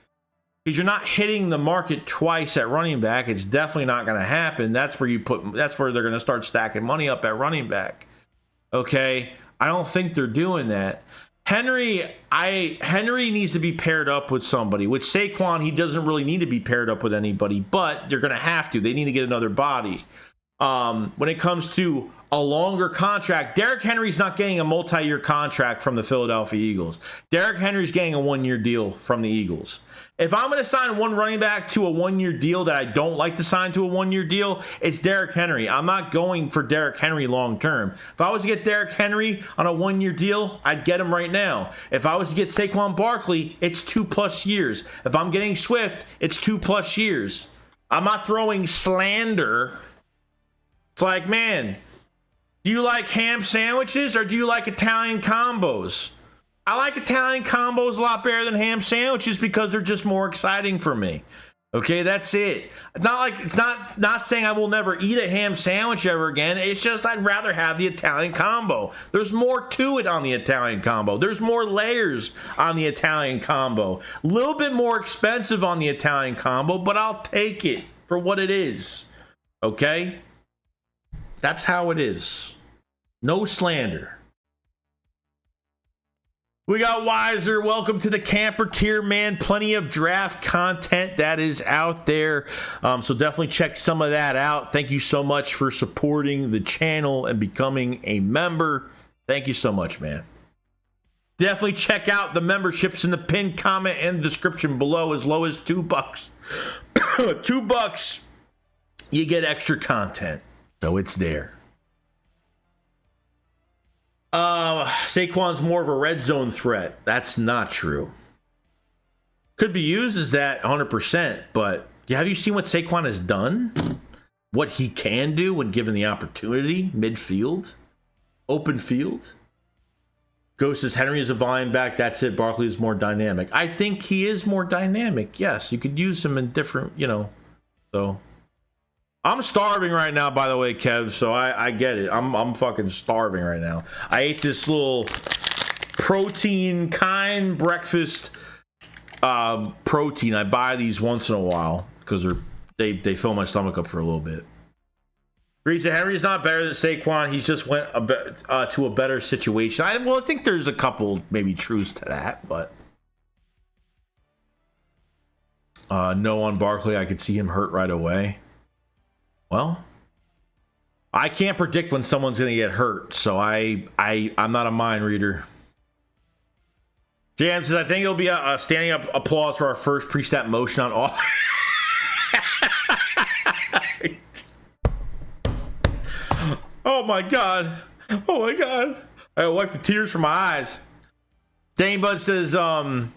because you're not hitting the market twice at running back. It's definitely not going to happen. That's where they're going to start stacking money up at running back. Okay? I don't think they're doing that. Henry needs to be paired up with somebody. With Saquon, he doesn't really need to be paired up with anybody, but they're going to have to. They need to get another body. When it comes to a longer contract, Derrick Henry's not getting a multi-year contract from the Philadelphia Eagles. Derrick Henry's getting a one-year deal from the Eagles. If I'm going to sign one running back to a one-year deal that I don't like to sign to a one-year deal, it's Derrick Henry. I'm not going for Derrick Henry long-term. If I was to get Derrick Henry on a one-year deal, I'd get him right now. If I was to get Saquon Barkley, it's 2+ years. If I'm getting Swift, it's 2+ years. I'm not throwing slander. It's like, man, do you like ham sandwiches or do you like Italian combos? I like Italian combos a lot better than ham sandwiches because they're just more exciting for me. Okay, that's it. It's not saying I will never eat a ham sandwich ever again. It's just I'd rather have the Italian combo. There's more to it on the Italian combo. There's more layers on the Italian combo. A little bit more expensive on the Italian combo, but I'll take it for what it is. Okay? That's how it is. No slander. We got Wiser. Welcome to the camper tier, man. Plenty of draft content that is out there. So definitely check some of that out. Thank you so much for supporting the channel and becoming a member. Thank you so much, man. Definitely check out the memberships in the pinned comment and description below. As low as $2. $2, you get extra content. So it's there. Saquon's more of a red zone threat. That's not true. Could be used as that 100%, but have you seen what Saquon has done? What he can do when given the opportunity? Midfield? Open field? Ghost says Henry is a volume back. That's it. Barkley is more dynamic. I think he is more dynamic. Yes, you could use him in different, so... I'm starving right now, by the way, Kev, so I get it. I'm fucking starving right now. I ate this little protein kind breakfast protein. I buy these once in a while because they fill my stomach up for a little bit. Reason Henry's not better than Saquon. He's just went to a better situation. I think there's a couple maybe truths to that, but no on Barkley. I could see him hurt right away. Well, I can't predict when someone's going to get hurt, so I'm not a mind reader. JM says, I think it'll be a standing up applause for our first pre-snap motion on off. Oh my god. Oh my god. I wipe the tears from my eyes. Danny Bud says, Spot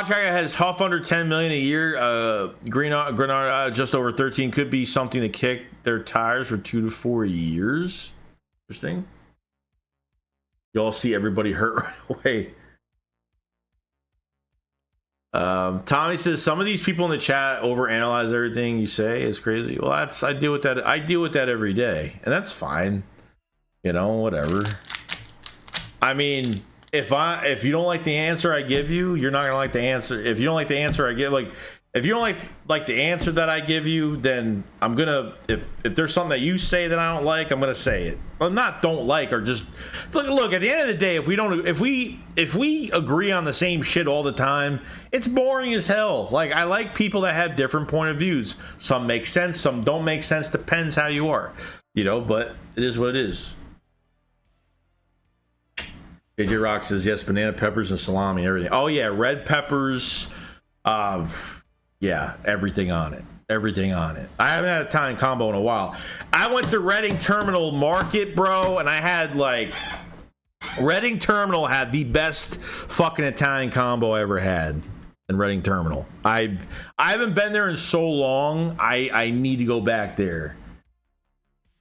Tracker has Huff under 10 million a year. Grenard just over 13. Could be something to kick their tires for 2 to 4 years. Interesting. You all see everybody hurt right away. Tommy says some of these people in the chat overanalyze everything you say. It's crazy. Well, I deal with that. I deal with that every day, and that's fine. Whatever. I mean, if you don't like the answer I give you, you're not gonna like the answer. If you don't like the answer I give, if you don't like the answer that I give you, then I'm gonna, if there's something that you say that I don't like, I'm gonna say it. Well, not don't like, or just look. At the end of the day, if we agree on the same shit all the time, it's boring as hell. Like, I like people that have different point of views. Some make sense, some don't make sense. Depends how you are, But it is what it is. JJ Rock says yes, banana peppers and salami, everything. Oh yeah, red peppers. Yeah, everything on it. Everything on it. I haven't had a Italian combo in a while. I went to Reading Terminal Market, bro, and I had Reading Terminal had the best fucking Italian combo I ever had in Reading Terminal. I haven't been there in so long. I need to go back there.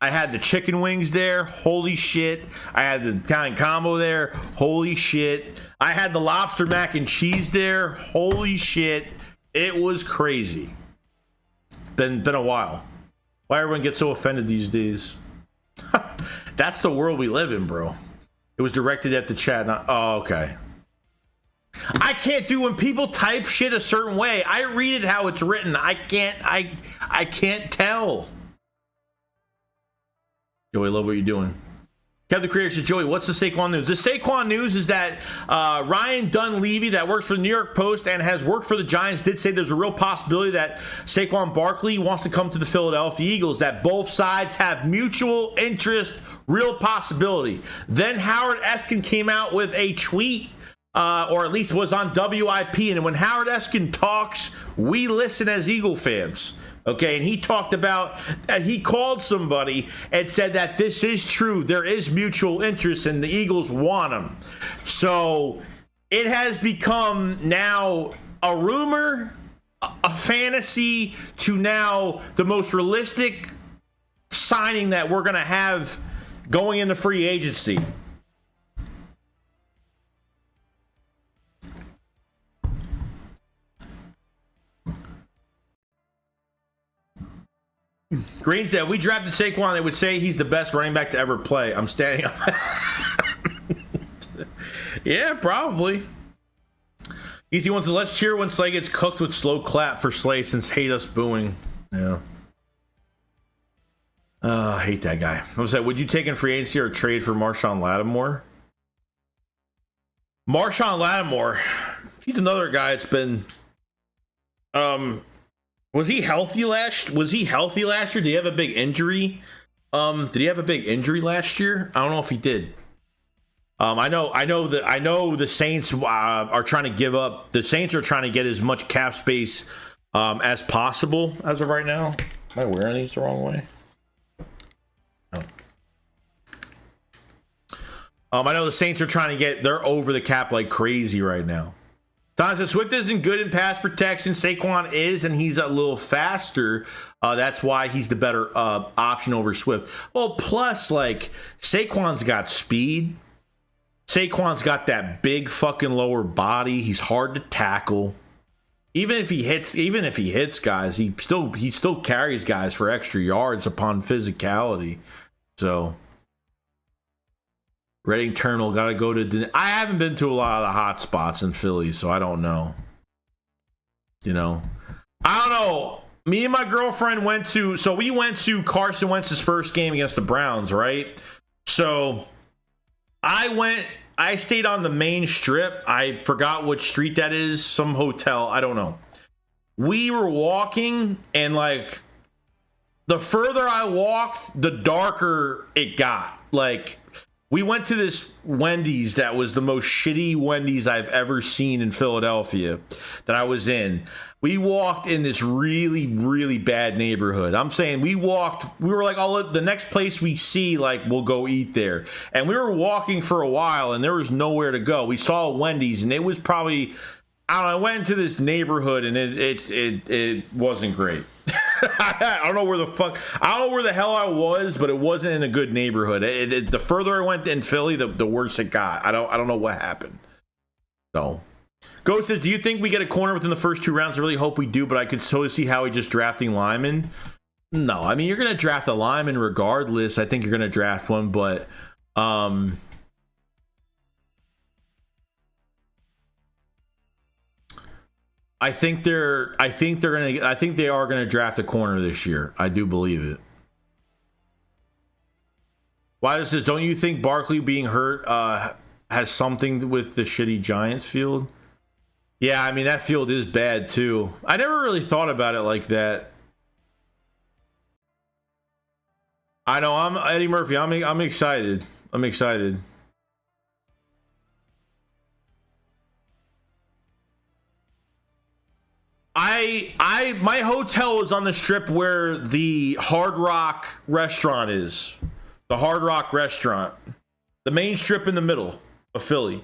I had the chicken wings there. Holy shit. I had the Italian combo there. Holy shit. I had the lobster mac and cheese there. Holy shit. It was crazy. Been a while. Why everyone gets so offended these days? That's the world we live in, bro. It was directed at the chat. Oh, okay. I can't do when people type shit a certain way. I read it how it's written. I can't tell. Joey, love what you're doing. Kev the Creator says, Joey, what's the Saquon news? The Saquon news is that Ryan Dunleavy, that works for the New York Post and has worked for the Giants, did say there's a real possibility that Saquon Barkley wants to come to the Philadelphia Eagles, that both sides have mutual interest, real possibility. Then Howard Eskin came out with a tweet, or at least was on WIP, and when Howard Eskin talks, we listen as Eagle fans. Okay, and he talked about that he called somebody and said that this is true. There is mutual interest and the Eagles want him. So it has become now a rumor, a fantasy, to now the most realistic signing that we're going to have going into free agency. Green said, if we drafted Saquon, they would say he's the best running back to ever play. I'm standing up. Yeah, probably. Easy one says, let's cheer when Slay gets cooked with slow clap for Slay since hate us booing. Yeah. I hate that guy. I was like, would you take in free agency or trade for Marshawn Lattimore? Marshawn Lattimore, he's another guy that's been Was he healthy last year? Did he have a big injury? Did he have a big injury last year? I don't know if he did. I know the Saints are trying to give up. The Saints are trying to get as much cap space as possible as of right now. Am I wearing these the wrong way? No. I know the Saints are trying to get, they're over the cap like crazy right now. Don says Swift isn't good in pass protection. Saquon is, and he's a little faster. That's why he's the better option over Swift. Well, plus, Saquon's got speed. Saquon's got that big fucking lower body. He's hard to tackle. Even if he hits guys, he still carries guys for extra yards upon physicality. So Reading Terminal, gotta go to. I haven't been to a lot of the hot spots in Philly, so I don't know. I don't know. Me and my girlfriend went to Carson Wentz's first game against the Browns, right? So I stayed on the main strip. I forgot which street that is, some hotel, I don't know. We were walking, and the further I walked, the darker it got. We went to this Wendy's that was the most shitty Wendy's I've ever seen in Philadelphia that I was in. We walked in this really, really bad neighborhood. I'm saying we were like, oh, the next place we see, we'll go eat there. And we were walking for a while, and there was nowhere to go. We saw a Wendy's, and it was probably, I don't know, I went into this neighborhood, and it wasn't great. I don't know where the hell I was, but it wasn't in a good neighborhood. The further I went in Philly, the worse it got. I don't know what happened. So, Ghost says, do you think we get a corner within the first 2 rounds? I really hope we do, but I could so see how we just drafting linemen. No, I mean, you're going to draft a lineman regardless. I think you're going to draft one, but I think they are gonna draft a corner this year. I do believe it. Why this is? Don't you think Barkley being hurt has something with the shitty Giants field? Yeah, I mean that field is bad too. I never really thought about it like that. I know. I'm Eddie Murphy. I'm excited. I'm excited. My hotel is on the strip where the Hard Rock restaurant is. The Hard Rock restaurant. The main strip in the middle of Philly.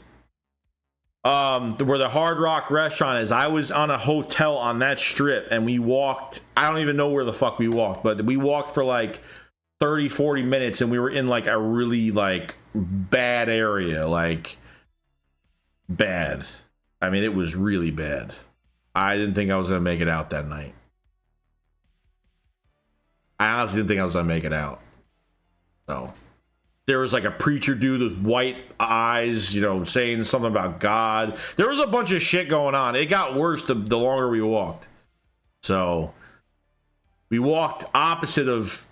Where the Hard Rock restaurant is. I was on a hotel on that strip and we walked. I don't even know where the fuck we walked, but we walked for like 30, 40 minutes and we were in like a really like bad area. Like bad. I mean, it was really bad. I didn't think I was going to make it out that night. I honestly didn't think I was going to make it out. So there was like a preacher dude with white eyes, you know, saying something about God. There was a bunch of shit going on. It got worse the longer we walked. So we walked opposite of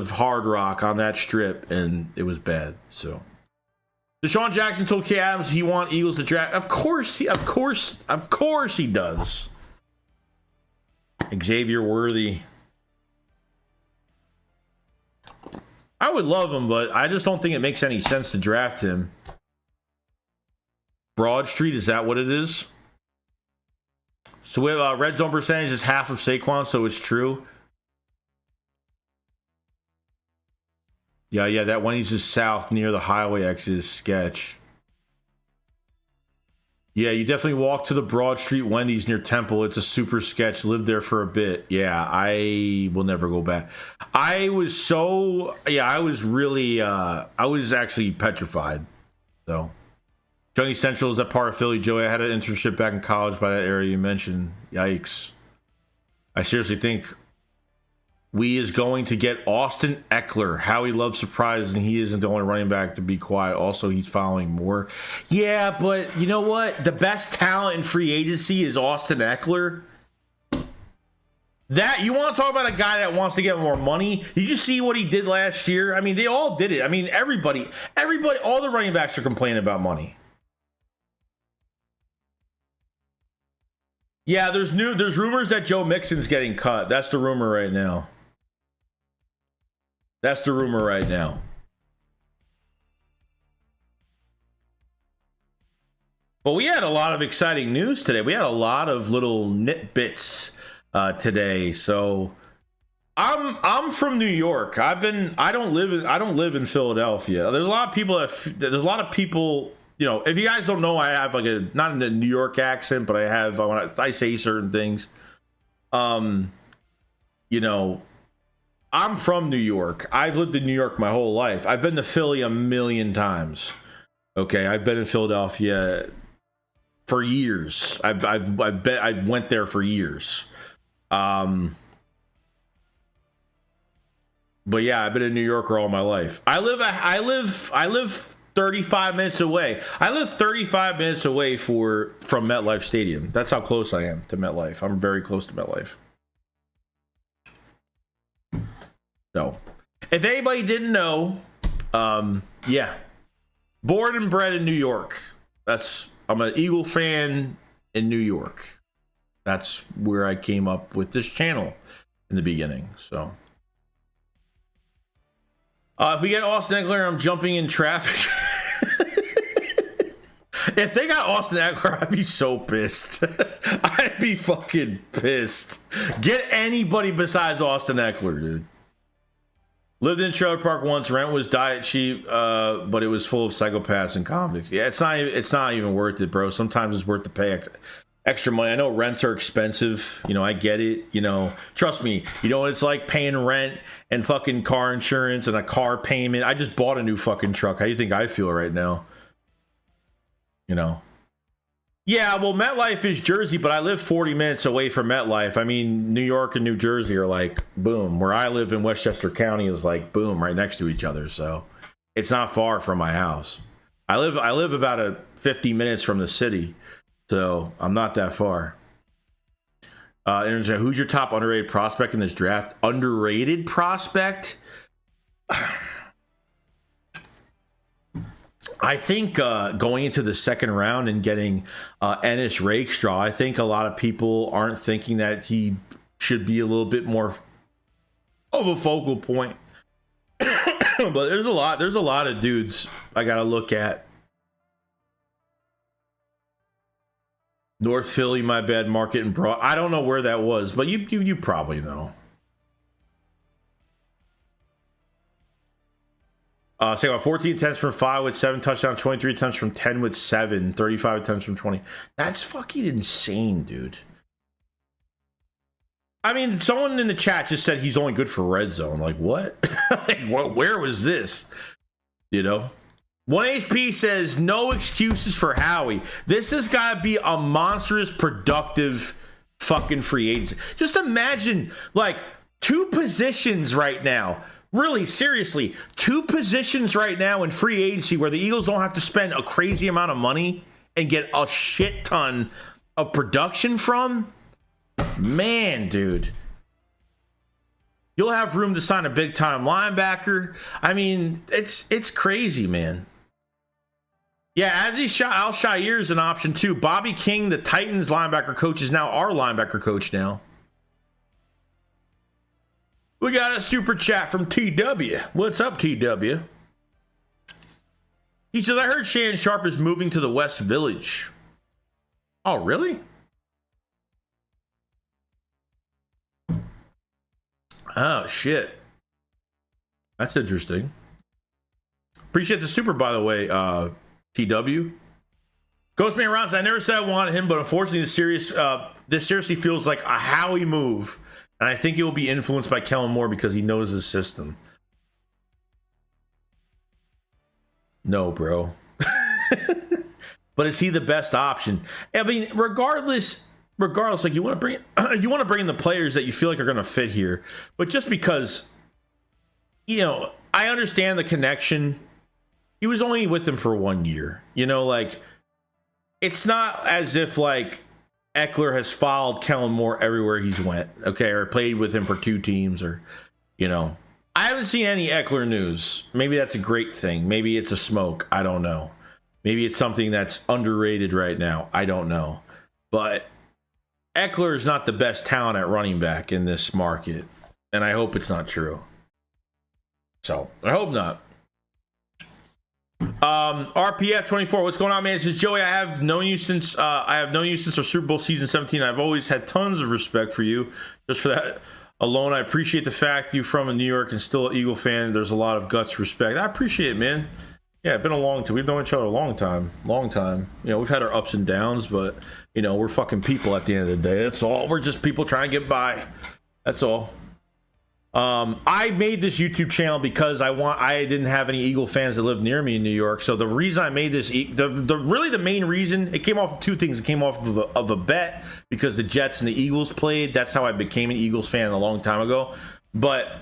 Hard Rock on that strip, and it was bad. So Deshaun Jackson told K. Adams he want Eagles to draft. Of course he does. Xavier Worthy. I would love him, but I just don't think it makes any sense to draft him. Broad Street, is that what it is? So we have red zone percentage is half of Saquon, so it's true. Yeah, that one he's just south near the highway exit is sketch. Yeah, you definitely walk to the Broad Street Wendy's near Temple. It's a super sketch. Lived there for a bit. Yeah, I will never go back. I was actually petrified. So, Johnny Central is that part of Philly, Joey. I had an internship back in college by that area you mentioned. Yikes. I seriously think we is going to get Austin Eckler. Howie loves surprises, and he isn't the only running back to be quiet. Also, he's following more. Yeah, but you know what? The best talent in free agency is Austin Eckler. That you want to talk about a guy that wants to get more money? Did you see what he did last year? I mean, they all did it. I mean, everybody, all the running backs are complaining about money. Yeah, there's rumors that Joe Mixon's getting cut. That's the rumor right now. That's the rumor right now. But we had a lot of exciting news today. We had a lot of little nitbits today. So I'm from New York. I don't live in Philadelphia. There's a lot of people. You know, if you guys don't know, I have like not in the New York accent, but I say certain things. You know, I'm from New York. I've lived in New York my whole life. I've been to Philly a million times. Okay, I've been in Philadelphia for years. I went there for years. But yeah, I've been a New Yorker all my life. I live 35 minutes away. I live 35 minutes away from MetLife Stadium. That's how close I am to MetLife. I'm very close to MetLife. So, if anybody didn't know, yeah, born and bred in New York. I'm an Eagle fan in New York. That's where I came up with this channel in the beginning. So, if we get Austin Eckler, I'm jumping in traffic. If they got Austin Eckler, I'd be so pissed. I'd be fucking pissed. Get anybody besides Austin Eckler, dude. Lived in trailer park once. Rent was diet cheap, but it was full of psychopaths and convicts. Yeah, it's not even worth it, bro. Sometimes it's worth to pay extra money. I know rents are expensive. You know, I get it. You know, trust me. You know what it's like paying rent and fucking car insurance and a car payment. I just bought a new fucking truck. How do you think I feel right now? You know. Yeah, well, MetLife is Jersey, but I live 40 minutes away from MetLife. I mean, New York and New Jersey are like, boom. Where I live in Westchester County is like, boom, right next to each other. So it's not far from my house. I live about 50 minutes from the city, so I'm not that far. Who's your top underrated prospect in this draft? Underrated prospect? I think going into the second round and getting Ennis Rakestraw, I think a lot of people aren't thinking that he should be a little bit more of a focal point. But there's a lot of dudes I gotta look at. North Philly, my bad. Market and Broad. I don't know where that was, but you probably know. Say about 14 attempts from 5 with 7 touchdowns, 23 attempts from 10 with 7, 35 attempts from 20. That's fucking insane, dude. I mean, someone in the chat just said he's only good for red zone. Like, what? Like, what? Where was this? You know? 1HP says, no excuses for Howie. This has got to be a monstrous, productive fucking free agency. Just imagine, like, 2 positions right now. Really, seriously, 2 positions right now in free agency where the Eagles don't have to spend a crazy amount of money and get a shit ton of production from. Man, dude. You'll have room to sign a big-time linebacker. I mean, it's crazy, man. Yeah, Al-Shaair is an option, too. Bobby King, the Titans linebacker coach, is now our linebacker coach now. We got a super chat from TW. What's up, TW? He says, I heard Shannon Sharp is moving to the West Village. Oh, really? Oh, shit. That's interesting. Appreciate the super, by the way, TW. Ghostman Rounds, I never said I wanted him, but unfortunately, this seriously feels like a Howie move. And I think he will be influenced by Kellen Moore because he knows his system. No, bro. But is he the best option? I mean, regardless, like you want to bring in the players that you feel like are going to fit here. But just because, you know, I understand the connection. He was only with them for 1 year. You know, like, it's not as if, like, Eckler has followed Kellen Moore everywhere he's went, okay, or played with him for 2 teams, or, you know. I haven't seen any Eckler news. Maybe that's a great thing. Maybe it's a smoke. I don't know. Maybe it's something that's underrated right now. I don't know. But Eckler is not the best talent at running back in this market, and I hope it's not true. So, I hope not. RPF 24, what's going on, man? It says, Joey, I have known you since our Super Bowl season 17. I've always had tons of respect for you. Just for that alone, I appreciate the fact you're from New York and still an Eagle fan. There's a lot of guts, respect. I appreciate it, man. Yeah, it's been a long time. We've known each other a long time. You know, we've had our ups and downs, but, you know, we're fucking people at the end of the day. That's all. We're just people trying to get by. That's all. I made this YouTube channel because I didn't have any Eagle fans that lived near me in New York. So the reason I made this, the main reason, it came off of 2 things. It came off of a bet because the Jets and the Eagles played. That's how I became an Eagles fan a long time ago. But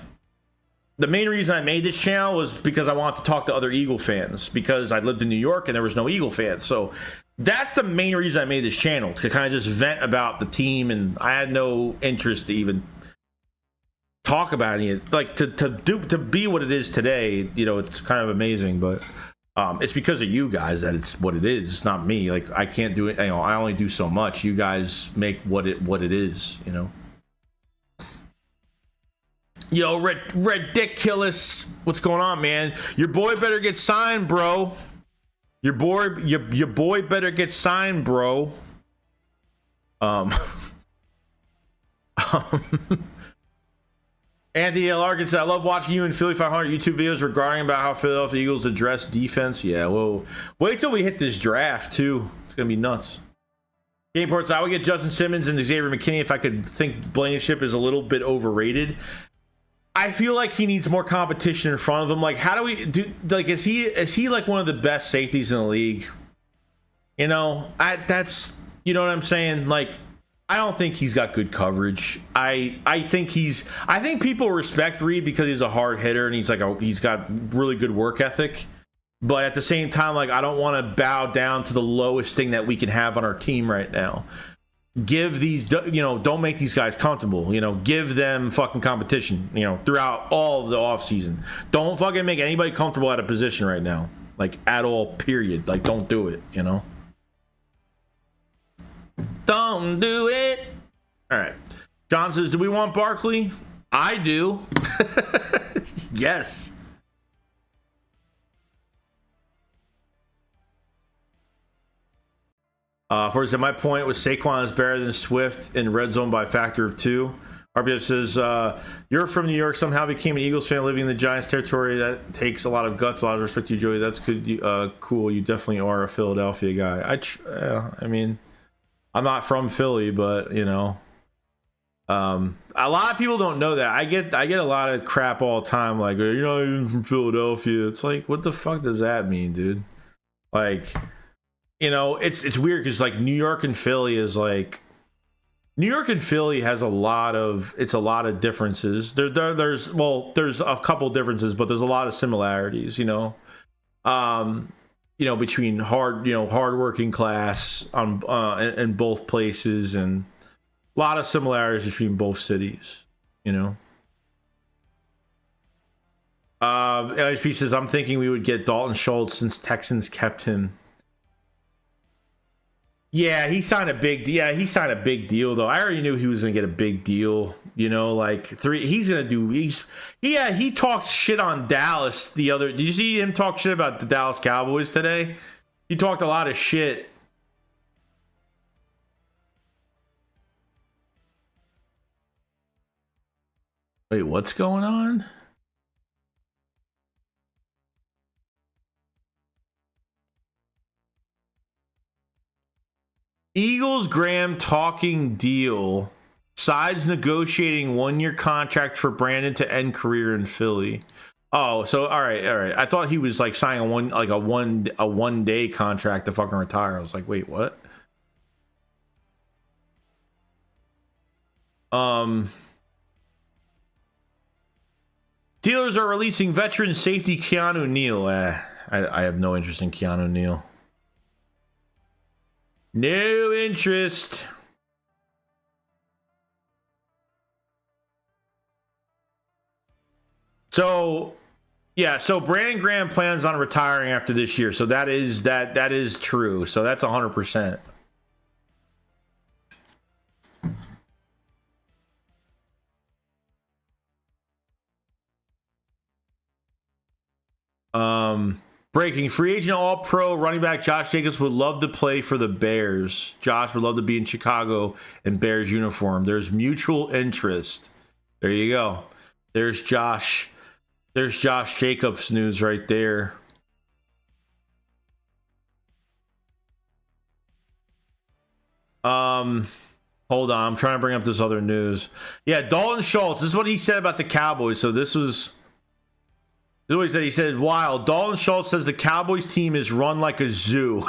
the main reason I made this channel was because I wanted to talk to other Eagle fans because I lived in New York and there was no Eagle fans. So that's the main reason I made this channel, to kind of just vent about the team. And I had no interest to even talk about it, like to be what it is today. You know, it's kind of amazing, but it's because of you guys that it's what it is. It's not me. Like, I can't do it. You know, I only do so much. You guys make what it is. You know. Yo, Ridiculous. What's going on, man? Your boy better get signed, bro. Your boy better get signed, bro. Andy L. Arkansas, I love watching you and Philly 500 YouTube videos regarding about how Philadelphia Eagles address defense. Yeah, well, wait till we hit this draft, too. It's going to be nuts. Game Ports, I would get Justin Simmons and Xavier McKinney if I could think Blankenship is a little bit overrated. I feel like he needs more competition in front of him. Like, how do we do? Like, is he like one of the best safeties in the league? You know, that's, you know what I'm saying? Like, I don't think he's got good coverage. I think people respect Reed because he's a hard hitter and he's got really good work ethic. But at the same time, like, I don't want to bow down to the lowest thing that we can have on our team right now. give these, don't make these guys comfortable. Give them fucking competition, throughout all of the offseason. Don't fucking make anybody comfortable at a position right now, like at all, period. Like, don't do it, Don't do it. All right. John says, do we want Barkley? I do. Yes. For example, my point was Saquon is better than Swift in red zone by a factor of 2. RBF says, you're from New York, somehow became an Eagles fan living in the Giants territory. That takes a lot of guts. A lot of respect to you, Joey. That's good. Cool. You definitely are a Philadelphia guy. I mean, I'm not from Philly, but, a lot of people don't know that. I get a lot of crap all the time. Like, you're not even from Philadelphia. It's like, what the fuck does that mean, dude? Like... it's weird because like New York and Philly has a lot of differences. There's a couple differences, but there's a lot of similarities. Between hardworking class in both places, and a lot of similarities between both cities. LHP says, I'm thinking we would get Dalton Schultz since Texans kept him. Yeah, he signed a big deal though. I already knew he was gonna get a big deal. He talked shit on Dallas the other. Did you see him talk shit about the Dallas Cowboys today? He talked a lot of shit. Wait, what's going on? Eagles Graham talking deal. Sides negotiating 1-year contract for Brandon to end career in Philly. Oh, so all right. I thought he was like signing a one day contract to fucking retire. I was like, wait, what? Steelers are releasing veteran safety Keanu Neal. I have no interest in Keanu Neal. No interest. So Brandon Graham plans on retiring after this year. So that is true. So that's 100%. Breaking free agent all-pro running back Josh Jacobs would love to play for the Bears. Josh would love to be in Chicago in Bears uniform. There's mutual interest. There you go. There's Josh Jacobs news right there. Hold on, I'm trying to bring up this other news. Yeah, Dalton Schultz. This is what he said about the Cowboys. So this is what he said. He said, "Wow, Dalton Schultz says the Cowboys team is run like a zoo,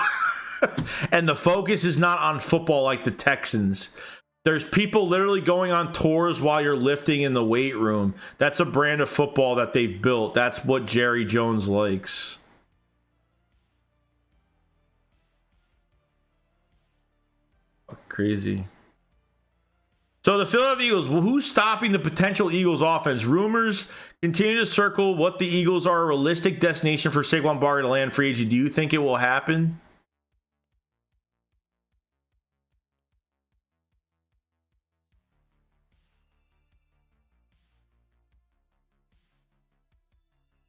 and the focus is not on football like the Texans. There's people literally going on tours while you're lifting in the weight room. That's a brand of football that they've built. That's what Jerry Jones likes." Crazy. So the Philadelphia Eagles, well, who's stopping the potential Eagles offense? Rumors continue to circle what the Eagles are a realistic destination for Saquon Barkley to land free agent. Do you think it will happen?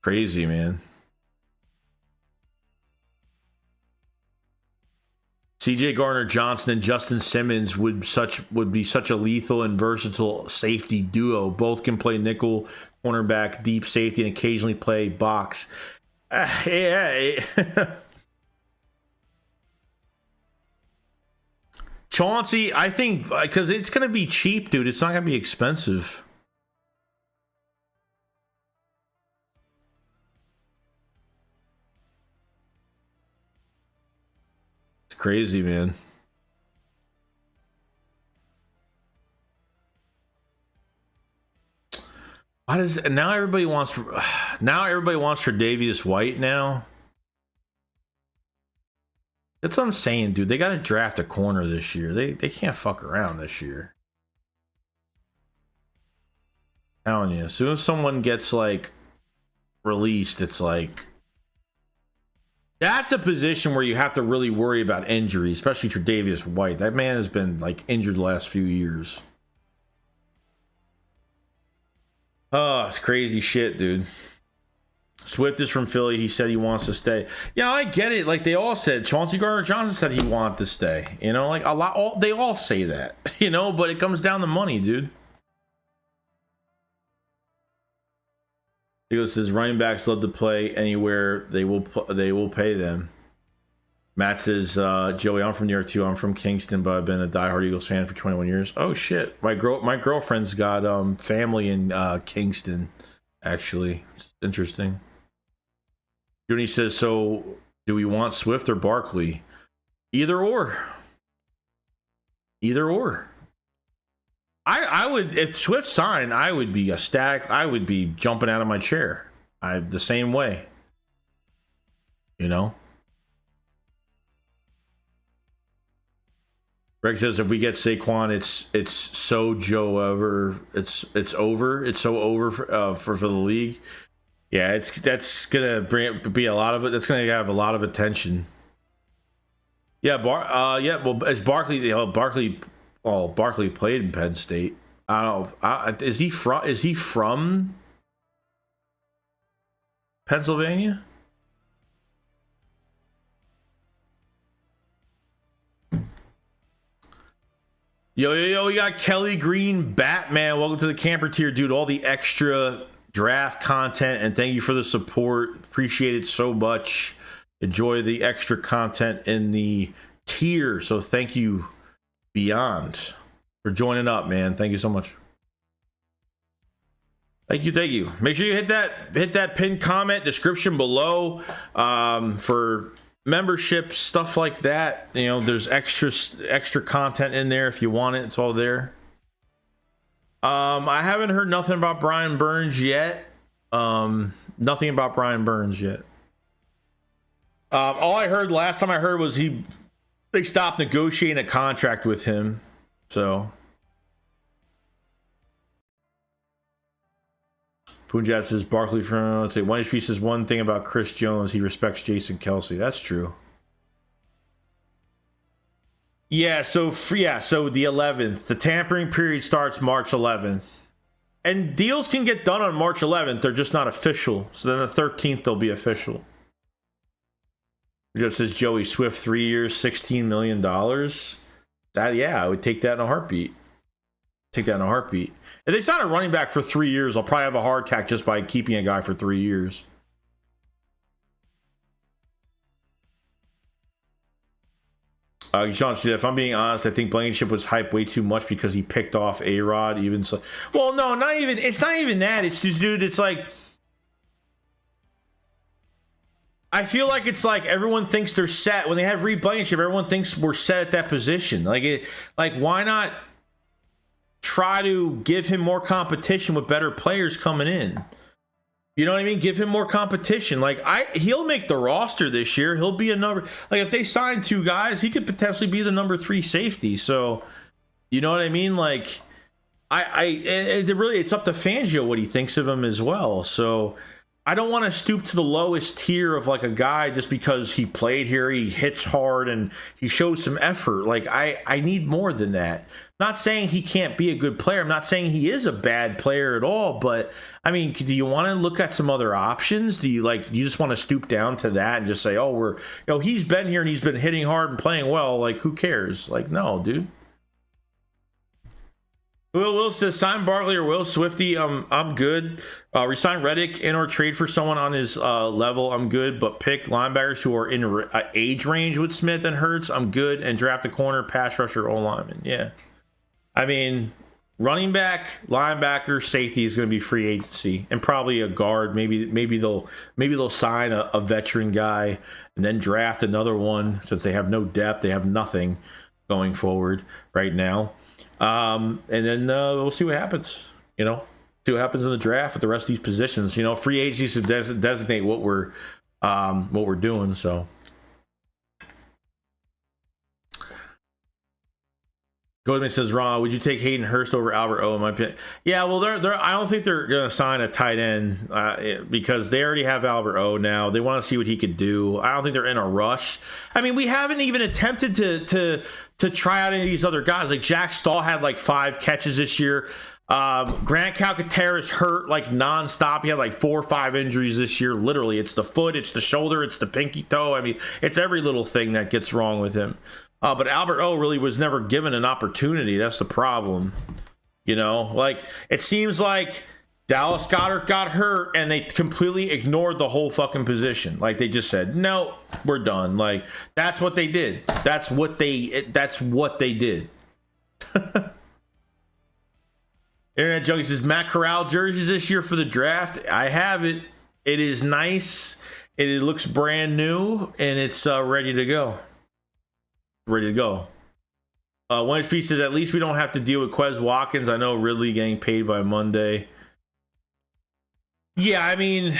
Crazy, man. CJ Gardner-Johnson and Justin Simmons would be such a lethal and versatile safety duo. Both can play nickel, cornerback, deep safety, and occasionally play box. Chauncey, I think, because it's going to be cheap, dude. It's not going to be expensive. Crazy, man. Why does now everybody wants Tre'Davious White now? That's what I'm saying, dude. They got to draft a corner this year. They can't fuck around this year. I'm telling you, as soon as someone gets like released, it's like that's a position where you have to really worry about injury, especially Tre'Davious White. That man has been like injured the last few years. Oh, it's crazy shit, dude. Swift is from Philly. He said he wants to stay. Yeah, I get it. Like they all said, Chauncey Gardner-Johnson said he wanted to stay. You know, like a lot. They all say that. You know, but it comes down to money, dude. He goes, says running backs love to play anywhere. They will pay them. Matt says, Joey, I'm from New York too. I'm from Kingston, but I've been a diehard Eagles fan for 21 years. Oh shit, my girlfriend's got family in Kingston. Actually, it's interesting. Junie says, so do we want Swift or Barkley? Either or. Either or. I would, if Swift signed, I would be ecstatic. I would be jumping out of my chair. The same way. You know? Greg says if we get Saquon, it's so Joe over. It's over. It's so over for the league. Yeah, that's gonna be a lot of it. That's gonna have a lot of attention. Yeah, well, as Barkley, Barkley played in Penn State. I don't know. Is he from Pennsylvania? Yo, we got Kelly Green, Batman. Welcome to the camper tier, dude. All the extra draft content, and thank you for the support. Appreciate it so much. Enjoy the extra content in the tier. So thank you, Beyond, for joining up, man. Thank you so much. Thank you. Make sure you hit that pinned comment description below for membership stuff like that. You know, there's extra content in there if you want it. It's all there. I haven't heard nothing about Brian Burns yet. Nothing about Brian Burns yet. All I heard last time I heard was they stopped negotiating a contract with him. So Punjab says Barkley from, let's say, One HP says one thing about Chris Jones, he respects Jason Kelsey. That's true. Yeah, so the 11th. The tampering period starts March 11th. And deals can get done on March 11th. They're just not official. So then the 13th they'll be official. Just says Joey Swift, 3 years, $16 million. I would take that in a heartbeat. If they sign a running back for 3 years, I'll probably have a heart attack just by keeping a guy for 3 years. Sean said, if I'm being honest, I think Blankenship was hyped way too much because he picked off A-Rod. Even so, well, no, not even. It's not even that. It's just, dude. It's like I feel like it's like everyone thinks they're set when they have Reed Blankenship. Everyone thinks we're set at that position. Like why not try to give him more competition with better players coming in? You know what I mean? Give him more competition. Like he'll make the roster this year. He'll be a number. Like if they sign two guys, he could potentially be the number 3 safety. So, you know what I mean? Like it's up to Fangio what he thinks of him as well. So I don't want to stoop to the lowest tier of like a guy just because he played here, he hits hard and he showed some effort. Like I need more than that. Not saying he can't be a good player. I'm not saying he is a bad player at all, but I mean, do you want to look at some other options? Do you just want to stoop down to that and just say, oh, he's been here and he's been hitting hard and playing well. Like, who cares? Like, no, dude. Will says sign Barkley or Will Swifty. I'm good. Resign Reddick and or trade for someone on his level. I'm good, but pick linebackers who are in age range with Smith and Hurts. I'm good, and draft a corner, pass rusher, O lineman. Yeah, I mean, running back, linebacker, safety is going to be free agency, and probably a guard. Maybe they'll sign a veteran guy and then draft another one since they have no depth. They have nothing going forward right now. And then we'll see what happens. See what happens in the draft with the rest of these positions. Free agencies to designate what we're doing. So Goldman says, Ron, would you take Hayden Hurst over Albert O in my opinion? Yeah, well, I don't think they're going to sign a tight end because they already have Albert O now. They want to see what he could do. I don't think they're in a rush. I mean, we haven't even attempted to try out any of these other guys. Like Jack Stahl had like 5 catches this year. Grant Calcaterra is hurt like nonstop. He had like 4 or 5 injuries this year. Literally, it's the foot, it's the shoulder, it's the pinky toe. I mean, it's every little thing that gets wrong with him. But Albert O really was never given an opportunity. That's the problem. You know, like it seems like Dallas Goedert got hurt and they completely ignored the whole fucking position. Like they just said, no, we're done. Like that's what they did. That's what they did. Internet Junkie says Matt Corral jerseys this year for the draft. I have it. It is nice. It looks brand new and it's ready to go. Ready to go. One HP says at least we don't have to deal with Quez Watkins. I know Ridley getting paid by Monday. Yeah, I mean,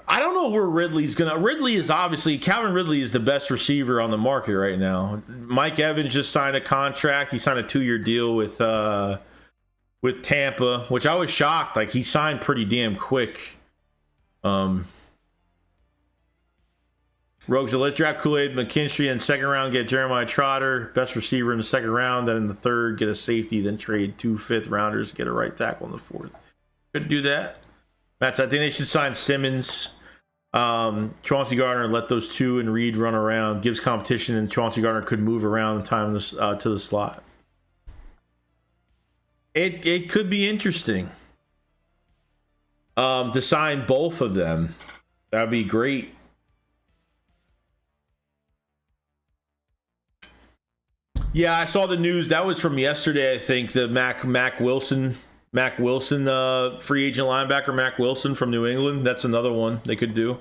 I don't know where Ridley's gonna. Ridley is obviously Calvin Ridley is the best receiver on the market right now. Mike Evans just signed a contract. He signed a 2-year deal with Tampa, which I was shocked. Like he signed pretty damn quick. Rogue said, let's draft Kool-Aid McKinstry in second round, get Jeremiah Trotter, best receiver in the second round, then in the third, get a safety, then trade 2 5th-rounders, get a right tackle in the 4th. Could do that. Matt said, I think they should sign Simmons, Chauncey Gardner, let those 2 and Reed run around. Gives competition, and Chauncey Gardner could move around in time to the slot. It could be interesting to sign both of them. That'd be great. Yeah, I saw the news. That was from yesterday, I think. The Mac Wilson free agent linebacker, Mac Wilson from New England. That's another one they could do.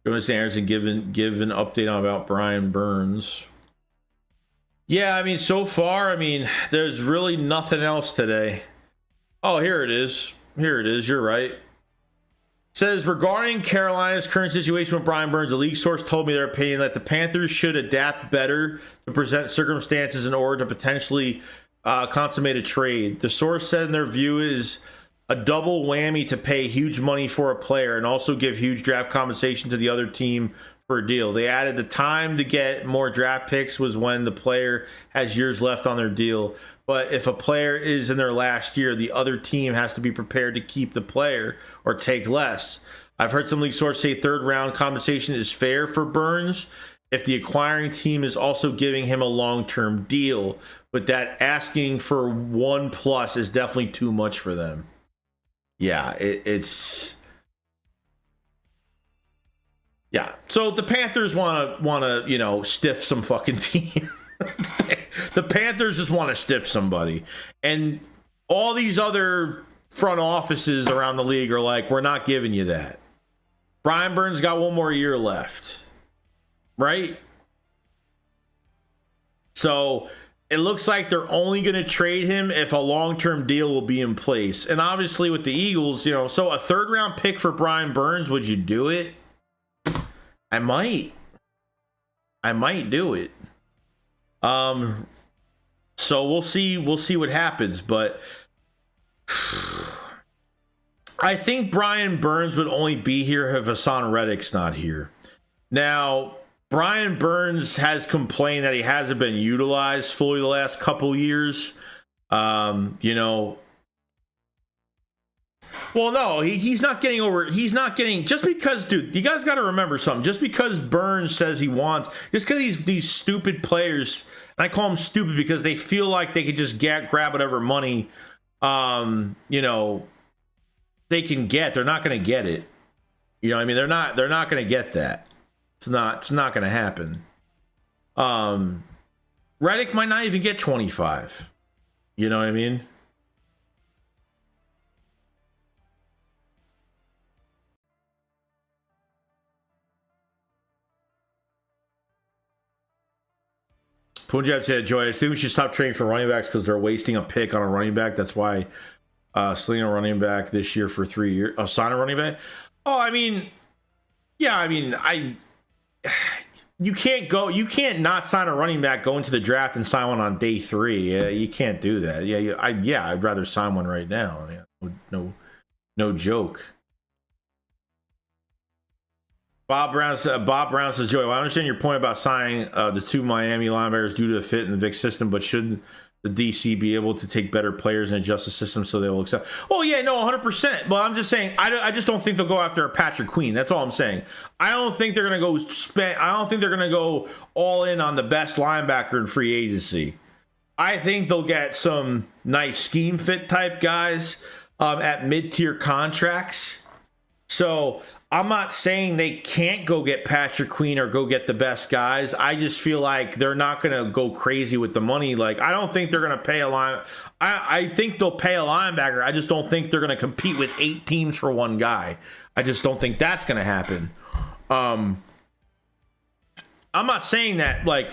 Jonas Anderson give an update on about Brian Burns. Yeah, I mean, so far, I mean, there's really nothing else today. Oh, here it is. Here it is. You're right. Says, regarding Carolina's current situation with Brian Burns, a league source told me their opinion that the Panthers should adapt better to present circumstances in order to potentially consummate a trade. The source said in their view is a double whammy to pay huge money for a player and also give huge draft compensation to the other team for a deal. They added the time to get more draft picks was when the player has years left on their deal. But if a player is in their last year, the other team has to be prepared to keep the player or take less. I've heard some league sources say 3rd round compensation is fair for Burns if the acquiring team is also giving him a long-term deal, but that asking for 1+ is definitely too much for them. Yeah, it's yeah. So the Panthers want to stiff some fucking team. The Panthers just want to stiff somebody, and all these other front offices around the league are like, we're not giving you that. Brian Burns got 1 more year left, right? So it looks like they're only going to trade him if a long-term deal will be in place. And obviously with the Eagles, so a 3rd round pick for Brian Burns, would you do it? I might do it. So we'll see what happens, but I think Brian Burns would only be here if HaasonReddick's not here. Now, Brian Burns has complained that he hasn't been utilized fully the last couple years. Well, no, he's not getting over. He's not getting, just because, dude, you guys got to remember something. Just because Burns says he wants, just because these stupid players, and I call them stupid because they feel like they could just grab whatever money, they can get. They're not going to get it. You know what I mean? They're not going to get that. It's not going to happen. Reddick might not even get 25. You know what I mean? Punjab said, Joy, I think we should stop trading for running backs because they're wasting a pick on a running back. That's why sling a running back this year for 3 years. Sign a running back? Oh, I mean, yeah, I mean, you can't not sign a running back, go into the draft and sign one on day 3. You can't do that. I'd rather sign one right now. No joke. Bob Brown says, Joey, well, I understand your point about signing the 2 Miami linebackers due to a fit in the Vic system, but shouldn't the DC be able to take better players and adjust the system so they will accept? Oh, yeah, no, 100%. But I'm just saying, I just don't think they'll go after a Patrick Queen. That's all I'm saying. I don't think they're going to go all in on the best linebacker in free agency. I think they'll get some nice scheme fit type guys at mid-tier contracts. So I'm not saying they can't go get Patrick Queen or go get the best guys. I just feel like they're not going to go crazy with the money. Like, I don't think they're going to pay a line. I think they'll pay a linebacker. I just don't think they're going to compete with 8 teams for one guy. I just don't think that's going to happen. I'm not saying that like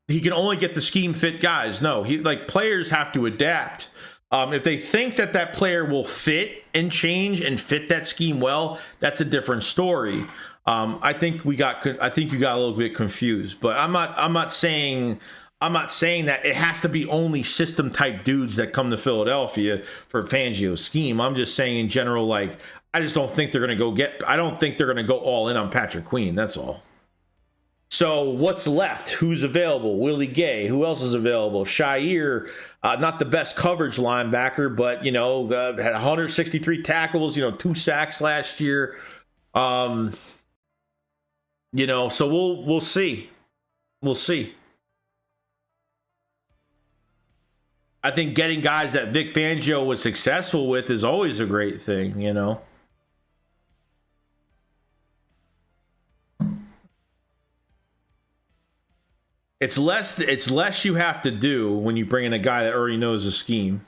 he can only get the scheme fit guys. No, players have to adapt. If they think that player will fit and change and fit that scheme well, that's a different story. I think you got a little bit confused, but I'm not saying that it has to be only system type dudes that come to Philadelphia for Fangio's scheme. I'm just saying in general, like, I just don't think they're going to go all in on Patrick Queen. That's all. So what's left? Who's available? Willie Gay. Who else is available? Shire, not the best coverage linebacker, but had 163 tackles, 2 sacks last year. So we'll see. We'll see. I think getting guys that Vic Fangio was successful with is always a great thing, It's less you have to do when you bring in a guy that already knows the scheme.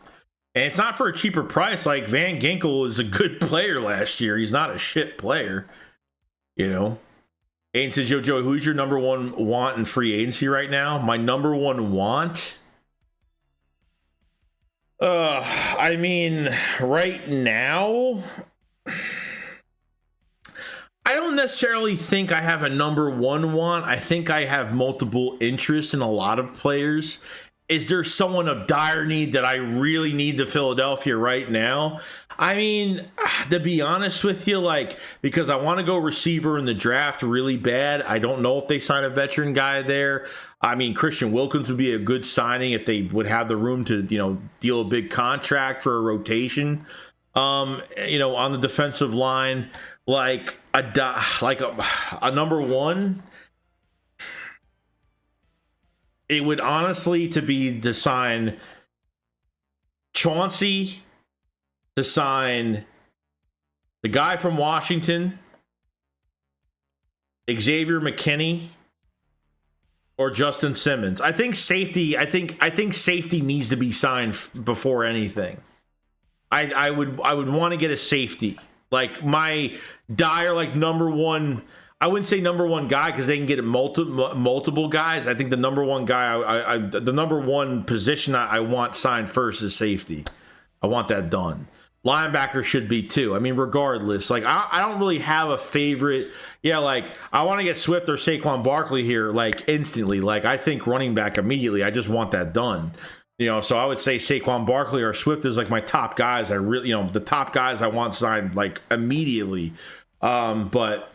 And it's not for a cheaper price. Like, Van Ginkel is a good player last year. He's not a shit player. Aiden says, Yo, Joey, who's your number one want in free agency right now? My number one want? I mean, right now, I don't necessarily think I have a number one want. I think I have multiple interests in a lot of players. Is there someone of dire need that I really need to Philadelphia right now? I mean, to be honest with you, because I want to go receiver in the draft really bad. I don't know if they sign a veteran guy there. I mean, Christian Wilkins would be a good signing if they would have the room to, deal a big contract for a rotation, on the defensive line. Like a number one, it would honestly to sign Chauncey, to sign the guy from Washington, Xavier McKinney, or Justin Simmons. I think safety needs to be signed before anything. I would want to get a safety. Like, my dire, number one, I wouldn't say number one guy because they can get multiple guys. I think the number one guy, the number one position I want signed first is safety. I want that done. Linebacker should be too. I mean, regardless, I don't really have a favorite. Yeah, I want to get Swift or Saquon Barkley here, instantly. I think running back immediately. I just want that done. So I would say Saquon Barkley or Swift is my top guys. I really, the top guys I want signed immediately. But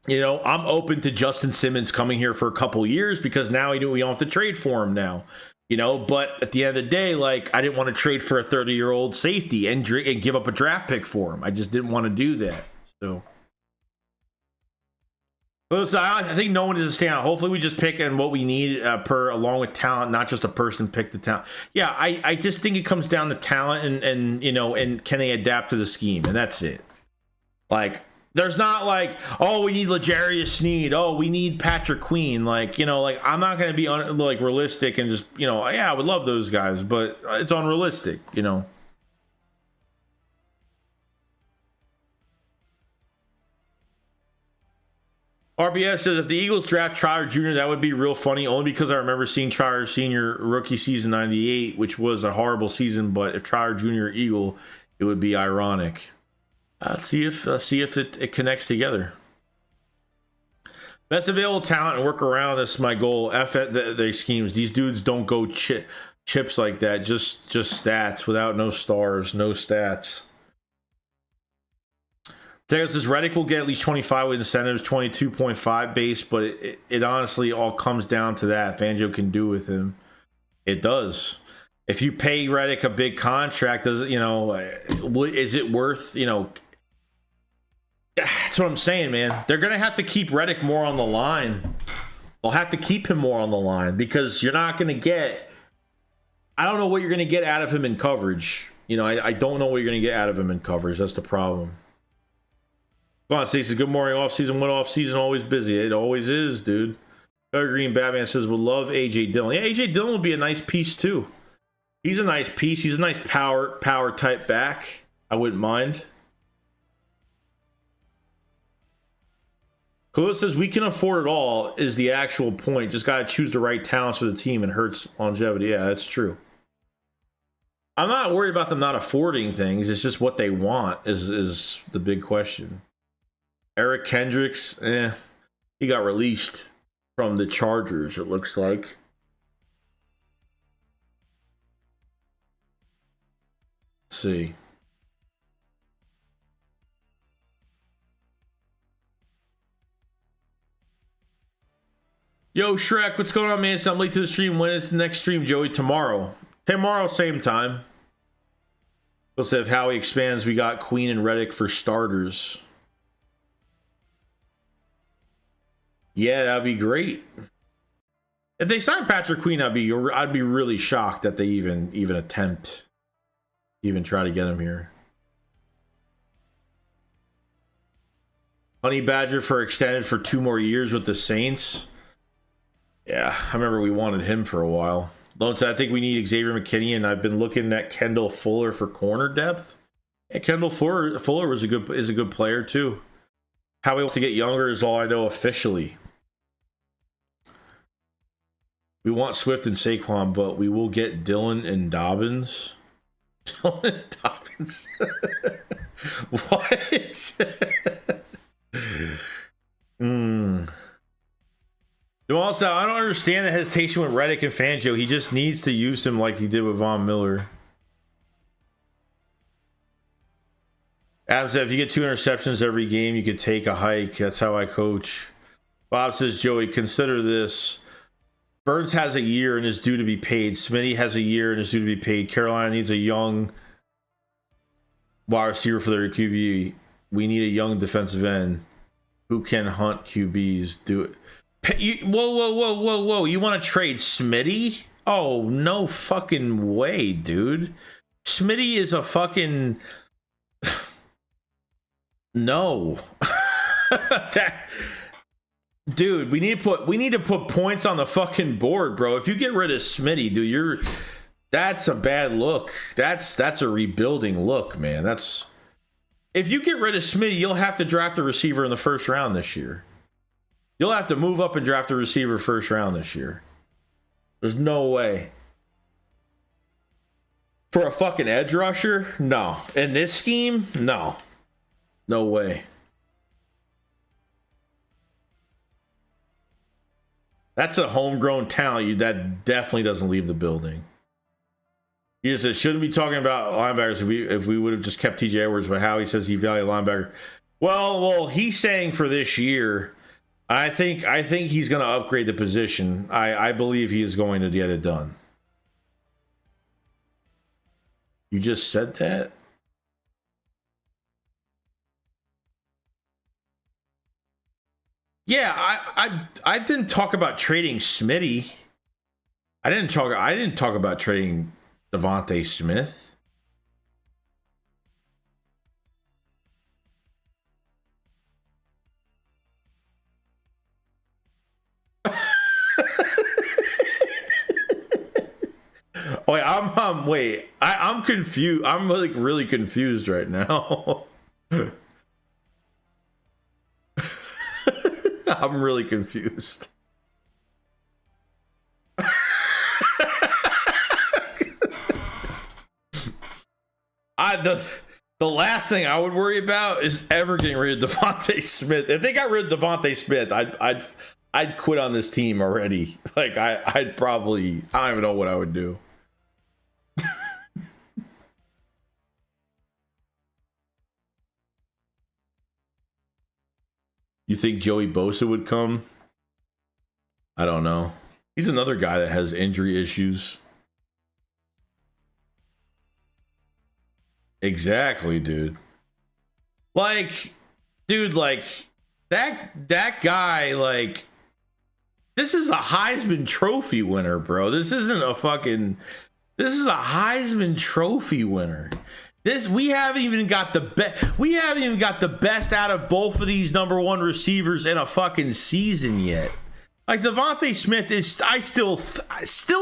I'm open to Justin Simmons coming here for a couple years because now we don't have to trade for him now. But at the end of the day, I didn't want to trade for a 30-year-old safety and give up a draft pick for him. I just didn't want to do that. So. I think no one is a standout. Hopefully we just pick and what we need along with talent, not just a person pick the talent. Yeah, I just think it comes down to talent and can they adapt to the scheme, and that's it. There's not we need L'Jarius Sneed. Oh, we need Patrick Queen. I'm not going to be realistic and just, I would love those guys, but it's unrealistic, RBS says, if the Eagles draft Trotter Jr., that would be real funny, only because I remember seeing Trotter Sr. rookie season 98, which was a horrible season, but if Trotter Jr. Eagle, it would be ironic. See if it connects together. Best available talent and work around. That's my goal. F at their schemes. These dudes don't go chips like that. Just stats without no stars, no stats. Tegas says Reddick will get at least 25 with incentives, 22.5 base, but it honestly all comes down to that. Fangio can do with him. It does. If you pay Reddick a big contract, does it, is it worth, that's what I'm saying, man. They're going to have to keep Reddick more on the line. They'll have to keep him more on the line because you're not going to get, I don't know what you're going to get out of him in coverage. I don't know what you're going to get out of him in coverage. That's the problem. Come on, Stacey. Good morning. Off season. What off season? Always busy. It always is, dude. Green Batman says would love AJ Dillon. Yeah, AJ Dillon would be a nice piece too. He's a nice piece. He's a nice power type back. I wouldn't mind. Khalil says we can afford it all is the actual point. Just gotta choose the right talents for the team and hurts longevity. Yeah, that's true. I'm not worried about them not affording things. It's just what they want is the big question. Eric Kendricks, he got released from the Chargers, it looks like. Let's see. Yo, Shrek, what's going on, man? I'm late to the stream. When is the next stream, Joey? Tomorrow. Tomorrow, same time. We'll say if Howie expands, we got Queen and Reddick for starters. Yeah, that'd be great. If they sign Patrick Queen, I'd be really shocked that they even attempt, even try to get him here. Honey Badger for extended for 2 more years with the Saints. Yeah, I remember we wanted him for a while. Lone said, I think we need Xavier McKinney, and I've been looking at Kendall Fuller for corner depth. Yeah, Kendall Fuller is a good player too. How he wants to get younger is all I know officially. We want Swift and Saquon, but we will get Dillon and Dobbins. Dillon and Dobbins. What? Also, I don't understand the hesitation with Reddick and Fangio. He just needs to use him like he did with Von Miller. Adam said, if you get 2 interceptions every game, you could take a hike. That's how I coach. Bob says, Joey, consider this. Burns has a year and is due to be paid. Smitty has a year and is due to be paid. Carolina needs a young wide receiver for their QB. We need a young defensive end who can hunt QBs. Do it. Whoa. You want to trade Smitty? Oh, no fucking way, dude. Smitty is a fucking... No. Dude, we need to put points on the fucking board, bro. If you get rid of Smitty, dude, that's a bad look. That's a rebuilding look, man. If you get rid of Smitty, you'll have to draft a receiver in the first round this year. You'll have to move up and draft a receiver first round this year. There's no way. For a fucking edge rusher? No. In this scheme? No. No way. That's a homegrown talent that definitely doesn't leave the building. He just says, shouldn't be talking about linebackers if we would have just kept TJ Edwards, but how he says he valued linebacker. Well, he's saying for this year, I think he's going to upgrade the position. I believe he is going to get it done. You just said that? Yeah, I didn't talk about trading Smitty. I didn't talk about trading Devontae Smith. I'm confused. I'm like really confused right now. I'm really confused. The last thing I would worry about is ever getting rid of Devontae Smith. If they got rid of Devontae Smith, I'd quit on this team already. Like I'd probably, I don't even know what I would do. You think Joey Bosa would come? I don't know. He's another guy that has injury issues. Exactly, dude. Like, dude, like that guy, like, this is a Heisman Trophy winner, bro. This is a Heisman Trophy winner. We haven't even got the best out of both of these number one receivers in a fucking season yet. Like Devontae Smith is, I still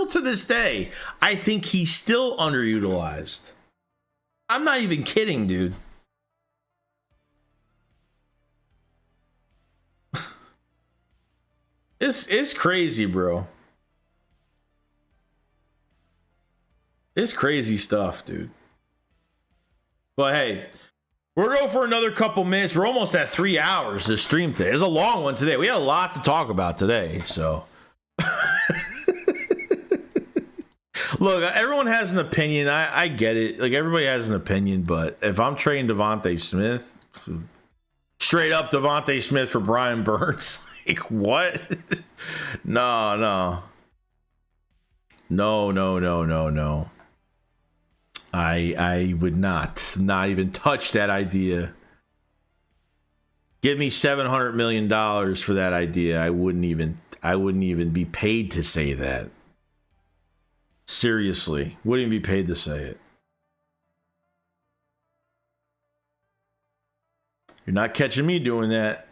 to this day, I think he's still underutilized. I'm not even kidding, dude. It's crazy, bro. It's crazy stuff, dude. But hey, we're going for another couple minutes. We're almost at 3 hours this stream today. It's a long one today. We had a lot to talk about today, so. Look, everyone has an opinion. I get it. Like, everybody has an opinion, but if I'm trading Devontae Smith, straight up Devontae Smith for Brian Burns, like, what? No. I would not even touch that idea. Give me $700 million for that idea. I wouldn't even be paid to say that. Seriously, wouldn't be paid to say it. You're not catching me doing that.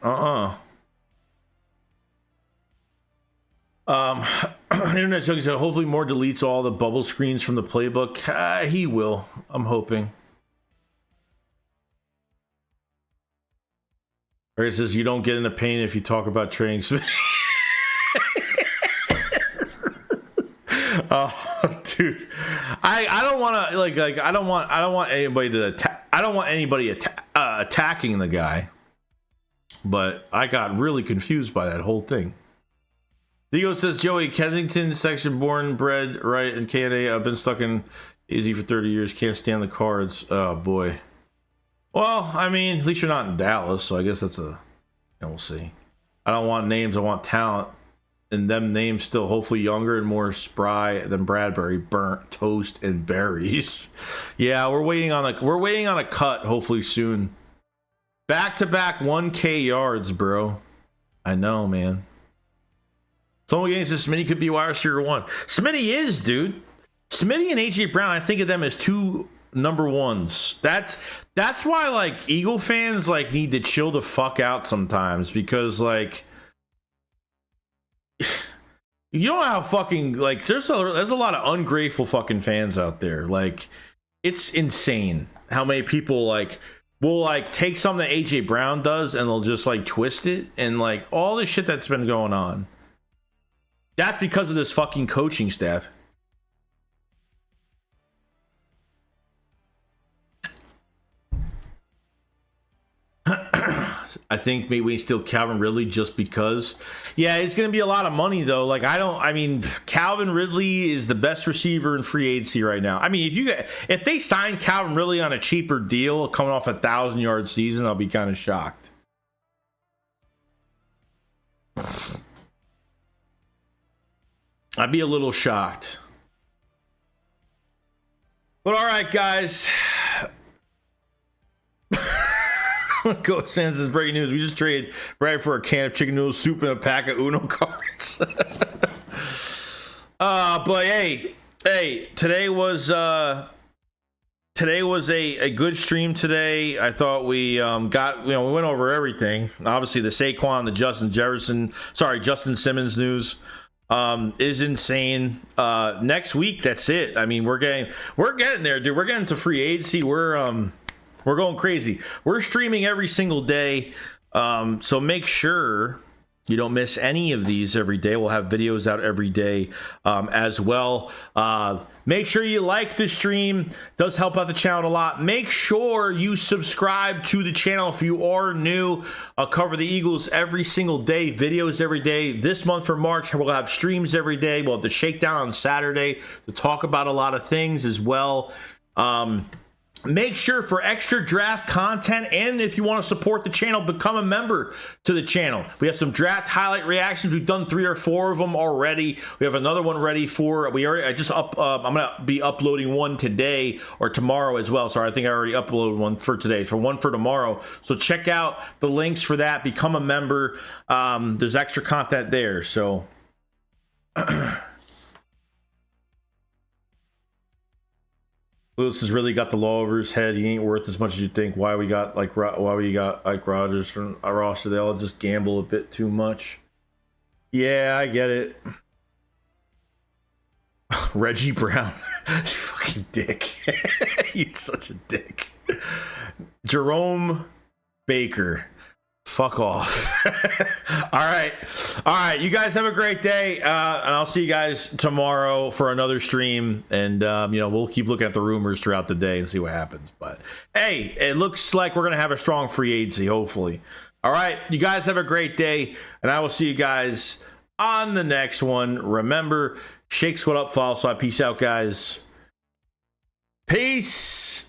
Internet Chucky said, hopefully more deletes all the bubble screens from the playbook. He will. I'm hoping. Or it says you don't get in a pain if you talk about trading. Oh, dude, I don't want to like I don't want anybody to attack. I don't want anybody attacking the guy. But I got really confused by that whole thing. Diego says, Joey, Kensington section, born, bred, right, in Canada. I've been stuck in AZ for 30 years. Can't stand the Cards. Oh, boy. Well, I mean, at least you're not in Dallas, so I guess that's we'll see. I don't want names. I want talent. And them names still hopefully younger and more spry than Bradbury, burnt, toast, and berries. Yeah, we're waiting on a cut hopefully soon. Back-to-back 1K yards, bro. I know, man. Someone getting says Smitty could be wide receiver one. Smitty is, dude. Smitty and AJ Brown, I think of them as two number ones. That's why, like, Eagle fans, like, need to chill the fuck out sometimes, because, like, you don't know how fucking, like, there's a lot of ungrateful fucking fans out there. Like, it's insane how many people, like, will, like, take something that AJ Brown does and they'll just, like, twist it, and, like, all this shit that's been going on. That's because of this fucking coaching staff. I think maybe we steal Calvin Ridley just because. Yeah, it's going to be a lot of money, though. Like, I mean, Calvin Ridley is the best receiver in free agency right now. I mean, if they sign Calvin Ridley on a cheaper deal coming off a 1,000-yard season, I'll be kind of shocked. I'd be a little shocked. But all right, guys. Ghost Sands says, breaking news. We just traded Brad for a can of chicken noodle soup and a pack of Uno cards. But hey, today was a good stream today. I thought we we went over everything. Obviously the Saquon, the Justin Simmons news is insane. Next week, that's it. I mean, we're getting there, dude. We're getting to free agency. We're going crazy. We're streaming every single day. So make sure you don't miss any of these every day. We'll have videos out every day as well. Make sure you like the stream. It does help out the channel a lot. Make sure you subscribe to the channel if you are new. I'll cover the Eagles every single day, videos every day. This month for March, we'll have streams every day. We'll have the shakedown on Saturday to talk about a lot of things as well. Make sure for extra draft content, and if you want to support the channel, become a member to the channel. We have some draft highlight reactions. We've done 3 or 4 of them already. We have another one ready for. I'm gonna be uploading one today or tomorrow as well. Sorry, I think I already uploaded one for today. For one for tomorrow. So check out the links for that. Become a member. There's extra content there. So. Lewis has really got the law over his head. He ain't worth as much as you think. Why we got Ike Rodgers from our roster? They all just gamble a bit too much. Yeah, I get it. Reggie Brown, you fucking dick. You're such a dick. Jerome Baker. Fuck off. All right. You guys have a great day. And I'll see you guys tomorrow for another stream. And, we'll keep looking at the rumors throughout the day and see what happens. But hey, it looks like we're going to have a strong free agency, hopefully. All right. You guys have a great day. And I will see you guys on the next one. Remember, shake what up, follow. So peace out, guys. Peace.